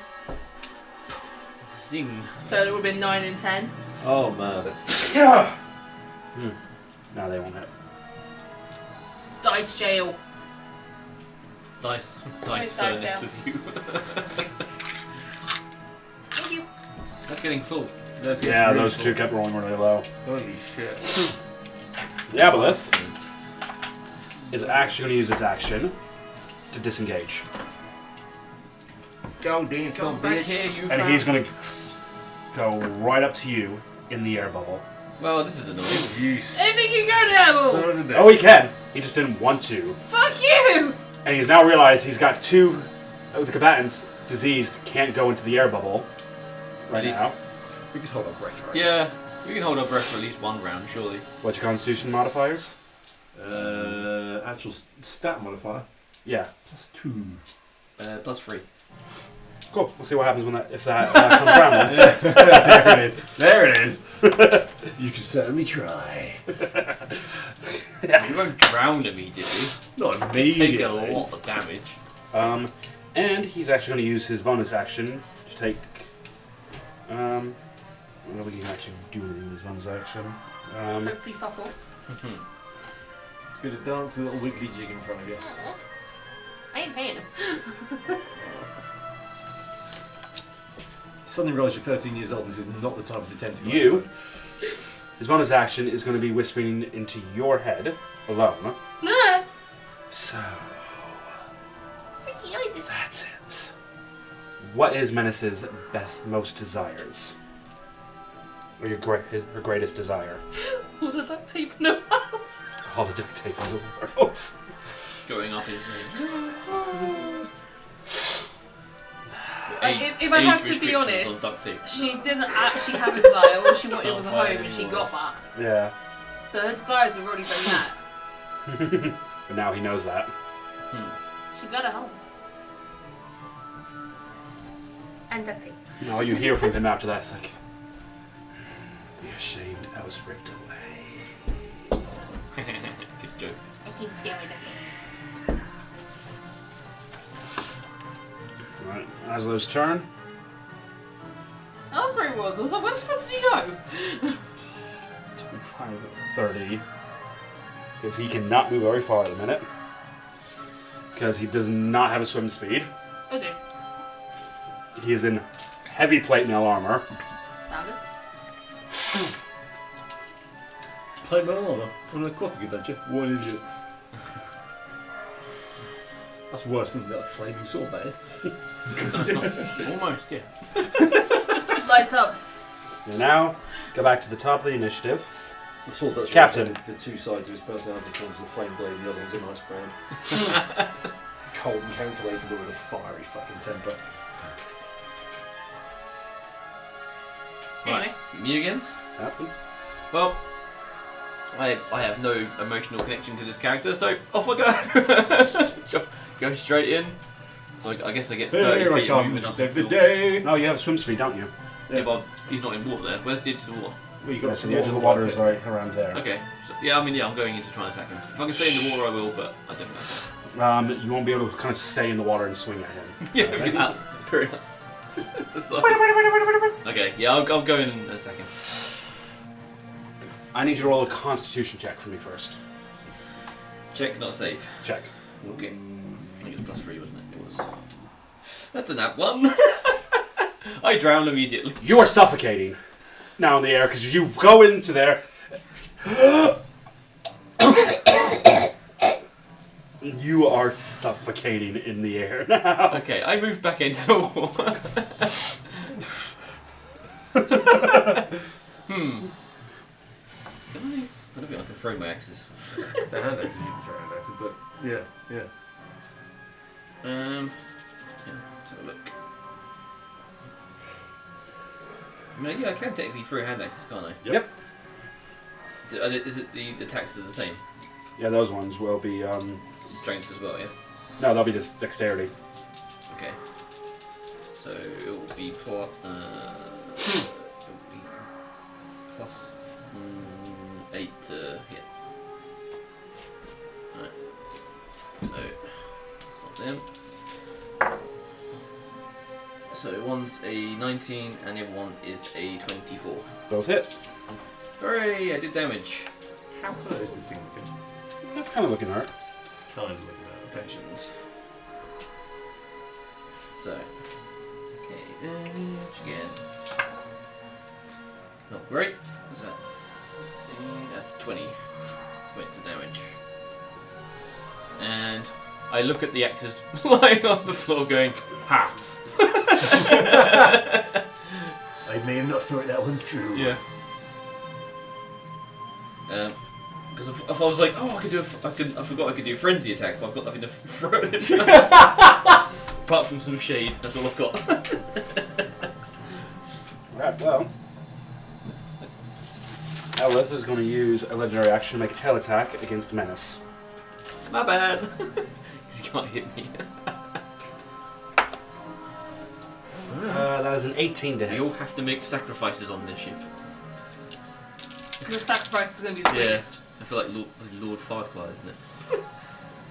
Zing. So it would have been 9 and 10. Oh man. No, they won't hit. Dice jail. Dice Dice furnace down. with you. Thank you. That's getting full. Yeah, those two kept rolling really low. Holy shit. Yabalith is actually going to use his action to disengage. Go dance Come on back bitch. here, you And he's going to go right up to you in the air bubble. Well, this is annoying. Anything can go devil! Oh, he can. He just didn't want to. Fuck you! And he's now realized he's got 2 of the combatants diseased, can't go into the air bubble right At least- now. We could hold our breath, right? Yeah, we can hold our breath for at least 1 round, surely. What's your constitution modifiers? Actual stat modifier. Yeah. +2. +3. Cool. We'll see what happens when if that comes around then. There it is. There it is. You can certainly try. You won't drown immediately. Not Take immediately. a lot of damage. And he's actually going to use his bonus action to take I don't think he can actually do anything with his bonus action. Hopefully fuck all. It's going to dance a little wiggly jig in front of you. I ain't paying him. Suddenly realise you're 13 years old and this is not the time for the tentacle. You. His bonus action is going to be whispering into your head alone. So, Freaky noises. that's it. What is Menace's most desires? Or her greatest desire? All the duct tape in the world. All the duct tape in the world. Going up in flames. If I have to be honest, she didn't actually have a desire. All she wanted was a home, and she got that. Yeah. So her desires have already been met. But now he knows that. She got a home. And duct tape. And all you hear from him after that is like, be ashamed that was ripped away. Good joke. I keep staring at duct tape. Right, Aslo's turn. Asbury was. I was like, where the fuck did he go? 25, 30. If he cannot move very far at the minute. Because he does not have a swim speed. Okay. He is in heavy plate mail armor. Standard. Play my armour on an aquatic adventure. What is it? That's worse than that flaming sword, that is. Almost, yeah. Lights up. And now, go back to the top of the initiative. The sword that's Captain. The two sides of his personality, one's a flame blade, the other one's a nice brown. Cold and calculated, but with a fiery fucking temper. Anyway. Me again? Captain. Well, I have no emotional connection to this character, so off I go. Go straight in. So I guess I get 30 Here I feet of come movement to up save the until... day. No, you have swim speed, don't you? Yeah, but he's not in water there. Where's the edge of the water? Well, you Yeah, so the edge of the water is right around there. Okay. So, yeah, I mean, yeah, I'm going in to try and attack him. If I can stay in the water, I will, but I don't know. You won't be able to kind of stay in the water and swing at him. Yeah, very hard. Okay, yeah, I'll go in and attack him. I need you to roll a constitution check for me first. Check, not save. Check. Okay. I think it was +3, wasn't it? It was. That's a nat 1. I drown immediately. You are suffocating now in the air because you go into there. You are suffocating in the air now. Okay, I move back into the water. I don't think I can throw my axes. It's a hand axe, you can throw hand axes, but yeah. Yeah, let's have a look. I mean, yeah, I can technically throw hand axes, can't I? Yep. Is it the attacks are the same? Yeah, those ones will be. Strength as well, yeah? No, they'll be just dexterity. Okay. So it will be plus. Plus 8 to hit. Right. So it's not them. So one's a 19 and the other one is a 24. Both hit. Hooray! I did damage. How hurt is this thing looking? That's kind of looking hurt. Kind of looking at it. Potions. So, okay, damage again. Not great. That's 20 points of damage. And I look at the actors lying on the floor, going, "Ha!" I may have not thought that one through. Yeah. Because if I was like, oh, I forgot I could do a frenzy attack, but I've got nothing to throw at it. Apart from some shade, that's all I've got. Right, well. Elith is going to use a legendary action to make a tail attack against Menace. My bad. You can't hit me. That is an 18 to We hit. all have to make sacrifices on this ship. Your sacrifice is going to be the sweetest. I feel like Lord Farquhar, isn't it?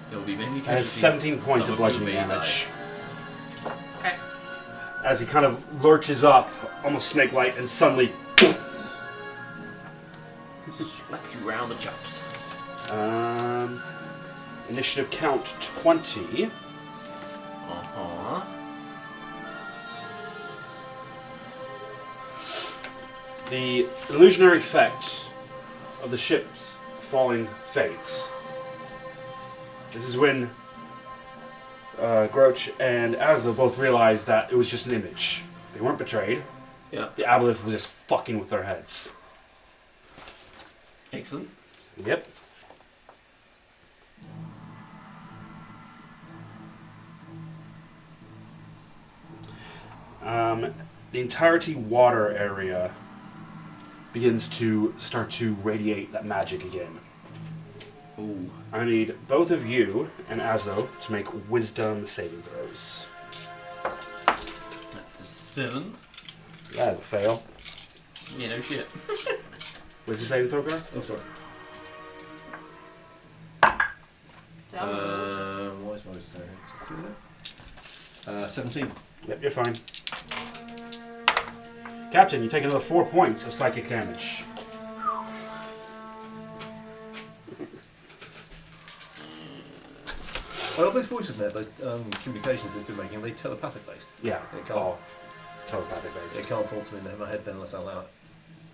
There will be many That is casualties, 17 points some of whom bludgeoning may damage. Okay. As he kind of lurches up, almost snake-like, and suddenly Slaps you round the chops. Initiative count 20. The illusionary effect of the ship's falling fades. This is when Groach and Azla both realized that it was just an image. They weren't betrayed. Yeah. The aboleth was just fucking with their heads. Excellent. Yep. The entirety water area begins to start to radiate that magic again. Ooh. I need both of you and Azlo to make wisdom saving throws. That's a 7. That is a fail. Yeah, no shit. Wisdom saving throw, Garth? Oh, sorry. What is my wisdom? 17. Yep, you're fine. Captain, you take another 4 points of psychic damage. Well, those voices there, those communications they've been making, are they telepathic based? Yeah, They can't. all telepathic They based. can't talk to me in my head then unless I allow it.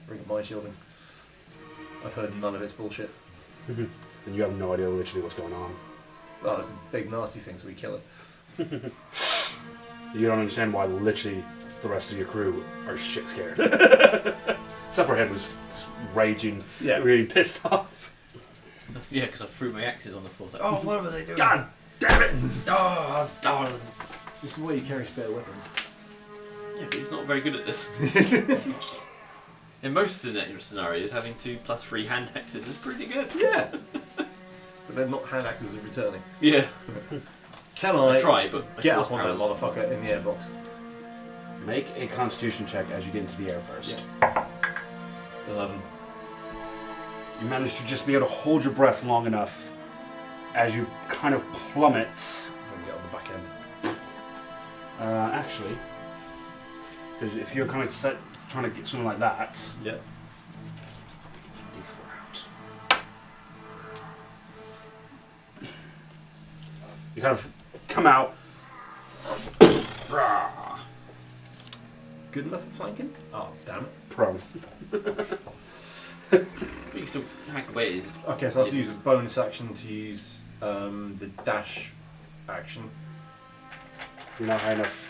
Bring up my children. I've heard none of it's bullshit. And you have no idea literally what's going on. Oh, it's the big nasty things we kill it. You don't understand why literally the rest of your crew are shit scared. Except for him, who's raging, really pissed off. Yeah, because I threw my axes on the floor. Like, oh, what were they doing? God damn it! Oh, darling. This is why you carry spare weapons. Yeah, but he's not very good at this. In most scenarios, having 2 + 3 hand axes is pretty good. Yeah! But they're not hand axes of returning. Yeah. Can I try, but my get force up on that powers- motherfucker in the airbox? Make a constitution check as you get into the air first. 11. You manage to just be able to hold your breath long enough as you kind of plummet. If I can get on the back end. Actually, because if you're kind of trying to get something like that, Yeah. D4 out. You kind of come out. Rah, Good enough for flanking? Oh, damn it. prone. But you can still hack away. Okay, so I have to use a bonus action to use the dash action. You're not high enough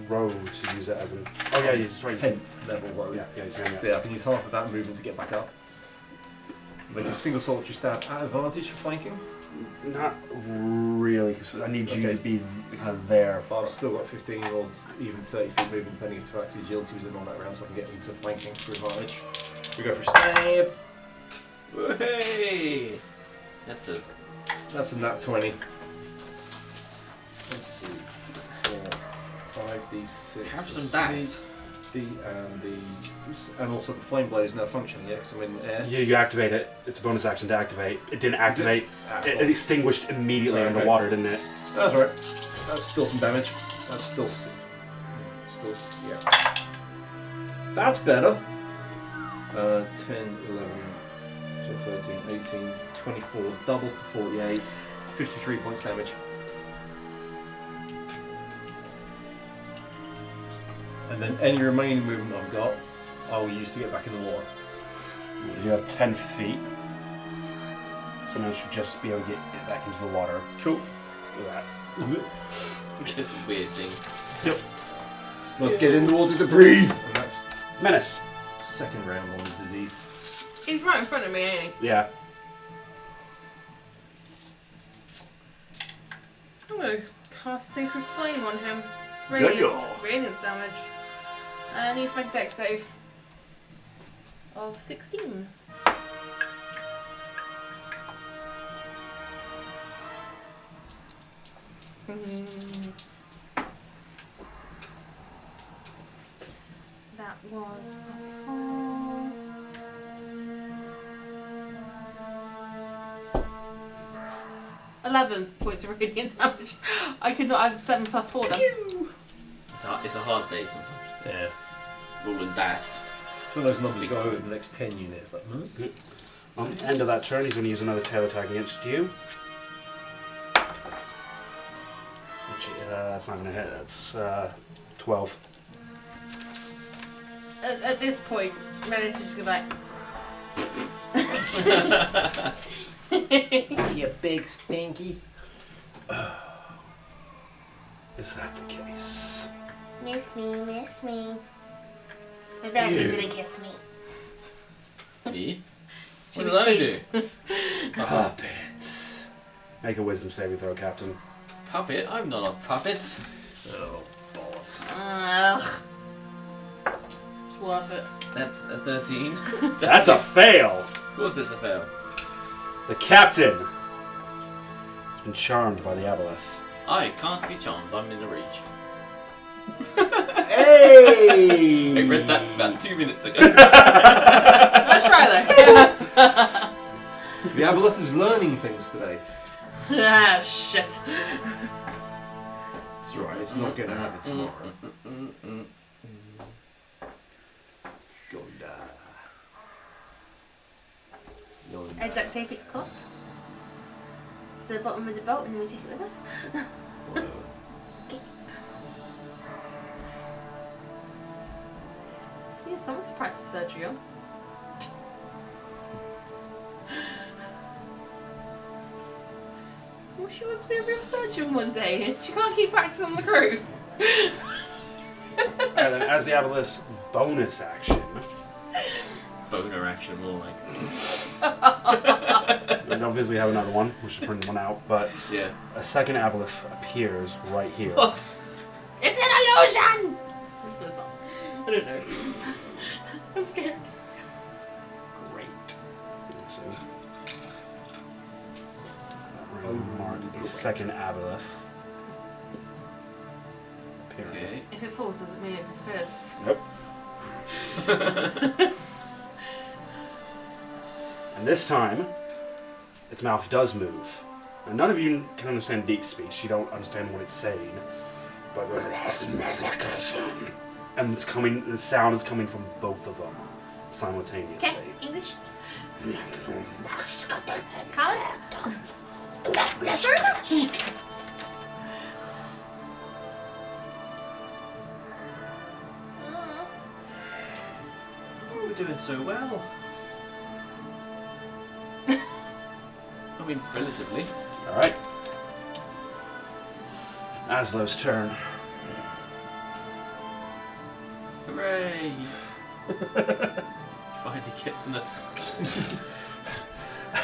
row to use it as an. Oh yeah, you're sorry. 10th level road. Yeah, you can. So yeah, I can use half of that movement to get back up. Like a single solitary stab at advantage for flanking. Not really, because I need you Okay. to be kind of there. But I've still got 15 or even 30 feet movement depending if actually agility was in on that round, so I can get into flanking for advantage. We go for a stab. Hey! That's a... That's a nat 20. 5d6. Have some dice. And also the flame blade is now functioning, yeah, because I'm in the air. You activate it. It's a bonus action to activate. It didn't activate. It Well, extinguished immediately Right, okay. underwater, didn't it? that's right. That's still some damage. That's still, yeah. That's better. 10, 11, 12, 13, 18, 24, double to 48, 53 points damage. And then any remaining movement I've got, I will use to get back in the water. You have 10 feet. So now you should just be able to get it back into the water. Cool. Look at that. Which is a weird thing. Yep. Let's get in the water to breathe. And that's Menace. second round on the disease. He's right in front of me, ain't he? Yeah. I'm gonna cast Sacred Flame on him. Yeah. Radiance damage. Needs to make a dex save. Of 16. That was +4. $11 points of radiant damage. I could not add 7 +4 then. It's a hard day sometimes. Yeah. Rolling dice. So those numbers go over the next 10 units. Like, On the end of that turn, he's going to use another tail attack against you. Which, that's not going to hit. That's 12. At this point, Menace is just going to You big stinky. Is that the case? Miss me, miss me. My vampire didn't kiss me. Me? What did I do? Puppets. Make a wisdom saving throw, Captain. Puppet? I'm not a puppet. oh, bollocks. Ugh. It's worth it. That's a 13. That's a fail! Of course it's a fail. The Captain has been charmed by the aboleth. I can't be charmed, I'm in a rage. Hey! I read that about 2 minutes ago. Let's try though. The aboleth is learning things today. Ah, shit. That's right, it's not going to have it tomorrow. It's going to die. I duct tape its corpse to the bottom of the boat and then we take it with us. Okay. She has someone to practice surgery on. Well, she wants to be a real surgeon one day. She can't keep practicing on the crew. And then as the aboleth's bonus action, Boner action, more like. we obviously have another one, we should print one out, but Yeah. a second aboleth appears right here. What? It's an illusion! I don't know. I'm scared. Great. So, mark the second aboleth. Appearing. Okay. If it falls, doesn't mean it disappears. Nope. And this time, its mouth does move. And none of you can understand deep speech. You don't understand what it's saying. But and it's coming. The sound is coming from both of them simultaneously. Okay, English. Oh, we're doing so well. I mean, relatively. All right. Aslow's turn. Hooray! Finally gets an attack.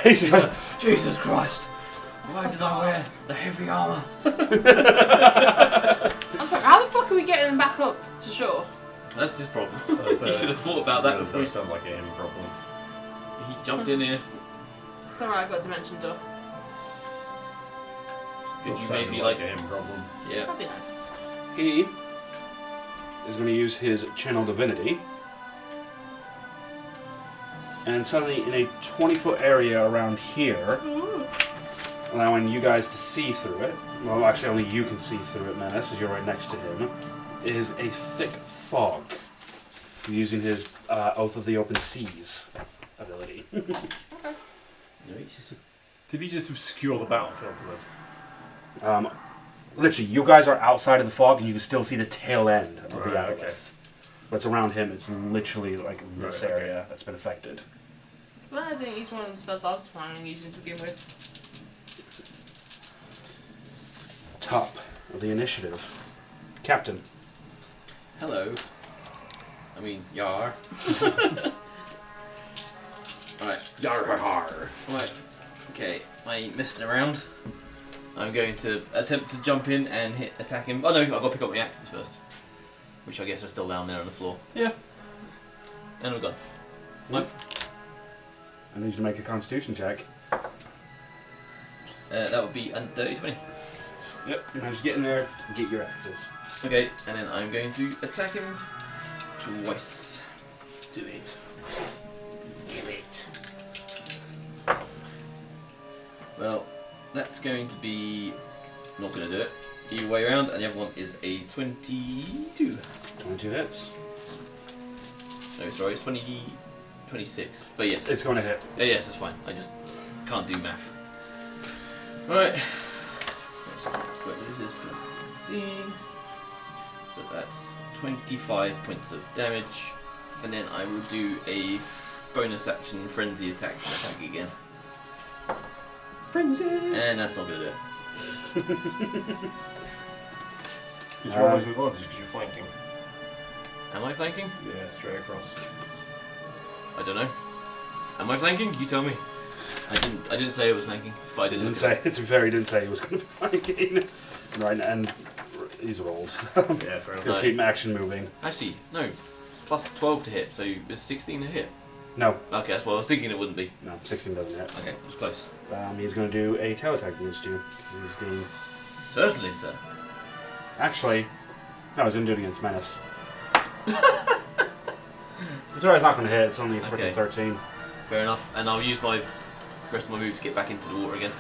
He's like, Jesus Christ! Why did I wear the heavy armour? I'm sorry, how the fuck are we getting them back up to shore? That's his problem. You should have thought about that before That sounds like a him problem. he jumped in here. It's alright, I got a dimension door. Did you Sounded maybe like a him problem? Yeah. That'd be nice. he is going to use his channel divinity, and suddenly in a 20-foot area around here, allowing you guys to see through it. Well, actually, only you can see through it, Menace, as you're right next to him. Is a thick fog. Using his Oath of the Open Seas ability. Nice. Did he just obscure the battlefield to us? Literally, you guys are outside of the fog, and you can still see the tail end of the Right, aboleth. okay. What's around him? It's literally like this Right, okay. area that's been affected. Well, I didn't use one of the spells I was planning on using to begin with. Top of the initiative, Captain. Hello. I mean, Yar. Right. Yar har har. Right. Okay. I ain't messing around. I'm going to attempt to jump in and attack him. Oh no, I've got to pick up my axes first. Which I guess are still down there on the floor. Yeah. And we're gone. I need you to make a Constitution check. That would be a dirty 20. Yep. You manage to get in there and get your axes. Okay, and then I'm going to attack him twice. Do it. Do it. Well, that's going to be not going to do it. Either way around, and the other one is a 22. 22 hits. No, sorry, 26. But yes. It's going to hit. Yes, it's fine. I just can't do math. Alright. But this is plus 16. So that's 25 points of damage. And then I will do a bonus action frenzy attack again. Frenzy! And that's not going to do it. Because you're always advantage because you're flanking. Am I flanking? Yeah, straight across. I don't know. Am I flanking? You tell me. I didn't say I was flanking, but I didn't say. To be fair, he didn't say he was going to be flanking. Right, and he's rolled. Yeah, fair enough. Just keep action moving. Actually, no. It's plus 12 to hit, so is 16 a hit? No. Okay, that's what I was thinking it wouldn't be. No, 16 doesn't hit. Okay, it was close. He's going to do a tail attack against you. He's Certainly, sir. Actually, no, he's going to do it against Menace. It's alright, it's not going to hit. It's only a freaking 13. Fair enough. And I'll use my rest of my move to get back into the water again.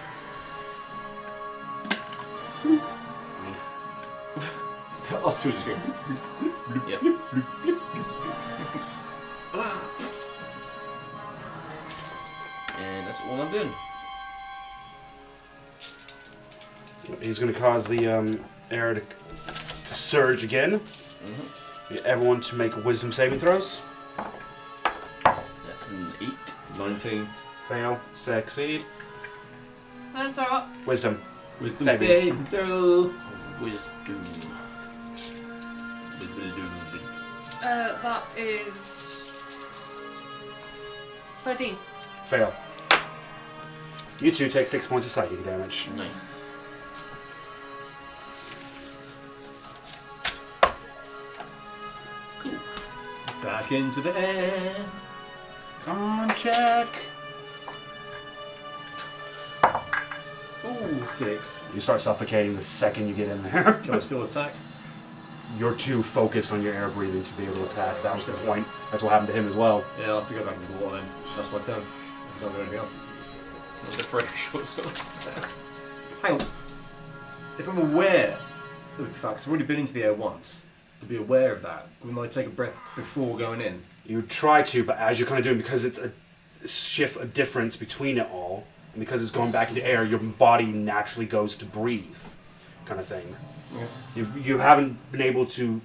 Us two just go. Yep. And that's all I'm doing. He's going to cause the air to surge again. Get everyone to make wisdom saving throws. That's an 8. 19. Fail. Succeed. That's alright. Wisdom. Wisdom Saving. save throw. Wisdom. That is 13. Fail. You two take 6 points of psychic damage. Nice. Cool. Back into the air. On check. Ooh, 6. You start suffocating the second you get in there. Can I still attack? You're too focused on your air breathing to be able to attack. That was the point. That's what happened to him as well. Yeah, I'll have to go back into the water then. That's my turn. I can't do anything else. That's a very short sword. Hang on. If I'm aware of the fact, 'cause I've already been into the air once, to be aware of that, wouldn't I take a breath before going in? You try to, but as you're kind of doing, because it's a difference between it all, and because it's going back into air, your body naturally goes to breathe, kind of thing. Okay. You haven't been able to.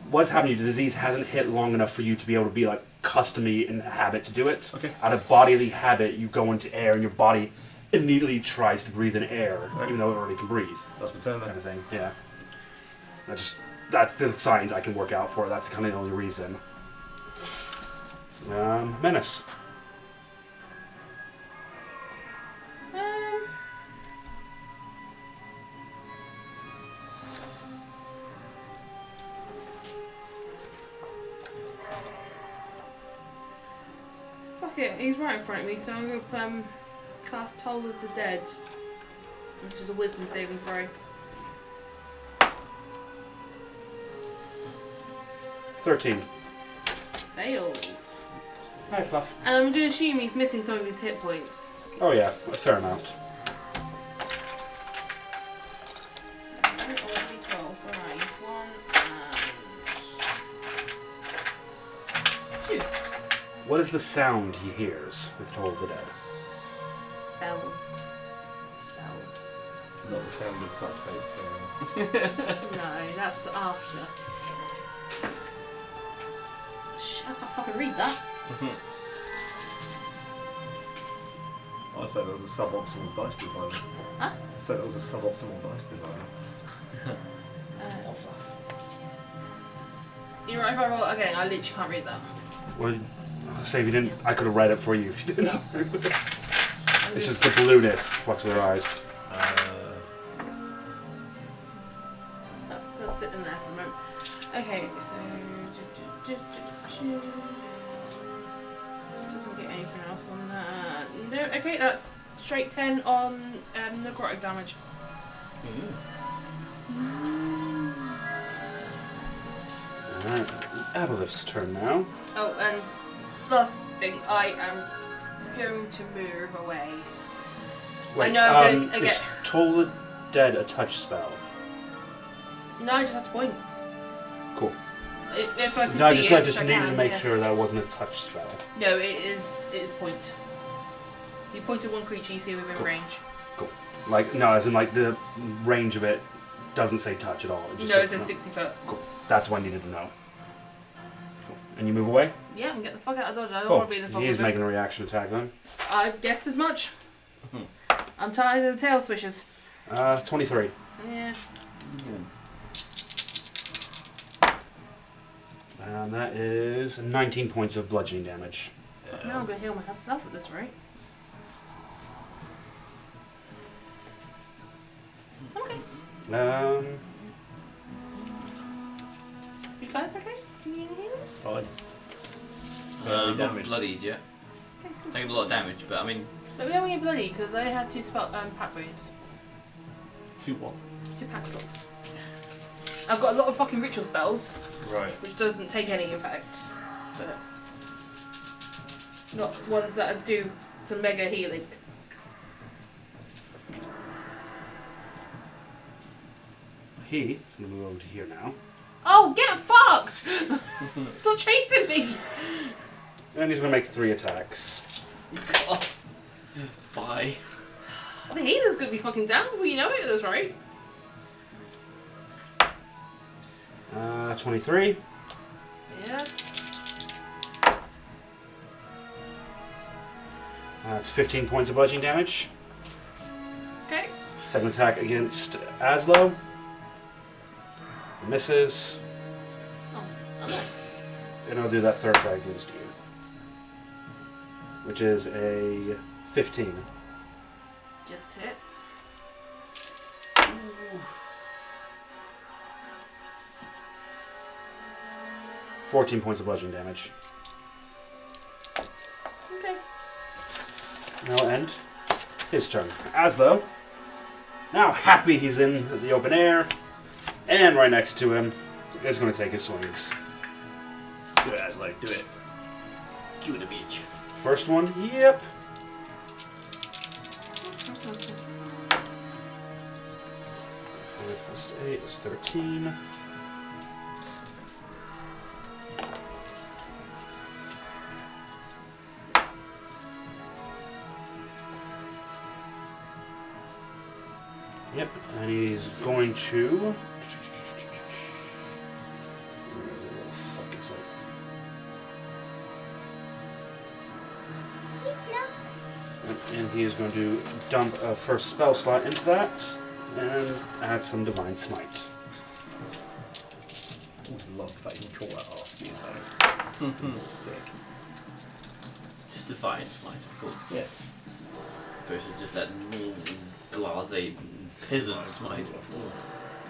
What's happening? The disease hasn't hit long enough for you to be able to be like customary in habit to do it. Okay. Out of bodily habit, you go into air, and your body immediately tries to breathe in air, even though it already can breathe. That's my turn then. Kind of thing. Yeah. That's the science I can work out for it. That's kind of the only reason. Menace. Fuck it, he's right in front of me, so I'm going to cast Toll of the Dead, which is a wisdom saving throw. 13. Fails. Hi, Fluff. And I'm going to assume he's missing some of his hit points. Oh yeah, a fair amount. What is the sound he hears with Toll of the Dead? Bells. Spells. Not the sound of duct tape. No, that's after. I can't fucking read that. I said it was a suboptimal dice design. Huh? I said it was a suboptimal dice design. You're right, if I roll it again, I literally can't read that. Well, say if you didn't, I could have read it for you if you didn't. No. It's just the blueness fucks with their eyes. That's sitting there for a moment. Okay, so doesn't get anything else on that. No, okay, that's straight 10 on necrotic damage. Alright, Aboleth's turn now. Oh, and last thing, I am going to move away. Wait, I know I'm gonna is get. Toll the Dead a touch spell? No, I just have to point. Cool. If I can No, see just it, I just I needed can, to make yeah. sure that wasn't a touch spell. No, it is point. You point at one creature you see within Cool. range. Like no, as in like the range of it doesn't say touch at all. It just No, it says says 60 foot. Cool. That's what I needed to know. Cool. And you move away? Yeah, and get the fuck out of dodge. I don't Cool. want to be in the fuck He is with him. making a reaction attack then. I guessed as much. I'm tired of the tail swishers. 23. Yeah. And that is 19 points of bludgeoning damage. Now I'm going to heal myself at this rate. Okay. You guys okay? Do you need any healing? Fine. Not damage. bloodied yet. Okay, cool. Taking a lot of damage, but I mean, But we don't get bloody because I had 2 pack wounds. 2 what? 2 pack slots. I've got a lot of fucking ritual spells, Right. which doesn't take any effects, but not ones that do some mega healing. He is going to move over to here now. Oh, get fucked! Stop chasing me! And he's going to make 3 attacks. God. Bye. The healer's gonna be fucking down before you know it, that's right. 23. Yes. That's 15 points of bludgeoning damage. Okay. Second attack against Aslo. Misses. Oh, I'm not. And I'll do that third attack against you. Which is a 15. Just hits. 14 points of bludgeoning damage. Okay. Now it'll end his turn. Aslo, now happy he's in the open air, and right next to him, is going to take his swings. Do it, Aslo, do it. Give it a bitch. First one, yep. 8 is 13. Yep, and he's going to. Where the fuck is it? And he is going to dump a first spell slot into that and add some Divine Smite. Always love the fact you can call that off. Sick. Just Defiant Smite, of course. Yes. Versus just that normal, blasé, peasant smite.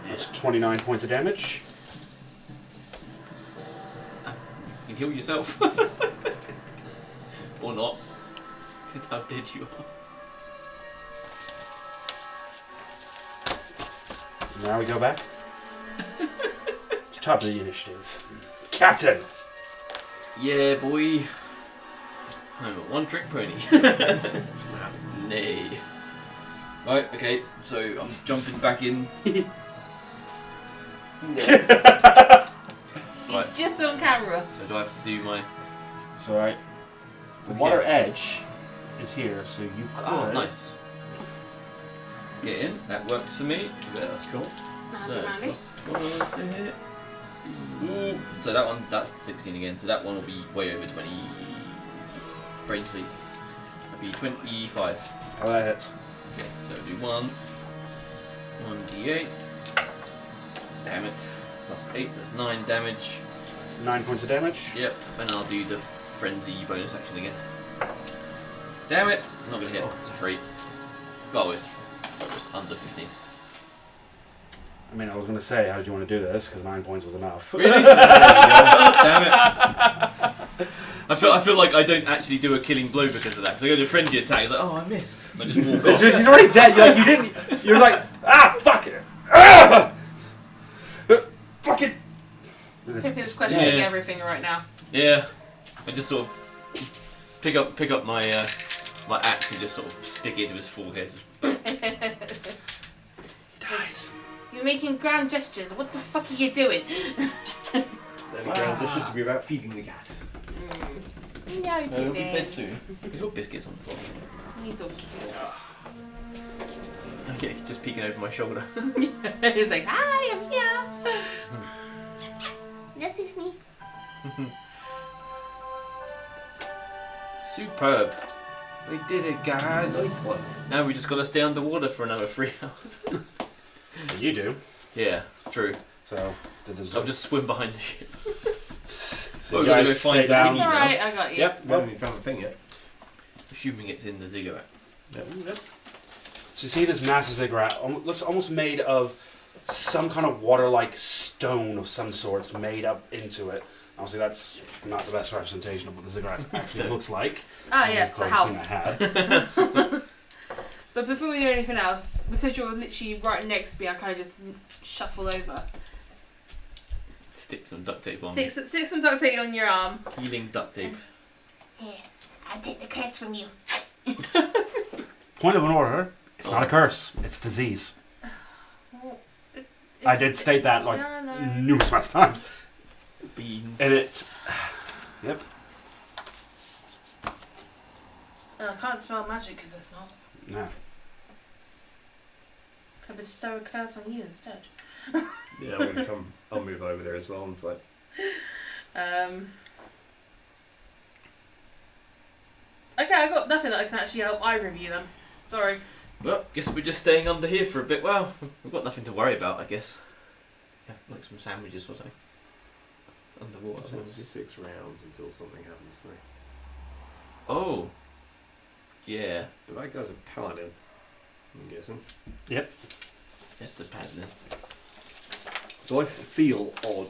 That's 29 points of damage. You can heal yourself. Or not. It's how dead you are. Now we go back to top of the initiative. Captain! Yeah, boy. I'm a one-trick pony. Snap. Nay. Right, okay, so I'm jumping back in. He's Right. just on camera. So do I have to do my... It's alright. The water edge is here, so you could. Oh, nice. Get in, that works for me. Yeah, that's cool. So, Mandy. plus 12 to hit. Ooh. So that one, that's 16 again, so that one will be way over 20. Brain sleep. That'll be 25. Oh, that hits. Okay, so do 1d8. Damn it. Plus 8, so that's 9 damage. 9 points of damage. Yep, and I'll do the frenzy bonus action again. Damn it! I'm not gonna hit. It's a 3. Well, it's under 15. I mean, I was going to say, how did you want to do this? Because 9 points was enough. Really? Damn it! I feel like I don't actually do a killing blow because of that. Because I go to frenzy attack, it's like, oh, I missed. And I just walk off. He's already dead. Like, you didn't. You're like, fuck it. Ah! Fuck it. He's questioning Yeah. everything right now. Yeah, I just sort of pick up my my axe and just sort of stick it to his forehead. Dies. You're making grand gestures. What the fuck are you doing? And the ground dishes to be about feeding the cat. No, He'll be fed Jimmy. soon. He's got biscuits on the floor. He's all cute. Yeah, he's just peeking over my shoulder. He's like, hi, I'm here. Notice me. Superb. We did it, guys. Nice one. Now we just got to stay underwater for another 3 hours. You do. Yeah, true. So, I'll just swim behind the ship. so We're you gonna guys go find stay the down. It's alright, I got you. Yep. We haven't even found the thing yet. Assuming it's in the ziggurat. Yep. So you see this massive ziggurat, looks almost made of some kind of water-like stone of some sorts made up into it. Obviously, that's not the best representation of what the ziggurat actually looks like. Ah, yes, the house. Thing I had. But before we do anything else, because you're literally right next to me, I kind of just shuffle over. Stick some duct tape on. Stick some duct tape on your arm. Healing duct tape. Here, I'll take the curse from you. Point of an order. It's not a curse. It's disease. Well, I did state that like No, no. numerous amounts of times. Beans. And it. Yep. I can't smell magic because it's not. No. I bestow a curse on you instead. Yeah, I'm gonna come. I'll move over there as well. And it's like, Okay, I've got nothing that I can actually help either of you then. Sorry. Well, guess we're just staying under here for a bit. Well, we've got nothing to worry about, I guess. Yeah, like some sandwiches or something. Underwater I've got sandwiches. 6 rounds until something happens to me. Oh. Yeah. But that guy's a paladin, I'm guessing. Just a pad then. Do I feel odd?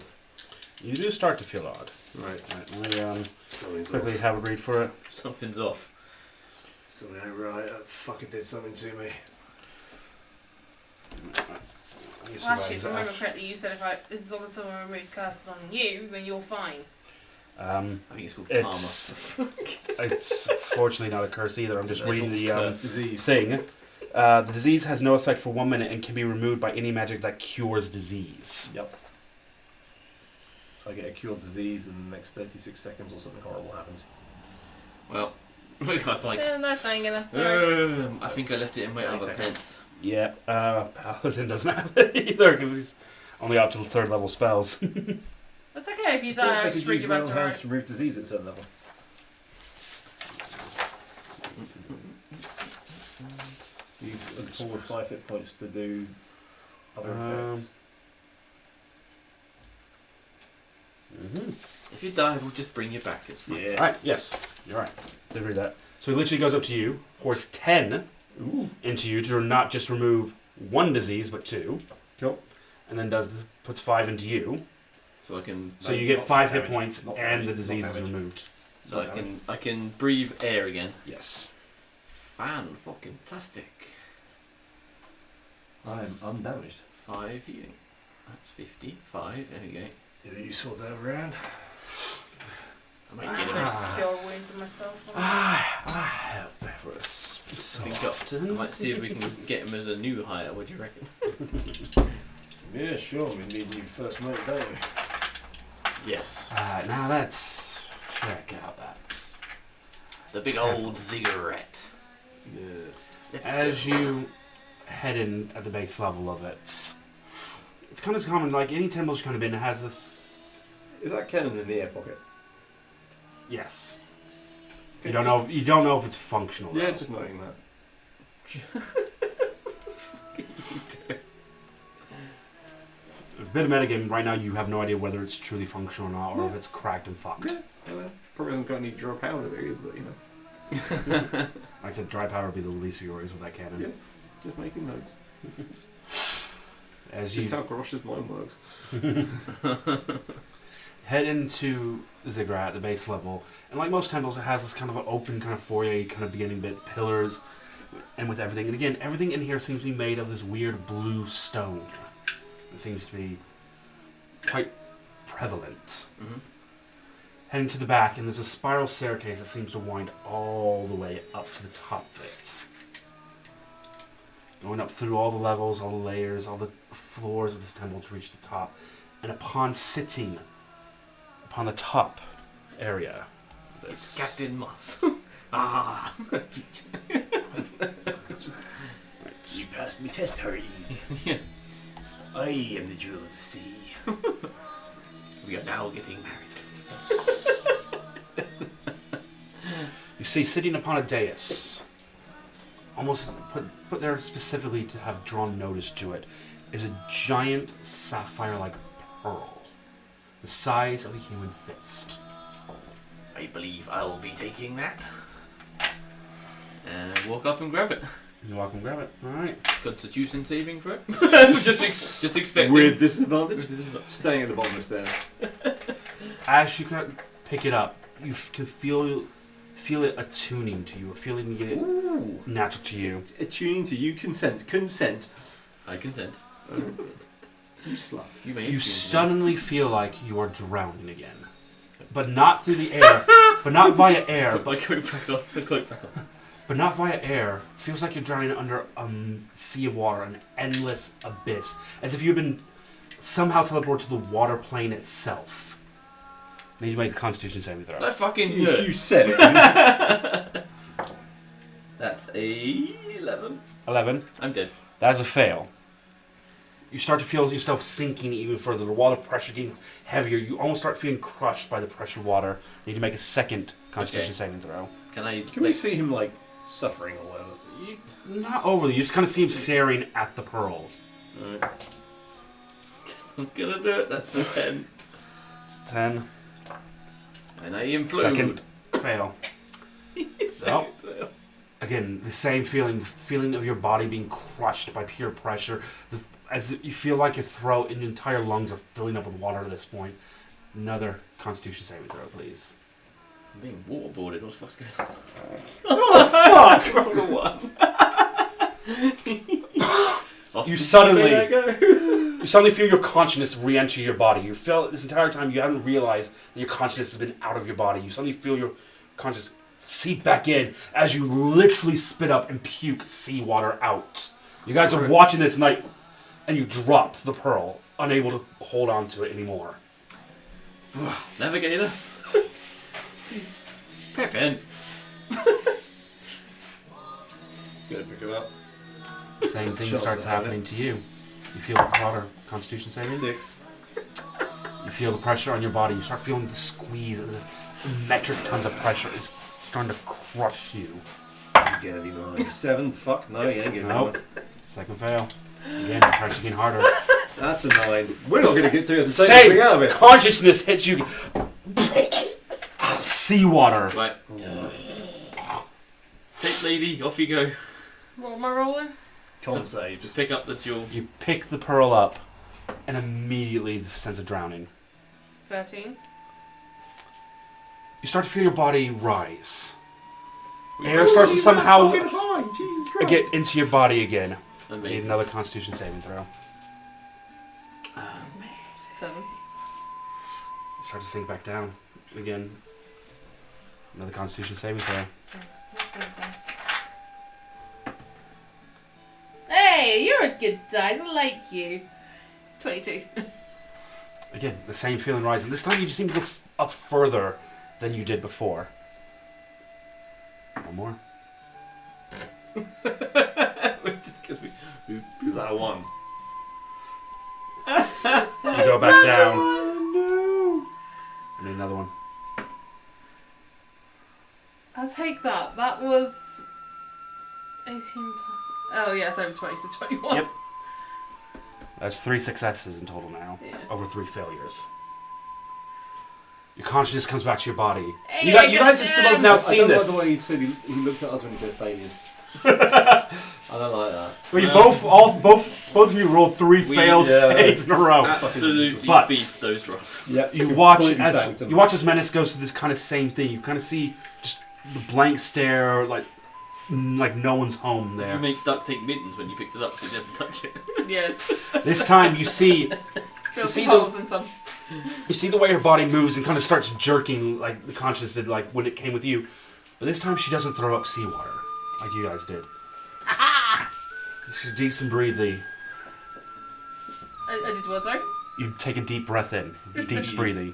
You do start to feel odd. Right. Right, let me Something's quickly off. have a read for it. Something's off. Something ain't right. That fucker did something to me. Well, actually, if I remember correctly, you said as long as someone removes curses on you, then you're fine. I think it's called It's fortunately not a curse either. I'm just It's reading the curse. Disease. thing. The disease has no effect for 1 minute and can be removed by any magic that cures disease. Yep. I get a cured disease in the next 36 seconds or something horrible happens. Well, we got like. Yeah, no, fine, sorry. I think I left it in my 20 other seconds. pants. Yeah, Paladin doesn't have it either because he's only up to the 3rd level spells. That's okay if you So I die, I could just bring use you back round to hands right. to remove disease at a certain level. Use a forward 5 hit points to do other effects. If you die, we'll just bring you back. It's fine. Yeah. Alright, yes, you're right. Did read that. So he literally goes up to you, pours 10 into you to not just remove 1 disease, but 2. Cool. And then puts 5 into you. So I can. So you get 5 hit damage. points Not and damage. the disease Not is damage. removed. So I can breathe air again. Yes. Fan-fucking-tastic. I am undamaged. 5 healing. That's 55. There we go. Is it useful to have around? I might I get him. just cure wounds on myself. Help Everest. I think I might see if we can get him as a new hire. What do you reckon? Yeah, sure. We need new first mate, don't we? Yes. Alright, now let's check out that. The big old ziggurat. Yeah. Let's As go. you head in at the base level of it, it's kind of common, like any temple's kind of been, it has this. Is that cannon in the air pocket? Yes. You don't know if it's functional. Yeah, though. just noting that. A bit of metagame right now. You have no idea whether it's truly functional or not, or if it's cracked and fucked. Yeah. Probably hasn't got any dry powder there either, but you know. Like I said, dry power would be the least of your worries with that cannon. Yeah. Just making notes. As It's you just how Grosh's mind works. head into Ziggurat at the base level, and like most temples, it has this kind of an open kind of foyer, kind of beginning bit, pillars, and with everything. And again, everything in here seems to be made of this weird blue stone. It seems to be quite prevalent. Mm-hmm. Heading to the back, and there's a spiral staircase that seems to wind all the way up to the top of it. Going up through all the levels, all the layers, all the floors of this temple to reach the top. And upon sitting upon the top area. It's Captain Moss. Ah. You passed me test, Hurries. Yeah. I am the jewel of the sea. We are now getting married. You see, sitting upon a dais, almost put there specifically to have drawn notice to it, is a giant sapphire-like pearl, the size of a human fist. I believe I'll be taking that. And walk up and grab it. You walk and grab it. All right. Constitution saving for it. just expecting. With disadvantage. Staying at the bottom of the stairs. As you can pick it up, you can feel it attuning to you, feeling it natural to you. Attuning to you, consent. I consent. You slut. You suddenly feel like you are drowning again, but not through the air, but not via air. Put my coat back on. The cloak back on. But not via air. Feels like you're drowning under a sea of water, an endless abyss, as if you've been somehow teleported to the water plane itself. I need to make a Constitution saving throw. I fucking You said it. That's a 11. 11. I'm dead. That's a fail. You start to feel yourself sinking even further. The water pressure getting heavier. You almost start feeling crushed by the pressure of water. You need to make a second Constitution saving throw. Can we see him like suffering or whatever? Not overly. You just kind of see him staring at the pearls. Alright. Just not gonna do it. That's a 10. It's 10. And I implode. Second fail. Second fail. Again, the same feeling. The feeling of your body being crushed by pure pressure. As you feel like your throat and your entire lungs are filling up with water at this point. Another Constitution saving throw, please. I'm being waterboarded. What the fuck's going on? What the fuck? Roll a 1. You suddenly feel your consciousness re-enter your body. You feel this entire time you haven't realized that your consciousness has been out of your body. You suddenly feel your consciousness seep back in as you literally spit up and puke seawater out. You guys are watching this night, and you drop the pearl, unable to hold on to it anymore. Navigator. Pippin. Gonna pick him up. Same thing Shots starts at happening to you. You feel water Constitution saving. 6. You feel the pressure on your body. You start feeling the squeeze as if metric tons of pressure is starting to crush you. You're gonna be mine. 7. Fuck no, you ain't getting Nope. mine. Second fail. Again, the pressure getting harder. That's a 9. We're not gonna get to the same thing out of it. Consciousness hits you. Seawater. Right. Take lady, off you go. What am I rolling? Con saves. Just pick up the jewel. You pick the pearl up, and immediately the sense of drowning. 13. You start to feel your body rise. Air starts to somehow get into your body again. You need another Constitution saving throw. 7. You start to sink back down again. Another Constitution saving throw. Hey, you're a good dice. I like you. 22. Again, the same feeling rising. This time you just seem to go up further than you did before. One more. Is that a 1? You go back down. And another one. I'll take that. That was 18. Oh yeah, it's over 20, so 21. Yep. That's 3 successes in total now. Yeah. Over 3 failures. Your consciousness comes back to your body. Hey, You guys have both now seen I don't this. like the way he looked at us when he said failures. I don't like that. Well, you both of you rolled 3 failed saves in a row. Absolutely But- beat those rolls. Yeah, You watch as Menace goes through this kind of same thing. You kind of see just the blank stare, like no one's home Did you there. make duct tape mittens when you picked it up so you didn't have to touch it? Yeah. This time you see Fill see some holes in some. the way her body moves and kind of starts jerking like the consciousness did like when it came with you. But this time she doesn't throw up seawater like you guys did. She's deep and breathy. I did what, sorry? You take a deep breath in. Deep breathing.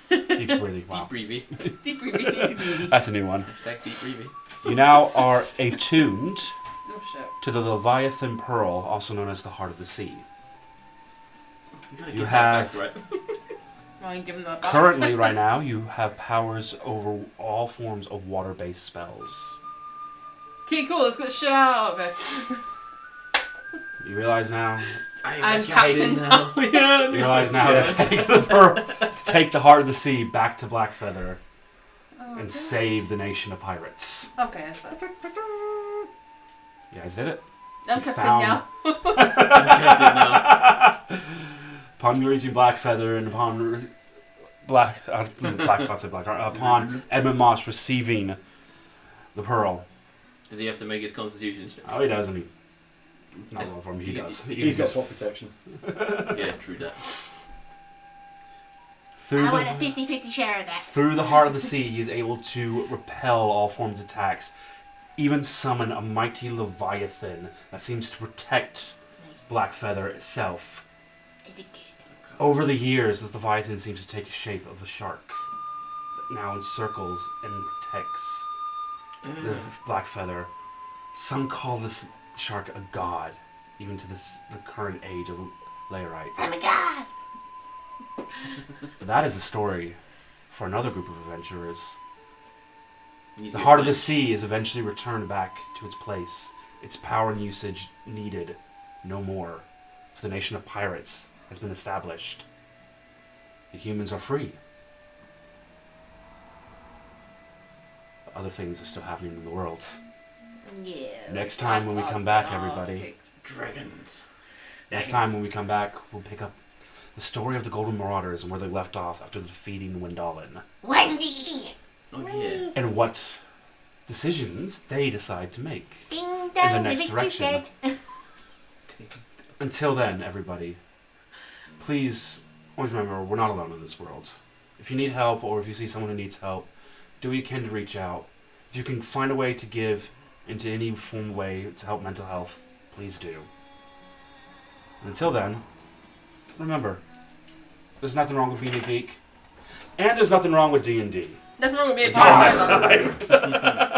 Deep breathing. Wow. Deep breathing. Deep breathing. That's a new one. Hashtag deep breathing. You now are attuned Oh shit. to the Leviathan Pearl, also known as the Heart of the Sea. gotta You get have- that back, right? I ain't giving that back. Currently, right now, you have powers over all forms of water-based spells. Okay, cool. Let's get the shit out of it. You realize now. I'm captain now. You realize now to take the pearl, to take the Heart of the Sea back to Blackfeather and save the nation of pirates. Okay, that's fine. You guys did it. I'm You captain found- now. I'm captain now. Upon reaching Blackfeather and upon upon Edmund Moss receiving the pearl. Does he have to make his constitution check? Oh, he doesn't. He, not well for him. He does. He's got swap protection. Yeah, true that. Through I want a the 50-50 share of that. through the Heart of the Sea, he is able to repel all forms of attacks, even summon a mighty Leviathan that seems to protect Nice. Blackfeather itself. Is it good? Over the years, the Leviathan seems to take the shape of a shark that now encircles and protects the Blackfeather. Some call this shark a god, even to the current age of Laerite. Oh my god! But that is a story for another group of adventurers. You The get Heart of the flanked. Sea is eventually returned back to its place. Its power and usage needed no more. For the nation of pirates has been established. The humans are free. But other things are still happening in the world. Yeah. Next time when we come back, everybody. Dragons. Next time when we come back, we'll pick up the story of the Golden Marauders and where they left off after defeating Wendalin. Wendy! Oh yeah. And what decisions they decide to make. Ding In the dong, the next victor direction. said. Until then, everybody, please always remember we're not alone in this world. If you need help or if you see someone who needs help, do what you can to reach out. If you can find a way to give into any form of way to help mental health, please do. And until then, remember, there's nothing wrong with being a geek, and there's nothing wrong with D&D. Nothing wrong with being Until next time.